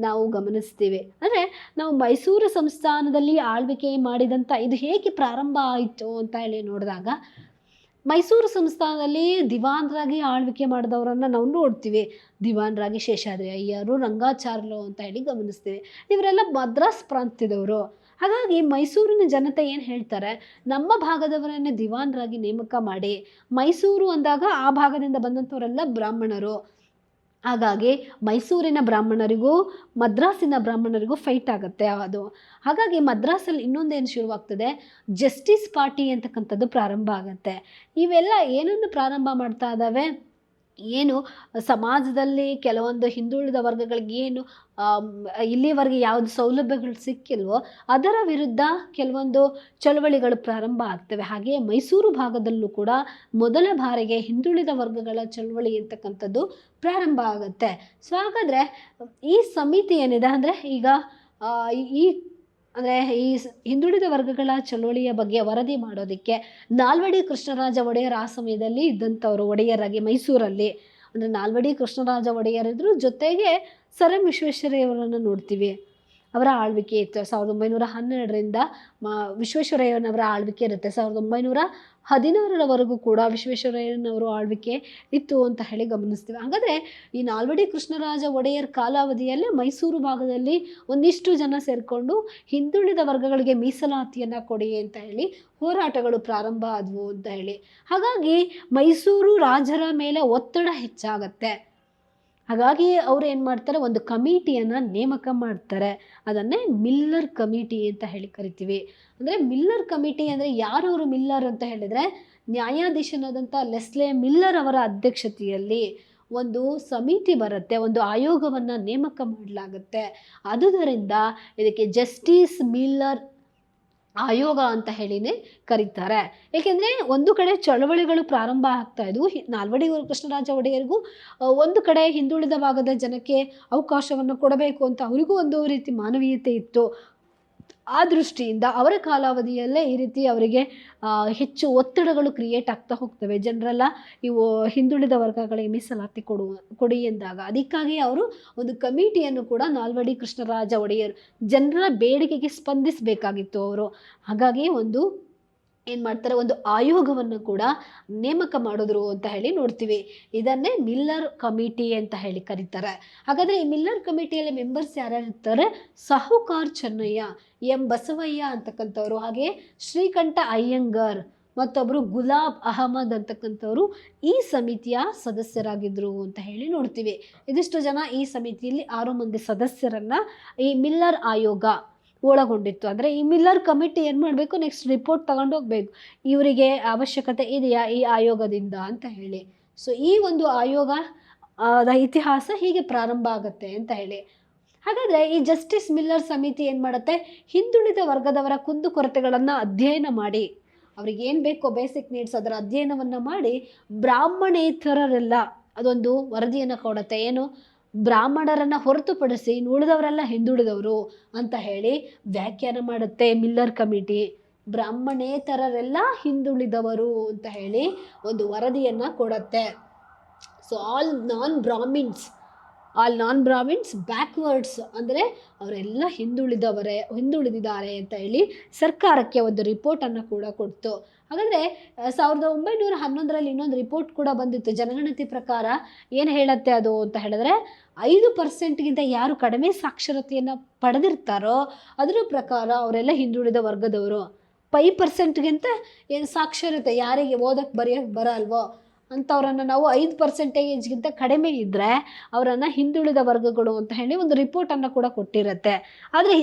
ನಾವು ಗಮನಿಸ್ತೀವಿ. ಅಂದರೆ ನಾವು ಮೈಸೂರು ಸಂಸ್ಥಾನದಲ್ಲಿ ಆಳ್ವಿಕೆ ಮಾಡಿದಂಥ ಇದು ಹೇಗೆ ಪ್ರಾರಂಭ ಆಯಿತು ಅಂತ ಹೇಳಿ ನೋಡಿದಾಗ, ಮೈಸೂರು ಸಂಸ್ಥಾನದಲ್ಲಿ ದಿವಾನರಾಗಿ ಆಳ್ವಿಕೆ ಮಾಡಿದವರನ್ನು ನಾವು ನೋಡ್ತೀವಿ. ದಿವಾನರಾಗಿ ಶೇಷಾದ್ರಿ ಅಯ್ಯರು, ರಂಗಾಚಾರ್ಲು ಅಂತ ಹೇಳಿ ಗಮನಿಸ್ತೀವಿ. ಇವರೆಲ್ಲ ಮದ್ರಾಸ್ ಪ್ರಾಂತ್ಯದವರು. ಹಾಗಾಗಿ ಮೈಸೂರಿನ ಜನತೆ ಏನು ಹೇಳ್ತಾರೆ, ನಮ್ಮ ಭಾಗದವರನ್ನೇ ದಿವಾನರಾಗಿ ನೇಮಕ ಮಾಡಿ, ಮೈಸೂರು ಅಂದಾಗ ಆ ಭಾಗದಿಂದ ಬಂದಂಥವರೆಲ್ಲ ಬ್ರಾಹ್ಮಣರು. ಹಾಗಾಗಿ ಮೈಸೂರಿನ ಬ್ರಾಹ್ಮಣರಿಗೂ ಮದ್ರಾಸಿನ ಬ್ರಾಹ್ಮಣರಿಗೂ ಫೈಟ್ ಆಗುತ್ತೆ ಅದು. ಹಾಗಾಗಿ ಮದ್ರಾಸಲ್ಲಿ ಇನ್ನೊಂದೇನು ಶುರುವಾಗ್ತದೆ, ಜಸ್ಟಿಸ್ ಪಾರ್ಟಿ ಅಂತಕ್ಕಂಥದ್ದು ಪ್ರಾರಂಭ ಆಗುತ್ತೆ. ಇವೆಲ್ಲ ಏನನ್ನು ಪ್ರಾರಂಭ ಮಾಡ್ತಾ ಇದ್ದಾವೆ, ಏನು ಸಮಾಜದಲ್ಲಿ ಕೆಲವೊಂದು ಹಿಂದುಳಿದ ವರ್ಗಗಳಿಗೆ ಏನು ಇಲ್ಲಿವರೆಗೆ ಯಾವುದು ಸೌಲಭ್ಯಗಳು ಸಿಕ್ಕಿಲ್ವೋ ಅದರ ವಿರುದ್ಧ ಕೆಲವೊಂದು ಚಳವಳಿಗಳು ಪ್ರಾರಂಭ ಆಗ್ತವೆ. ಹಾಗೆಯೇ ಮೈಸೂರು ಭಾಗದಲ್ಲೂ ಕೂಡ ಮೊದಲ ಬಾರಿಗೆ ಹಿಂದುಳಿದ ವರ್ಗಗಳ ಚಳವಳಿ ಅಂತಕ್ಕಂಥದ್ದು ಪ್ರಾರಂಭ ಆಗುತ್ತೆ. ಸೊ ಹಾಗಾದರೆ ಈ ಸಮಿತಿ ಏನಿದೆ, ಅಂದರೆ ಈಗ ಈ ಅಂದರೆ ಈ ಹಿಂದುಳಿದ ವರ್ಗಗಳ ಚಳವಳಿಯ ಬಗ್ಗೆ ವರದಿ ಮಾಡೋದಕ್ಕೆ ನಾಲ್ವಡಿ ಕೃಷ್ಣರಾಜ ಒಡೆಯರ್ ಆ ಸಮಯದಲ್ಲಿ ಇದ್ದಂಥವ್ರು ಒಡೆಯರಾಗಿ ಮೈಸೂರಲ್ಲಿ. ಅಂದರೆ ನಾಲ್ವಡಿ ಕೃಷ್ಣರಾಜ ಒಡೆಯರಿದ್ರು, ಜೊತೆಗೆ ಸರ್ ಎಂ ವಿಶ್ವೇಶ್ವರಯ್ಯನವರನ್ನು ನೋಡ್ತೀವಿ. ಅವರ ಆಳ್ವಿಕೆ ಇತ್ತು 1912ರಿಂದ ವಿಶ್ವೇಶ್ವರಯ್ಯನವರ ಆಳ್ವಿಕೆ ಇರುತ್ತೆ. 1916ರವರೆಗೂ ಕೂಡ ವಿಶ್ವೇಶ್ವರಯ್ಯನವರು ಆಳ್ವಿಕೆ ಇತ್ತು ಅಂತ ಹೇಳಿ ಗಮನಿಸ್ತೀವಿ. ಹಾಗಾದರೆ ಈ ನಾಲ್ವಡಿ ಕೃಷ್ಣರಾಜ ಒಡೆಯರ್ ಕಾಲಾವಧಿಯಲ್ಲೇ ಮೈಸೂರು ಭಾಗದಲ್ಲಿ ಒಂದಿಷ್ಟು ಜನ ಸೇರಿಕೊಂಡು ಹಿಂದುಳಿದ ವರ್ಗಗಳಿಗೆ ಮೀಸಲಾತಿಯನ್ನು ಕೊಡಿ ಅಂತ ಹೇಳಿ ಹೋರಾಟಗಳು ಪ್ರಾರಂಭ ಆದವು ಅಂತ ಹೇಳಿ. ಹಾಗಾಗಿ ಮೈಸೂರು ರಾಜರ ಮೇಲೆ ಒತ್ತಡ ಹೆಚ್ಚಾಗತ್ತೆ. ಹಾಗಾಗಿ ಅವರು ಏನು ಮಾಡ್ತಾರೆ, ಒಂದು ಕಮಿಟಿಯನ್ನು ನೇಮಕ ಮಾಡ್ತಾರೆ. ಅದನ್ನೇ ಮಿಲ್ಲರ್ ಕಮಿಟಿ ಅಂತ ಹೇಳಿ ಕರಿತೀವಿ. ಅಂದರೆ ಮಿಲ್ಲರ್ ಕಮಿಟಿ ಅಂದರೆ ಯಾರವರು ಮಿಲ್ಲರ್ ಅಂತ ಹೇಳಿದರೆ, ನ್ಯಾಯಾಧೀಶನಾದಂಥ ಲೆಸ್ಲೆ ಮಿಲ್ಲರ್ ಅವರ ಅಧ್ಯಕ್ಷತೆಯಲ್ಲಿ ಒಂದು ಸಮಿತಿ ಬರುತ್ತೆ, ಒಂದು ಆಯೋಗವನ್ನು ನೇಮಕ ಮಾಡಲಾಗುತ್ತೆ. ಆದುದರಿಂದ ಇದಕ್ಕೆ ಜಸ್ಟಿಸ್ ಮಿಲ್ಲರ್ ಆಯೋಗ ಅಂತ ಹೇಳಿನೇ ಕರೀತಾರೆ. ಏಕೆಂದರೆ ಒಂದು ಕಡೆ ಚಳವಳಿಗಳು ಪ್ರಾರಂಭ ಆಗ್ತಾ ಇದ್ವು. ನಾಲ್ವಡಿ ಕೃಷ್ಣರಾಜ ಒಡೆಯರಿಗೂ ಒಂದು ಕಡೆ ಹಿಂದುಳಿದ ಭಾಗದ ಜನಕ್ಕೆ ಅವಕಾಶವನ್ನು ಕೊಡಬೇಕು ಅಂತ ಅವರಿಗೂ ಒಂದು ರೀತಿ ಮಾನವೀಯತೆ ಇತ್ತು. ಆ ದೃಷ್ಟಿಯಿಂದ ಅವರ ಕಾಲಾವಧಿಯಲ್ಲೇ ಈ ರೀತಿ ಅವರಿಗೆ ಹೆಚ್ಚು ಒತ್ತಡಗಳು ಕ್ರಿಯೇಟ್ ಆಗ್ತಾ ಹೋಗ್ತವೆ. ಜನರೆಲ್ಲ ಇವು ಹಿಂದುಳಿದ ವರ್ಗಗಳಿಗೆ ಮೀಸಲಾತಿ ಕೊಡಿ ಎಂದಾಗ ಅದಕ್ಕಾಗಿ ಅವರು ಒಂದು ಕಮಿಟಿಯನ್ನು ಕೂಡ ನಾಲ್ವಡಿ ಕೃಷ್ಣರಾಜ ಒಡೆಯರ್ ಜನರ ಬೇಡಿಕೆಗೆ ಸ್ಪಂದಿಸಬೇಕಾಗಿತ್ತು ಅವರು. ಹಾಗಾಗಿ ಏನು ಮಾಡ್ತಾರೆ, ಒಂದು ಆಯೋಗವನ್ನು ಕೂಡ ನೇಮಕ ಮಾಡಿದ್ರು ಅಂತ ಹೇಳಿ ನೋಡ್ತೀವಿ. ಇದನ್ನೇ ಮಿಲ್ಲರ್ ಕಮಿಟಿ ಅಂತ ಹೇಳಿ ಕರೀತಾರೆ. ಹಾಗಾದರೆ ಈ ಮಿಲ್ಲರ್ ಕಮಿಟಿಯಲ್ಲಿ ಮೆಂಬರ್ಸ್ ಯಾರ್ಯಾರಿರ್ತಾರೆ, ಸಾಹುಕಾರ್ ಚೆನ್ನಯ್ಯ, ಎಂ ಬಸವಯ್ಯ ಅಂತಕ್ಕಂಥವ್ರು, ಹಾಗೆ ಶ್ರೀಕಂಠ ಅಯ್ಯಂಗಾರ್ ಮತ್ತೊಬ್ಬರು ಗುಲಾಬ್ ಅಹಮದ್ ಅಂತಕ್ಕಂಥವ್ರು ಈ ಸಮಿತಿಯ ಸದಸ್ಯರಾಗಿದ್ದರು ಅಂತ ಹೇಳಿ ನೋಡ್ತೀವಿ. ಇದಿಷ್ಟು ಜನ ಈ ಸಮಿತಿಯಲ್ಲಿ 6 ಮಂದಿ ಸದಸ್ಯರನ್ನು ಈ ಮಿಲ್ಲರ್ ಆಯೋಗ ಒಳಗೊಂಡಿತ್ತು. ಅಂದರೆ ಈ ಮಿಲ್ಲರ್ ಕಮಿಟಿ ಏನು ಮಾಡಬೇಕು, ನೆಕ್ಸ್ಟ್ ರಿಪೋರ್ಟ್ ತಗೊಂಡು ಹೋಗಬೇಕು, ಇವರಿಗೆ ಅವಶ್ಯಕತೆ ಇದೆಯಾ ಈ ಆಯೋಗದಿಂದ ಅಂತ ಹೇಳಿ. ಸೊ ಈ ಒಂದು ಆಯೋಗ ಇತಿಹಾಸ ಹೀಗೆ ಪ್ರಾರಂಭ ಆಗುತ್ತೆ ಅಂತ ಹೇಳಿ. ಹಾಗಾದರೆ ಈ ಜಸ್ಟಿಸ್ ಮಿಲ್ಲರ್ ಸಮಿತಿ ಏನು ಮಾಡುತ್ತೆ, ಹಿಂದುಳಿದ ವರ್ಗದವರ ಕುಂದುಕೊರತೆಗಳನ್ನು ಅಧ್ಯಯನ ಮಾಡಿ, ಅವ್ರಿಗೆ ಏನು ಬೇಕೋ ಬೇಸಿಕ್ ನೀಡ್ಸ್ ಅದರ ಅಧ್ಯಯನವನ್ನು ಮಾಡಿ ಬ್ರಾಹ್ಮಣೇತರರೆಲ್ಲ ಅದೊಂದು ವರದಿಯನ್ನು ಕೊಡುತ್ತೆ. ಏನು, ಬ್ರಾಹ್ಮಣರನ್ನು ಹೊರತುಪಡಿಸಿ ಉಳಿದವರೆಲ್ಲ ಹಿಂದುಳಿದವರು ಅಂತ ಹೇಳಿ ವ್ಯಾಖ್ಯಾನ ಮಾಡುತ್ತೆ ಮಿಲ್ಲರ್ ಕಮಿಟಿ. ಬ್ರಾಹ್ಮಣೇತರರೆಲ್ಲ ಹಿಂದುಳಿದವರು ಅಂತ ಹೇಳಿ ಒಂದು ವರದಿಯನ್ನು ಕೊಡುತ್ತೆ. ಸೊ ಆಲ್ ನಾನ್ ಬ್ರಾಹ್ಮಿನ್ಸ್ ಬ್ಯಾಕ್ವರ್ಡ್ಸ್, ಅಂದರೆ ಅವರೆಲ್ಲ ಹಿಂದುಳಿದಿದ್ದಾರೆ ಅಂತ ಹೇಳಿ ಸರ್ಕಾರಕ್ಕೆ ಒಂದು ರಿಪೋರ್ಟನ್ನು ಕೂಡ ಕೊಡ್ತು. ಹಾಗಾದರೆ 1911ರಲ್ಲಿ ಇನ್ನೊಂದು ರಿಪೋರ್ಟ್ ಕೂಡ ಬಂದಿತ್ತು. ಜನಗಣತಿ ಪ್ರಕಾರ ಏನು ಹೇಳುತ್ತೆ ಅದು ಅಂತ ಹೇಳಿದ್ರೆ, 5% ಯಾರು ಕಡಿಮೆ ಸಾಕ್ಷರತೆಯನ್ನು ಪಡೆದಿರ್ತಾರೋ ಅದರ ಪ್ರಕಾರ ಅವರೆಲ್ಲ ಹಿಂದುಳಿದ ವರ್ಗದವರು. 5% ಏನು ಸಾಕ್ಷರತೆ, ಯಾರಿಗೆ ಓದಕ್ಕೆ ಬರೆಯೋಕ್ಕೆ ಬರಲ್ವೋ ಅಂಥವ್ರನ್ನು ನಾವು 5%ಗಿಂತ ಕಡಿಮೆ ಇದ್ದರೆ ಅವರನ್ನು ಹಿಂದುಳಿದ ವರ್ಗಗಳು ಅಂತ ಹೇಳಿ ಒಂದು ರಿಪೋರ್ಟನ್ನು ಕೂಡ ಕೊಟ್ಟಿರುತ್ತೆ. ಆದರೆ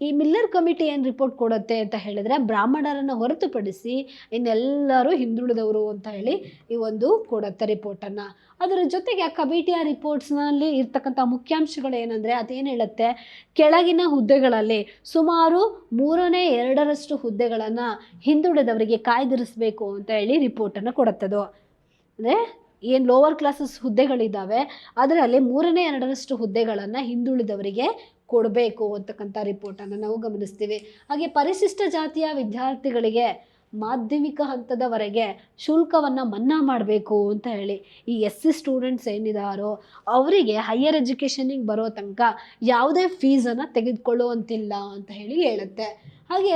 ಈ ಮಿಲ್ಲರ್ ಕಮಿಟಿ ಏನು ರಿಪೋರ್ಟ್ ಕೊಡುತ್ತೆ ಅಂತ ಹೇಳಿದ್ರೆ, ಬ್ರಾಹ್ಮಣರನ್ನು ಹೊರತುಪಡಿಸಿ ಇನ್ನೆಲ್ಲರೂ ಹಿಂದುಳಿದವರು ಅಂತ ಹೇಳಿ ಈ ಒಂದು ಕೊಡುತ್ತೆ ರಿಪೋರ್ಟನ್ನು. ಅದರ ಜೊತೆಗೆ ಆ ಕಮಿಟಿಯ ರಿಪೋರ್ಟ್ಸ್ನಲ್ಲಿ ಇರ್ತಕ್ಕಂಥ ಮುಖ್ಯಾಂಶಗಳು ಏನಂದರೆ, ಅದೇನು ಹೇಳುತ್ತೆ, ಕೆಳಗಿನ ಹುದ್ದೆಗಳಲ್ಲಿ ಸುಮಾರು 2/3 ಹುದ್ದೆಗಳನ್ನು ಹಿಂದುಳಿದವರಿಗೆ ಕಾಯ್ದಿರಿಸಬೇಕು ಅಂತ ಹೇಳಿ ರಿಪೋರ್ಟನ್ನು ಕೊಡುತ್ತದು. ಅಂದರೆ ಏನು ಲೋವರ್ ಕ್ಲಾಸಸ್ ಹುದ್ದೆಗಳಿದ್ದಾವೆ ಅದರಲ್ಲಿ 2/3 ಹುದ್ದೆಗಳನ್ನು ಹಿಂದುಳಿದವರಿಗೆ ಕೊಡಬೇಕು ಅಂತಕ್ಕಂಥ ರಿಪೋರ್ಟನ್ನು ನಾವು ಗಮನಿಸ್ತೀವಿ. ಹಾಗೆ ಪರಿಶಿಷ್ಟ ಜಾತಿಯ ವಿದ್ಯಾರ್ಥಿಗಳಿಗೆ ಮಾಧ್ಯಮಿಕ ಹಂತದವರೆಗೆ ಶುಲ್ಕವನ್ನು ಮನ್ನಾ ಮಾಡಬೇಕು ಅಂತ ಹೇಳಿ, ಈ SC ಸ್ಟೂಡೆಂಟ್ಸ್ ಏನಿದಾರೋ ಅವರಿಗೆ ಹೈಯರ್ ಎಜುಕೇಷನಿಗೆ ಬರೋ ತನಕ ಯಾವುದೇ ಫೀಸನ್ನು ತೆಗೆದುಕೊಳ್ಳುವಂತಿಲ್ಲ ಅಂತ ಹೇಳಿ ಹೇಳುತ್ತೆ. ಹಾಗೆ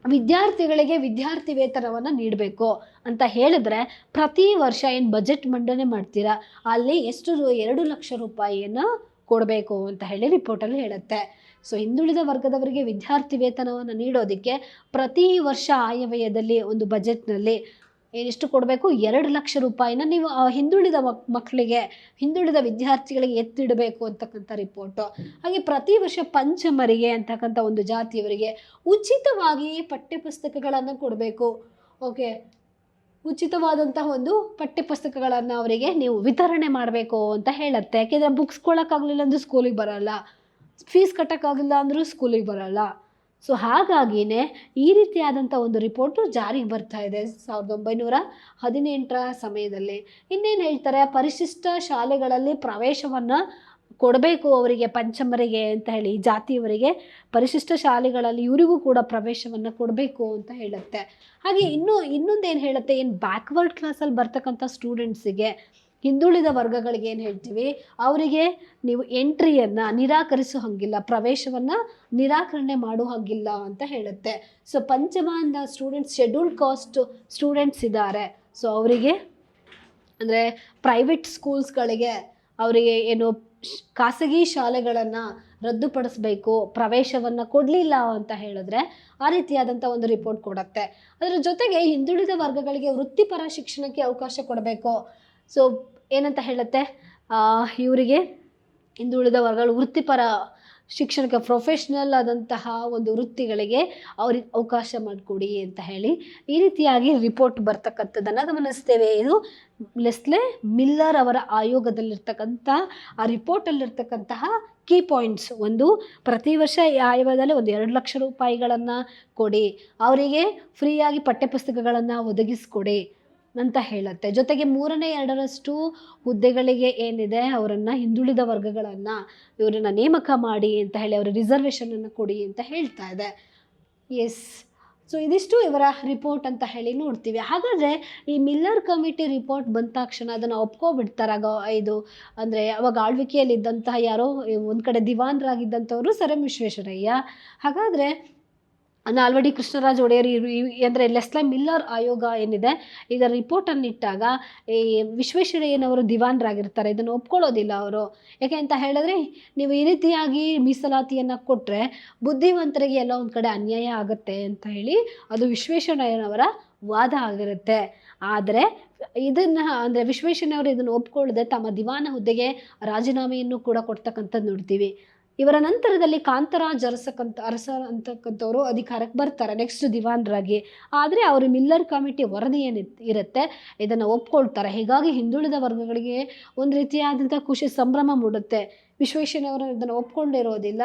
ವಿದ್ಯಾರ್ಥಿಗಳಿಗೆ ವಿದ್ಯಾರ್ಥಿ ವೇತನವನ್ನು ನೀಡಬೇಕು ಅಂತ ಹೇಳಿದ್ರೆ, ಪ್ರತಿ ವರ್ಷ ಏನು ಬಜೆಟ್ ಮಂಡನೆ ಮಾಡ್ತೀರಾ ಅಲ್ಲಿ 2 ಲಕ್ಷ ರೂಪಾಯಿಯನ್ನು ಕೊಡಬೇಕು ಅಂತ ಹೇಳಿ ರಿಪೋರ್ಟಲ್ಲಿ ಹೇಳುತ್ತೆ. ಸೊ ಹಿಂದುಳಿದ ವರ್ಗದವರಿಗೆ ವಿದ್ಯಾರ್ಥಿ ವೇತನವನ್ನು ನೀಡೋದಕ್ಕೆ ಪ್ರತಿ ವರ್ಷ ಆಯವ್ಯಯದಲ್ಲಿ ಒಂದು ಬಜೆಟ್ನಲ್ಲಿ ಎಷ್ಟು ಕೊಡಬೇಕು, 2 ಲಕ್ಷ ರೂಪಾಯಿನ ನೀವು ಹಿಂದುಳಿದ ಮಕ್ಕಳಿಗೆ, ಹಿಂದುಳಿದ ವಿದ್ಯಾರ್ಥಿಗಳಿಗೆ ಎತ್ತಿಡಬೇಕು ಅಂತಕ್ಕಂಥ ರಿಪೋರ್ಟು. ಹಾಗೆ ಪ್ರತಿ ವರ್ಷ ಪಂಚಮರಿಗೆ ಅಂತಕ್ಕಂಥ ಒಂದು ಜಾತಿಯವರಿಗೆ ಉಚಿತವಾಗಿ ಪಠ್ಯಪುಸ್ತಕಗಳನ್ನು ಕೊಡಬೇಕು. ಓಕೆ, ಉಚಿತವಾದಂತಹ ಒಂದು ಪಠ್ಯಪುಸ್ತಕಗಳನ್ನು ಅವರಿಗೆ ನೀವು ವಿತರಣೆ ಮಾಡಬೇಕು ಅಂತ ಹೇಳುತ್ತೆ. ಯಾಕೆಂದರೆ ಬುಕ್ಸ್ ಕೊಳ್ಳೋಕ್ಕಾಗಲಿಲ್ಲ ಅಂದರೂ ಸ್ಕೂಲಿಗೆ ಬರೋಲ್ಲ, ಫೀಸ್ ಕಟ್ಟೋಕ್ಕಾಗಲಿಲ್ಲ ಅಂದರೂ ಸ್ಕೂಲಿಗೆ ಬರೋಲ್ಲ. ಸೊ ಹಾಗಾಗಿಯೇ ಈ ರೀತಿಯಾದಂಥ ಒಂದು ರಿಪೋರ್ಟು ಜಾರಿಗೆ ಬರ್ತಾ ಇದೆ 1918ರ ಸಮಯದಲ್ಲಿ. ಇನ್ನೇನು ಹೇಳ್ತಾರೆ, ಪರಿಶಿಷ್ಟ ಶಾಲೆಗಳಲ್ಲಿ ಪ್ರವೇಶವನ್ನು ಕೊಡಬೇಕು ಅವರಿಗೆ, ಪಂಚಮರಿಗೆ ಅಂತ ಹೇಳಿ ಜಾತಿಯವರಿಗೆ ಪರಿಶಿಷ್ಟ ಶಾಲೆಗಳಲ್ಲಿ ಇವರಿಗೂ ಕೂಡ ಪ್ರವೇಶವನ್ನು ಕೊಡಬೇಕು ಅಂತ ಹೇಳುತ್ತೆ. ಹಾಗೆ ಇನ್ನೊಂದೇನು ಹೇಳುತ್ತೆ, ಏನು ಬ್ಯಾಕ್ವರ್ಡ್ ಕ್ಲಾಸಲ್ಲಿ ಬರ್ತಕ್ಕಂಥ ಸ್ಟೂಡೆಂಟ್ಸಿಗೆ, ಹಿಂದುಳಿದ ವರ್ಗಗಳಿಗೆ ಏನು ಹೇಳ್ತೀವಿ, ಅವರಿಗೆ ನೀವು ಎಂಟ್ರಿಯನ್ನು ನಿರಾಕರಿಸೋ ಹಾಗಿಲ್ಲ, ಪ್ರವೇಶವನ್ನು ನಿರಾಕರಣೆ ಮಾಡೋ ಹಾಗಿಲ್ಲ ಅಂತ ಹೇಳುತ್ತೆ. ಸೊ ಪಂಚಮ ಸ್ಟೂಡೆಂಟ್ಸ್, ಶೆಡ್ಯೂಲ್ಡ್ ಕಾಸ್ಟ್ ಸ್ಟೂಡೆಂಟ್ಸ್ ಇದ್ದಾರೆ, ಸೊ ಅವರಿಗೆ ಅಂದರೆ ಪ್ರೈವೇಟ್ ಸ್ಕೂಲ್ಸ್ಗಳಿಗೆ ಅವರಿಗೆ ಏನು ಖಾಸಗಿ ಶಾಲೆಗಳನ್ನು ರದ್ದುಪಡಿಸಬೇಕು, ಪ್ರವೇಶವನ್ನು ಕೊಡಲಿಲ್ಲ ಅಂತ ಹೇಳಿದ್ರೆ ಆ ರೀತಿಯಾದಂಥ ಒಂದು ರಿಪೋರ್ಟ್ ಕೊಡುತ್ತೆ. ಅದರ ಜೊತೆಗೆ ಹಿಂದುಳಿದ ವರ್ಗಗಳಿಗೆ ವೃತ್ತಿಪರ ಶಿಕ್ಷಣಕ್ಕೆ ಅವಕಾಶ ಕೊಡಬೇಕು. ಸೊ ಏನಂತ ಹೇಳುತ್ತೆ, ಇವರಿಗೆ ಹಿಂದುಳಿದ ವರ್ಗಗಳು ವೃತ್ತಿಪರ ಶಿಕ್ಷಣಕ್ಕೆ, ಪ್ರೊಫೆಷ್ನಲ್ ಆದಂತಹ ಒಂದು ವೃತ್ತಿಗಳಿಗೆ ಅವ್ರಿಗೆ ಅವಕಾಶ ಮಾಡಿಕೊಡಿ ಅಂತ ಹೇಳಿ ಈ ರೀತಿಯಾಗಿ ರಿಪೋರ್ಟ್ ಬರ್ತಕ್ಕಂಥದ್ದನ್ನು ಗಮನಿಸ್ತೇವೆ. ಇದು ಲೆಸ್ಲೆ ಮಿಲ್ಲರ್ ಅವರ ಆಯೋಗದಲ್ಲಿರ್ತಕ್ಕಂಥ ಆ ರಿಪೋರ್ಟಲ್ಲಿರ್ತಕ್ಕಂತಹ ಕೀ ಪಾಯಿಂಟ್ಸ್. ಒಂದು, ಪ್ರತಿ ವರ್ಷ ಈ ಆಯೋಗದಲ್ಲಿ 2 ಲಕ್ಷ ರೂಪಾಯಿಗಳನ್ನು ಕೊಡಿ, ಅವರಿಗೆ ಫ್ರೀಯಾಗಿ ಪಠ್ಯಪುಸ್ತಕಗಳನ್ನು ಒದಗಿಸ್ಕೊಡಿ ಅಂತ ಹೇಳುತ್ತೆ. ಜೊತೆಗೆ 2/3 ಹುದ್ದೆಗಳಿಗೆ ಏನಿದೆ ಅವರನ್ನು, ಹಿಂದುಳಿದ ವರ್ಗಗಳನ್ನು ಇವರನ್ನು ನೇಮಕ ಮಾಡಿ ಅಂತ ಹೇಳಿ, ಅವರ ರಿಸರ್ವೇಷನನ್ನು ಕೊಡಿ ಅಂತ ಹೇಳ್ತಾ ಇದೆ. ಎಸ್, ಸೊ ಇದಿಷ್ಟು ಇವರ ರಿಪೋರ್ಟ್ ಅಂತ ಹೇಳಿ ನೋಡ್ತೀವಿ. ಹಾಗಾದರೆ ಈ ಮಿಲ್ಲರ್ ಕಮಿಟಿ ರಿಪೋರ್ಟ್ ಬಂದ ತಕ್ಷಣ ಅದನ್ನು ಒಪ್ಕೊಬಿಡ್ತಾರಾಗ ಇದು ಅಂದರೆ ಅವಾಗ ಆಳ್ವಿಕೆಯಲ್ಲಿದ್ದಂತಹ ಯಾರೋ ಒಂದು ಕಡೆ ದಿವಾನರಾಗಿದ್ದಂಥವರು ಸರ್ ಎಂ ವಿಶ್ವೇಶ್ವರಯ್ಯ. ಹಾಗಾದರೆ ನಾಲ್ವಡಿ ಕೃಷ್ಣರಾಜ ಒಡೆಯರ್ ಅಂದರೆ ಲೆಸ್ಲೆ ಮಿಲ್ಲರ್ ಆಯೋಗ ಏನಿದೆ ಇದರ ರಿಪೋರ್ಟನ್ನು ಇಟ್ಟಾಗ ಈ ವಿಶ್ವೇಶ್ವರಯ್ಯನವರು ದಿವಾನರಾಗಿರ್ತಾರೆ, ಇದನ್ನು ಒಪ್ಕೊಳ್ಳೋದಿಲ್ಲ ಅವರು. ಯಾಕೆ ಅಂತ ಹೇಳಿದ್ರೆ, ನೀವು ಈ ರೀತಿಯಾಗಿ ಮೀಸಲಾತಿಯನ್ನು ಕೊಟ್ಟರೆ ಬುದ್ಧಿವಂತರಿಗೆ ಎಲ್ಲ ಒಂದು ಕಡೆ ಅನ್ಯಾಯ ಆಗುತ್ತೆ ಅಂತ ಹೇಳಿ ಅದು ವಿಶ್ವೇಶ್ವರಯ್ಯನವರ ವಾದ ಆಗಿರುತ್ತೆ. ಆದರೆ ಇದನ್ನು ಅಂದರೆ ವಿಶ್ವೇಶ್ವರಯ್ಯನವರು ಇದನ್ನು ಒಪ್ಕೊಳ್ಳದೆ ತಮ್ಮ ದಿವಾನ ಹುದ್ದೆಗೆ ರಾಜೀನಾಮೆಯನ್ನು ಕೂಡ ಕೊಡ್ತಕ್ಕಂಥದ್ದು ನೋಡ್ತೀವಿ. ಇವರ ನಂತರದಲ್ಲಿ ಕಾಂತರಾಜ್ ಅರಸ ಅಂತಕ್ಕಂಥವರು ಅಧಿಕಾರಕ್ಕೆ ಬರ್ತಾರೆ ನೆಕ್ಸ್ಟ್ ದಿವಾನರಾಗಿ. ಆದರೆ ಅವರು ಮಿಲ್ಲರ್ ಕಮಿಟಿ ವರದಿ ಇರುತ್ತೆ ಇದನ್ನು ಒಪ್ಕೊಳ್ತಾರೆ. ಹೀಗಾಗಿ ಹಿಂದುಳಿದ ವರ್ಗಗಳಿಗೆ ಒಂದು ರೀತಿಯಾದಂಥ ಖುಷಿ, ಸಂಭ್ರಮ ಮೂಡುತ್ತೆ. ವಿಶ್ವೇಶ್ವರಯ್ಯನವರು ಇದನ್ನು ಒಪ್ಕೊಂಡಿರೋದಿಲ್ಲ.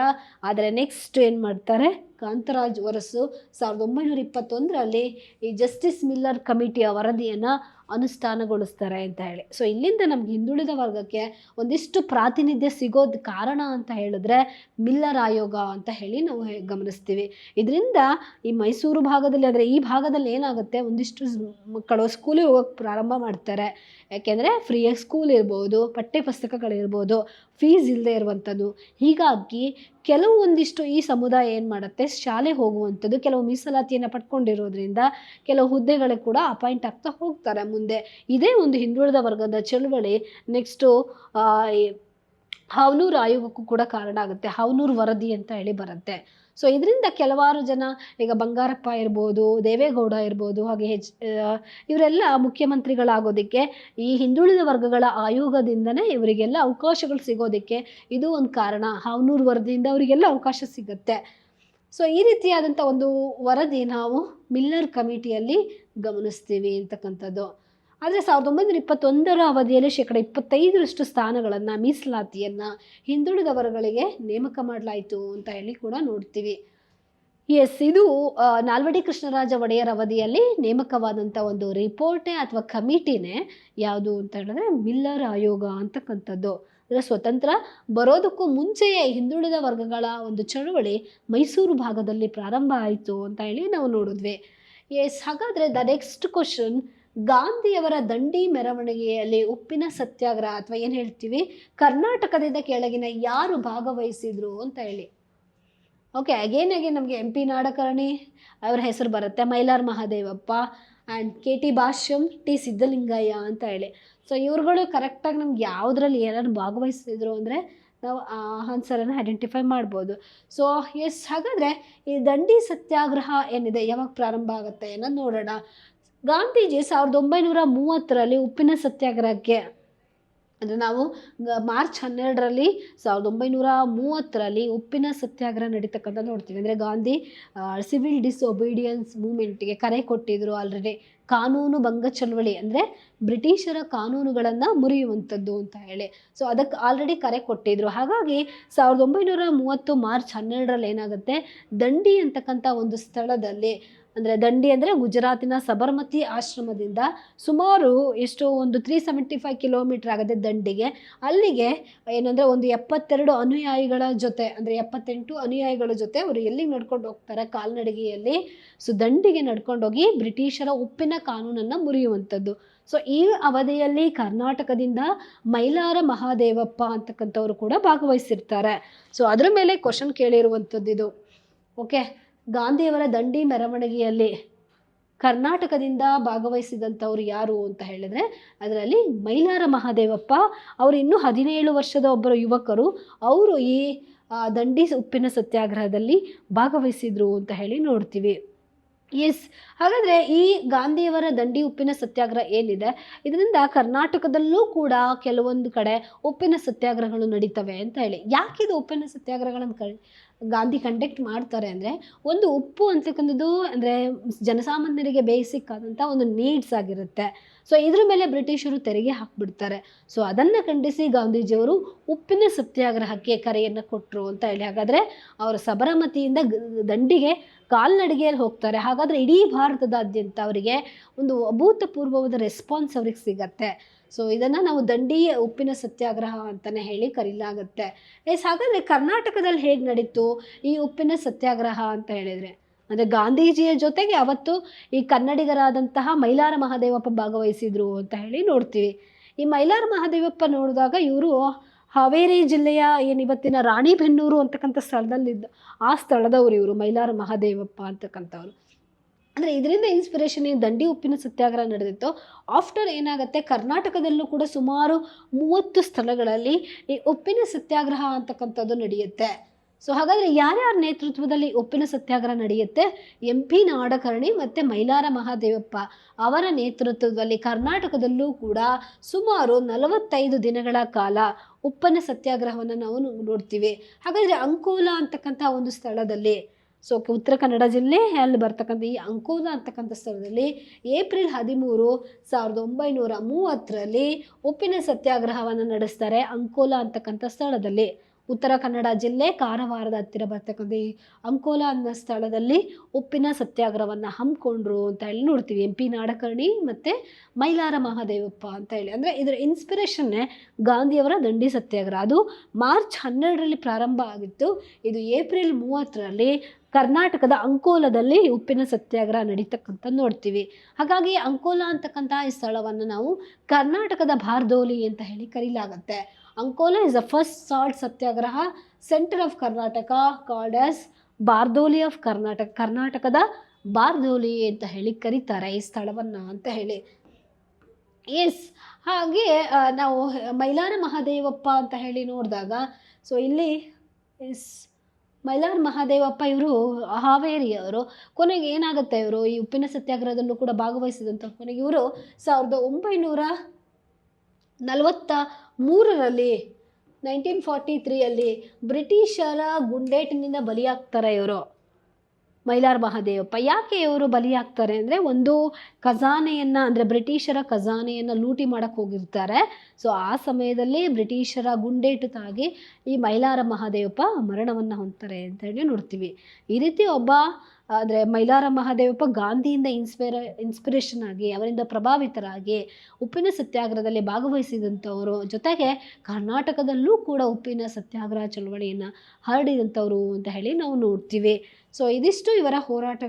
ಆದರೆ ನೆಕ್ಸ್ಟ್ ಏನು ಮಾಡ್ತಾರೆ, ಕಾಂತರಾಜ್ ಅರಸು 1921ರಲ್ಲಿ ಈ ಜಸ್ಟಿಸ್ ಮಿಲ್ಲರ್ ಕಮಿಟಿಯ ವರದಿಯನ್ನು ಅನುಷ್ಠಾನಗೊಳಿಸ್ತಾರೆ ಅಂತ ಹೇಳಿ. ಸೊ ಇಲ್ಲಿಂದ ನಮ್ಗೆ ಹಿಂದುಳಿದ ವರ್ಗಕ್ಕೆ ಒಂದಿಷ್ಟು ಪ್ರಾತಿನಿಧ್ಯ ಸಿಗೋದು ಕಾರಣ ಅಂತ ಹೇಳಿದ್ರೆ ಮಿಲ್ಲರ್ ಆಯೋಗ ಅಂತ ಹೇಳಿ ನಾವು ಗಮನಿಸ್ತೀವಿ. ಇದರಿಂದ ಈ ಮೈಸೂರು ಭಾಗದಲ್ಲಿ, ಅಂದರೆ ಈ ಭಾಗದಲ್ಲಿ ಏನಾಗುತ್ತೆ, ಒಂದಿಷ್ಟು ಮಕ್ಕಳು ಸ್ಕೂಲಿಗೆ ಹೋಗೋಕ್ಕೆ ಪ್ರಾರಂಭ ಮಾಡ್ತಾರೆ. ಯಾಕೆಂದರೆ ಫ್ರೀಯಾಗಿ ಸ್ಕೂಲ್ ಇರ್ಬೋದು, ಪಠ್ಯಪುಸ್ತಕಗಳಿರ್ಬೋದು, ಫೀಸ್ ಇಲ್ಲದೆ ಇರುವಂಥದ್ದು. ಹೀಗಾಗಿ ಒಂದಿಷ್ಟು ಈ ಸಮುದಾಯ ಏನು ಮಾಡುತ್ತೆ, ಶಾಲೆ ಹೋಗುವಂಥದ್ದು, ಕೆಲವು ಮೀಸಲಾತಿಯನ್ನು ಪಡ್ಕೊಂಡಿರೋದ್ರಿಂದ ಕೆಲವು ಹುದ್ದೆಗಳಿಗೆ ಕೂಡ ಅಪಾಯಿಂಟ್ ಆಗ್ತಾ ಹೋಗ್ತಾರೆ ಮುಂದೆ. ಇದೇ ಒಂದು ಹಿಂದುಳಿದ ವರ್ಗದ ಚಳುವಳಿ ನೆಕ್ಸ್ಟು ಹಾವನೂರು ಆಯೋಗಕ್ಕೂ ಕೂಡ ಕಾರಣ ಆಗುತ್ತೆ. ಹಾವನೂರು ವರದಿ ಅಂತ ಹೇಳಿ ಬರುತ್ತೆ. ಸೊ ಇದರಿಂದ ಕೆಲವಾರು ಜನ, ಈಗ ಬಂಗಾರಪ್ಪ ಇರ್ಬೋದು, ದೇವೇಗೌಡ ಇರ್ಬೋದು, ಹಾಗೆ ಇವರೆಲ್ಲ ಮುಖ್ಯಮಂತ್ರಿಗಳಾಗೋದಕ್ಕೆ ಈ ಹಿಂದುಳಿದ ವರ್ಗಗಳ ಆಯೋಗದಿಂದನೇ ಇವರಿಗೆಲ್ಲ ಅವಕಾಶಗಳು ಸಿಗೋದಕ್ಕೆ ಇದು ಒಂದು ಕಾರಣ. ಹಾವನೂರು ವರದಿಯಿಂದ ಅವರಿಗೆಲ್ಲ ಅವಕಾಶ ಸಿಗುತ್ತೆ. ಸೊ ಈ ರೀತಿಯಾದಂಥ ಒಂದು ವರದಿ ನಾವು ಮಿಲ್ಲರ್ ಕಮಿಟಿಯಲ್ಲಿ ಗಮನಿಸ್ತೀವಿ ಅಂತಕ್ಕಂಥದ್ದು. ಆದರೆ 1921ರ ಅವಧಿಯಲ್ಲಿ 25% ಸ್ಥಾನಗಳನ್ನು, ಮೀಸಲಾತಿಯನ್ನು ಹಿಂದುಳಿದ ವರ್ಗಗಳಿಗೆ ನೇಮಕ ಮಾಡಲಾಯಿತು ಅಂತ ಹೇಳಿ ಕೂಡ ನೋಡ್ತೀವಿ. ಎಸ್, ಇದು ನಾಲ್ವಡಿ ಕೃಷ್ಣರಾಜ ಒಡೆಯರ್ ಅವಧಿಯಲ್ಲಿ ನೇಮಕವಾದಂಥ ಒಂದು ರಿಪೋರ್ಟೇ ಅಥವಾ ಕಮಿಟಿನೇ ಯಾವುದು ಅಂತ ಹೇಳಿದ್ರೆ ಮಿಲ್ಲರ್ ಆಯೋಗ ಅಂತಕ್ಕಂಥದ್ದು. ಅಂದರೆ ಸ್ವತಂತ್ರ ಬರೋದಕ್ಕೂ ಮುಂಚೆಯೇ ಹಿಂದುಳಿದ ವರ್ಗಗಳ ಒಂದು ಚಳುವಳಿ ಮೈಸೂರು ಭಾಗದಲ್ಲಿ ಪ್ರಾರಂಭ ಆಯಿತು ಅಂತ ಹೇಳಿ ನಾವು ನೋಡಿದ್ವಿ. ಎಸ್, ಹಾಗಾದರೆ ದ ನೆಕ್ಸ್ಟ್ ಕ್ವಶನ್, ಗಾಂಧಿಯವರ ದಂಡಿ ಮೆರವಣಿಗೆಯಲ್ಲಿ ಉಪ್ಪಿನ ಸತ್ಯಾಗ್ರಹ ಅಥವಾ ಏನು ಹೇಳ್ತೀವಿ ಕರ್ನಾಟಕದಿಂದ ಕೆಳಗಿನ ಯಾರು ಭಾಗವಹಿಸಿದ್ರು ಅಂತ ಹೇಳಿ. ಓಕೆ, ಅಗೇನ್ ನಮಗೆ MP ನಾಡಕರ್ಣಿ ಅವರ ಹೆಸರು ಬರುತ್ತೆ, Mylar Mahadevappa and KT Bhashyam, T Siddalingaiah ಅಂತ ಹೇಳಿ. ಸೊ ಇವ್ರುಗಳು ಕರೆಕ್ಟಾಗಿ ನಮ್ಗೆ ಯಾವುದ್ರಲ್ಲಿ ಏನಾದ್ರು ಭಾಗವಹಿಸಿದ್ರು ಅಂದರೆ ನಾವು ಆನ್ಸರನ್ನು ಐಡೆಂಟಿಫೈ ಮಾಡ್ಬೋದು. ಸೊ ಎಸ್, ಹಾಗಾದರೆ ಈ ದಂಡಿ ಸತ್ಯಾಗ್ರಹ ಏನಿದೆ ಯಾವಾಗ ಪ್ರಾರಂಭ ಆಗುತ್ತೆ ಅನ್ನೋದು ನೋಡೋಣ. ಗಾಂಧೀಜಿ 1930ರಲ್ಲಿ ಉಪ್ಪಿನ ಸತ್ಯಾಗ್ರಹಕ್ಕೆ, ಅಂದರೆ ನಾವು ಮಾರ್ಚ್ 12ರಲ್ಲಿ 1930ರಲ್ಲಿ ಉಪ್ಪಿನ ಸತ್ಯಾಗ್ರಹ ನಡೀತಕ್ಕಂಥ ನೋಡ್ತೀವಿ. ಅಂದರೆ ಗಾಂಧಿ ಸಿವಿಲ್ ಡಿಸ್ಒಬೀಡಿಯನ್ಸ್ ಮೂಮೆಂಟ್ಗೆ ಕರೆ ಕೊಟ್ಟಿದ್ರು. ಆಲ್ರೆಡಿ ಕಾನೂನು ಭಂಗ ಚಳವಳಿ ಅಂದರೆ ಬ್ರಿಟಿಷರ ಕಾನೂನುಗಳನ್ನು ಮುರಿಯುವಂಥದ್ದು ಅಂತ ಹೇಳಿ, ಸೊ ಅದಕ್ಕೆ ಆಲ್ರೆಡಿ ಕರೆ ಕೊಟ್ಟಿದ್ರು. ಹಾಗಾಗಿ 1930 ಮಾರ್ಚ್ 12ರಲ್ಲಿ ಏನಾಗುತ್ತೆ, ದಂಡಿ ಅಂತಕ್ಕಂಥ ಒಂದು ಸ್ಥಳದಲ್ಲಿ, ಅಂದರೆ ದಂಡಿ ಅಂದರೆ ಗುಜರಾತಿನ ಸಬರ್ಮತಿ ಆಶ್ರಮದಿಂದ ಸುಮಾರು ಎಷ್ಟು ಒಂದು 375 ಕಿಲೋಮೀಟರ್ ಆಗುತ್ತೆ ದಂಡಿಗೆ. ಅಲ್ಲಿಗೆ ಏನಂದರೆ ಒಂದು 72 ಅನುಯಾಯಿಗಳ ಜೊತೆ, ಅಂದರೆ 78 ಅನುಯಾಯಿಗಳ ಜೊತೆ ಅವರು ಎಲ್ಲಿಗೆ ನಡ್ಕೊಂಡು ಹೋಗ್ತಾರೆ, ಕಾಲ್ನಡಿಗೆಯಲ್ಲಿ. ಸೊ ದಂಡಿಗೆ ನಡ್ಕೊಂಡೋಗಿ ಬ್ರಿಟಿಷರ ಉಪ್ಪಿನ ಕಾನೂನನ್ನು ಮುರಿಯುವಂಥದ್ದು. ಸೊ ಈ ಅವಧಿಯಲ್ಲಿ ಕರ್ನಾಟಕದಿಂದ ಮೈಲಾರ ಮಹಾದೇವಪ್ಪ ಅಂತಕ್ಕಂಥವ್ರು ಕೂಡ ಭಾಗವಹಿಸಿರ್ತಾರೆ. ಸೊ ಅದರ ಮೇಲೆ ಕ್ವಶನ್ ಕೇಳಿರುವಂಥದ್ದು ಇದು. ಓಕೆ, ಗಾಂಧಿಯವರ ದಂಡಿ ಮೆರವಣಿಗೆಯಲ್ಲಿ ಕರ್ನಾಟಕದಿಂದ ಭಾಗವಹಿಸಿದಂಥವ್ರು ಯಾರು ಅಂತ ಹೇಳಿದ್ರೆ ಅದರಲ್ಲಿ ಮೈಲಾರ ಮಹಾದೇವಪ್ಪ. ಅವರು ಇನ್ನೂ 17 ವರ್ಷದ ಒಬ್ಬರು ಯುವಕರು. ಅವರು ಈ ದಂಡಿ ಉಪ್ಪಿನ ಸತ್ಯಾಗ್ರಹದಲ್ಲಿ ಭಾಗವಹಿಸಿದ್ರು ಅಂತ ಹೇಳಿ ನೋಡ್ತೀವಿ. ಎಸ್, ಹಾಗಾದರೆ ಈ ಗಾಂಧಿಯವರ ದಂಡಿ ಉಪ್ಪಿನ ಸತ್ಯಾಗ್ರಹ ಏನಿದೆ, ಇದರಿಂದ ಕರ್ನಾಟಕದಲ್ಲೂ ಕೂಡ ಕೆಲವೊಂದು ಕಡೆ ಉಪ್ಪಿನ ಸತ್ಯಾಗ್ರಹಗಳು ನಡೀತವೆ ಅಂತ ಹೇಳಿ. ಯಾಕಿದು ಉಪ್ಪಿನ ಸತ್ಯಾಗ್ರಹಗಳನ್ನು ಗಾಂಧಿ ಕಂಡಕ್ಟ್ ಮಾಡ್ತಾರೆ ಅಂದರೆ, ಒಂದು ಉಪ್ಪು ಅಂತಕ್ಕಂಥದ್ದು ಅಂದರೆ ಜನಸಾಮಾನ್ಯರಿಗೆ ಬೇಸಿಕ್ ಆದಂಥ ಒಂದು ನೀಡ್ಸ್ ಆಗಿರುತ್ತೆ. ಸೊ ಇದ್ರ ಮೇಲೆ ಬ್ರಿಟಿಷರು ತೆರಿಗೆ ಹಾಕಿಬಿಡ್ತಾರೆ. ಸೊ ಅದನ್ನು ಖಂಡಿಸಿ ಗಾಂಧೀಜಿಯವರು ಉಪ್ಪಿನ ಸತ್ಯಾಗ್ರಹಕ್ಕೆ ಕರೆಯನ್ನು ಕೊಟ್ಟರು ಅಂತ ಹೇಳಿ. ಹಾಗಾದರೆ ಅವರು ಸಬರಮತಿಯಿಂದ ದಂಡಿಗೆ ಕಾಲ್ನಡಿಗೆಯಲ್ಲಿ ಹೋಗ್ತಾರೆ. ಹಾಗಾದರೆ ಇಡೀ ಭಾರತದಾದ್ಯಂತ ಅವರಿಗೆ ಒಂದು ಅಭೂತಪೂರ್ವವಾದ ರೆಸ್ಪಾನ್ಸ್ ಅವ್ರಿಗೆ ಸಿಗತ್ತೆ. ಸೊ ಇದನ್ನು ನಾವು ದಂಡಿ ಉಪ್ಪಿನ ಸತ್ಯಾಗ್ರಹ ಅಂತಲೇ ಹೇಳಿ ಕರೀಲಾಗುತ್ತೆ. ಹಾಗಾದರೆ ಕರ್ನಾಟಕದಲ್ಲಿ ಹೇಗೆ ನಡೀತು ಈ ಉಪ್ಪಿನ ಸತ್ಯಾಗ್ರಹ ಅಂತ ಹೇಳಿದರೆ, ಅಂದರೆ ಗಾಂಧೀಜಿಯ ಜೊತೆಗೆ ಅವತ್ತು ಈ ಕನ್ನಡಿಗರಾದಂತಹ ಮೈಲಾರ ಮಹಾದೇವಪ್ಪ ಭಾಗವಹಿಸಿದ್ರು ಅಂತ ಹೇಳಿ ನೋಡ್ತೀವಿ. ಈ ಮೈಲಾರ ಮಹಾದೇವಪ್ಪ ನೋಡಿದಾಗ ಇವರು ಹಾವೇರಿ ಜಿಲ್ಲೆಯ ಏನಿವತ್ತಿನ ರಾಣಿಬೆನ್ನೂರು ಅಂತಕ್ಕಂಥ ಸ್ಥಳದಲ್ಲಿದ್ದ ಆ ಸ್ಥಳದವರು ಇವರು ಮೈಲಾರ ಮಹಾದೇವಪ್ಪ ಅಂತಕ್ಕಂಥವ್ರು. ಅಂದರೆ ಇದರಿಂದ ಇನ್ಸ್ಪಿರೇಷನ್ ಏನು ದಂಡಿ ಉಪ್ಪಿನ ಸತ್ಯಾಗ್ರಹ ನಡೆದಿತ್ತು. ಆಫ್ಟರ್ ಏನಾಗುತ್ತೆ, ಕರ್ನಾಟಕದಲ್ಲೂ ಕೂಡ ಸುಮಾರು 30 ಸ್ಥಳಗಳಲ್ಲಿ ಈ ಉಪ್ಪಿನ ಸತ್ಯಾಗ್ರಹ ಅಂತಕ್ಕಂಥದ್ದು ನಡೆಯುತ್ತೆ. ಸೊ ಹಾಗಾದರೆ ಯಾರ್ಯಾರ ನೇತೃತ್ವದಲ್ಲಿ ಉಪ್ಪಿನ ಸತ್ಯಾಗ್ರಹ ನಡೆಯುತ್ತೆ, MP ನಾಡಕರ್ಣಿ ಮತ್ತು ಮೈಲಾರ ಮಹಾದೇವಪ್ಪ ಅವರ ನೇತೃತ್ವದಲ್ಲಿ ಕರ್ನಾಟಕದಲ್ಲೂ ಕೂಡ ಸುಮಾರು 45 ದಿನಗಳ ಕಾಲ ಉಪ್ಪಿನ ಸತ್ಯಾಗ್ರಹವನ್ನು ನಾವು ನೋಡ್ತೀವಿ. ಹಾಗಾದರೆ ಅಂಕೋಲ ಅಂತಕ್ಕಂಥ ಒಂದು ಸ್ಥಳದಲ್ಲಿ, ಸೊ ಉತ್ತರ ಕನ್ನಡ ಜಿಲ್ಲೆ ಅಲ್ಲಿ ಬರ್ತಕ್ಕಂಥ ಈ ಅಂಕೋಲ ಅಂತಕ್ಕಂಥ ಸ್ಥಳದಲ್ಲಿ ಏಪ್ರಿಲ್ 13, 1930ರಲ್ಲಿ ಉಪ್ಪಿನ ಸತ್ಯಾಗ್ರಹವನ್ನು ನಡೆಸ್ತಾರೆ. ಅಂಕೋಲ ಅಂತಕ್ಕಂಥ ಸ್ಥಳದಲ್ಲಿ, ಉತ್ತರ ಕನ್ನಡ ಜಿಲ್ಲೆ ಕಾರವಾರದ ಹತ್ತಿರ ಬರ್ತಕ್ಕಂಥ ಈ ಅಂಕೋಲ ಅನ್ನೋ ಸ್ಥಳದಲ್ಲಿ ಉಪ್ಪಿನ ಸತ್ಯಾಗ್ರಹವನ್ನು ಹಮ್ಮಿಕೊಂಡ್ರು ಅಂತ ಹೇಳಿ ನೋಡ್ತೀವಿ. MP ನಾಡಕರ್ಣಿ ಮತ್ತು ಮೈಲಾರ ಮಹಾದೇವಪ್ಪ ಅಂತ ಹೇಳಿ. ಅಂದರೆ ಇದರ ಇನ್ಸ್ಪಿರೇಷನ್ನೇ ಗಾಂಧಿಯವರ ದಂಡಿ ಸತ್ಯಾಗ್ರಹ. ಅದು ಮಾರ್ಚ್ 12ರಲ್ಲಿ ಪ್ರಾರಂಭ ಆಗಿತ್ತು. ಇದು ಏಪ್ರಿಲ್ 30ರಲ್ಲಿ ಕರ್ನಾಟಕದ ಅಂಕೋಲದಲ್ಲಿ ಉಪ್ಪಿನ ಸತ್ಯಾಗ್ರಹ ನಡೀತಕ್ಕಂಥ ನೋಡ್ತೀವಿ. ಹಾಗಾಗಿ ಅಂಕೋಲ ಅಂತಕ್ಕಂಥ ಈ ಸ್ಥಳವನ್ನು ನಾವು ಕರ್ನಾಟಕದ ಬಾರ್ದೋಲಿ ಅಂತ ಹೇಳಿ ಕರೀಲಾಗತ್ತೆ. Ankola is the first salt satyagraha centre of Karnataka called as Bardoli of Karnataka. ಕರ್ನಾಟಕದ ಬಾರ್ದೋಲಿ ಅಂತ ಹೇಳಿ ಕರೀತಾರೆ ಈ ಸ್ಥಳವನ್ನು ಅಂತ ಹೇಳಿ. ಎಸ್, ಹಾಗೆ ನಾವು ಮೈಲಾರ ಮಹಾದೇವಪ್ಪ ಅಂತ ಹೇಳಿ ನೋಡಿದಾಗ, ಸೊ ಇಲ್ಲಿ ಎಸ್ ಮೈಲಾರ ಮಹಾದೇವಪ್ಪ ಇವರು ಹಾವೇರಿಯವರು. ಕೊನೆಗೆ ಏನಾಗುತ್ತೆ, ಇವರು ಈ ಉಪ್ಪಿನ ಸತ್ಯಾಗ್ರಹದಲ್ಲೂ ಕೂಡ ಭಾಗವಹಿಸಿದಂಥ ಕೊನೆಗೆ ಇವರು 1943ರಲ್ಲಿ 1943ಯಲ್ಲಿ ಬ್ರಿಟಿಷರ ಗುಂಡೇಟಿನಿಂದ ಬಲಿಯಾಗ್ತಾರೆ ಇವರು ಮೈಲಾರ ಮಹಾದೇವಪ್ಪ. ಯಾಕೆ ಇವರು ಬಲಿಯಾಗ್ತಾರೆ ಅಂದರೆ, ಒಂದು ಖಜಾನೆಯನ್ನು ಅಂದರೆ ಬ್ರಿಟಿಷರ ಖಜಾನೆಯನ್ನು ಲೂಟಿ ಮಾಡೋಕ್ಕೆ ಹೋಗಿರ್ತಾರೆ. ಸೊ ಆ ಸಮಯದಲ್ಲಿ ಬ್ರಿಟಿಷರ ಗುಂಡೇಟು ತಾಗಿ ಈ ಮೈಲಾರ ಮಹಾದೇವಪ್ಪ ಮರಣವನ್ನು ಹೊಂದ್ತಾರೆ ಅಂತ ಹೇಳಿ ನೋಡ್ತೀವಿ. ಈ ರೀತಿ ಒಬ್ಬ ಅಂದರೆ ಮೈಲಾರ ಮಹಾದೇವಪ್ಪ ಗಾಂಧಿಯಿಂದ ಇನ್ಸ್ಪಿರೇಷನ್ ಆಗಿ ಅವರಿಂದ ಪ್ರಭಾವಿತರಾಗಿ ಉಪ್ಪಿನ ಸತ್ಯಾಗ್ರಹದಲ್ಲಿ ಭಾಗವಹಿಸಿದಂಥವರು, ಜೊತೆಗೆ ಕರ್ನಾಟಕದಲ್ಲೂ ಕೂಡ ಉಪ್ಪಿನ ಸತ್ಯಾಗ್ರಹ ಚಳವಳಿಯನ್ನು ಹರಡಿದಂಥವ್ರು ಅಂತ ಹೇಳಿ ನಾವು ನೋಡ್ತೀವಿ. ಸೊ ಇದಿಷ್ಟು ಇವರ ಹೋರಾಟಗಳು.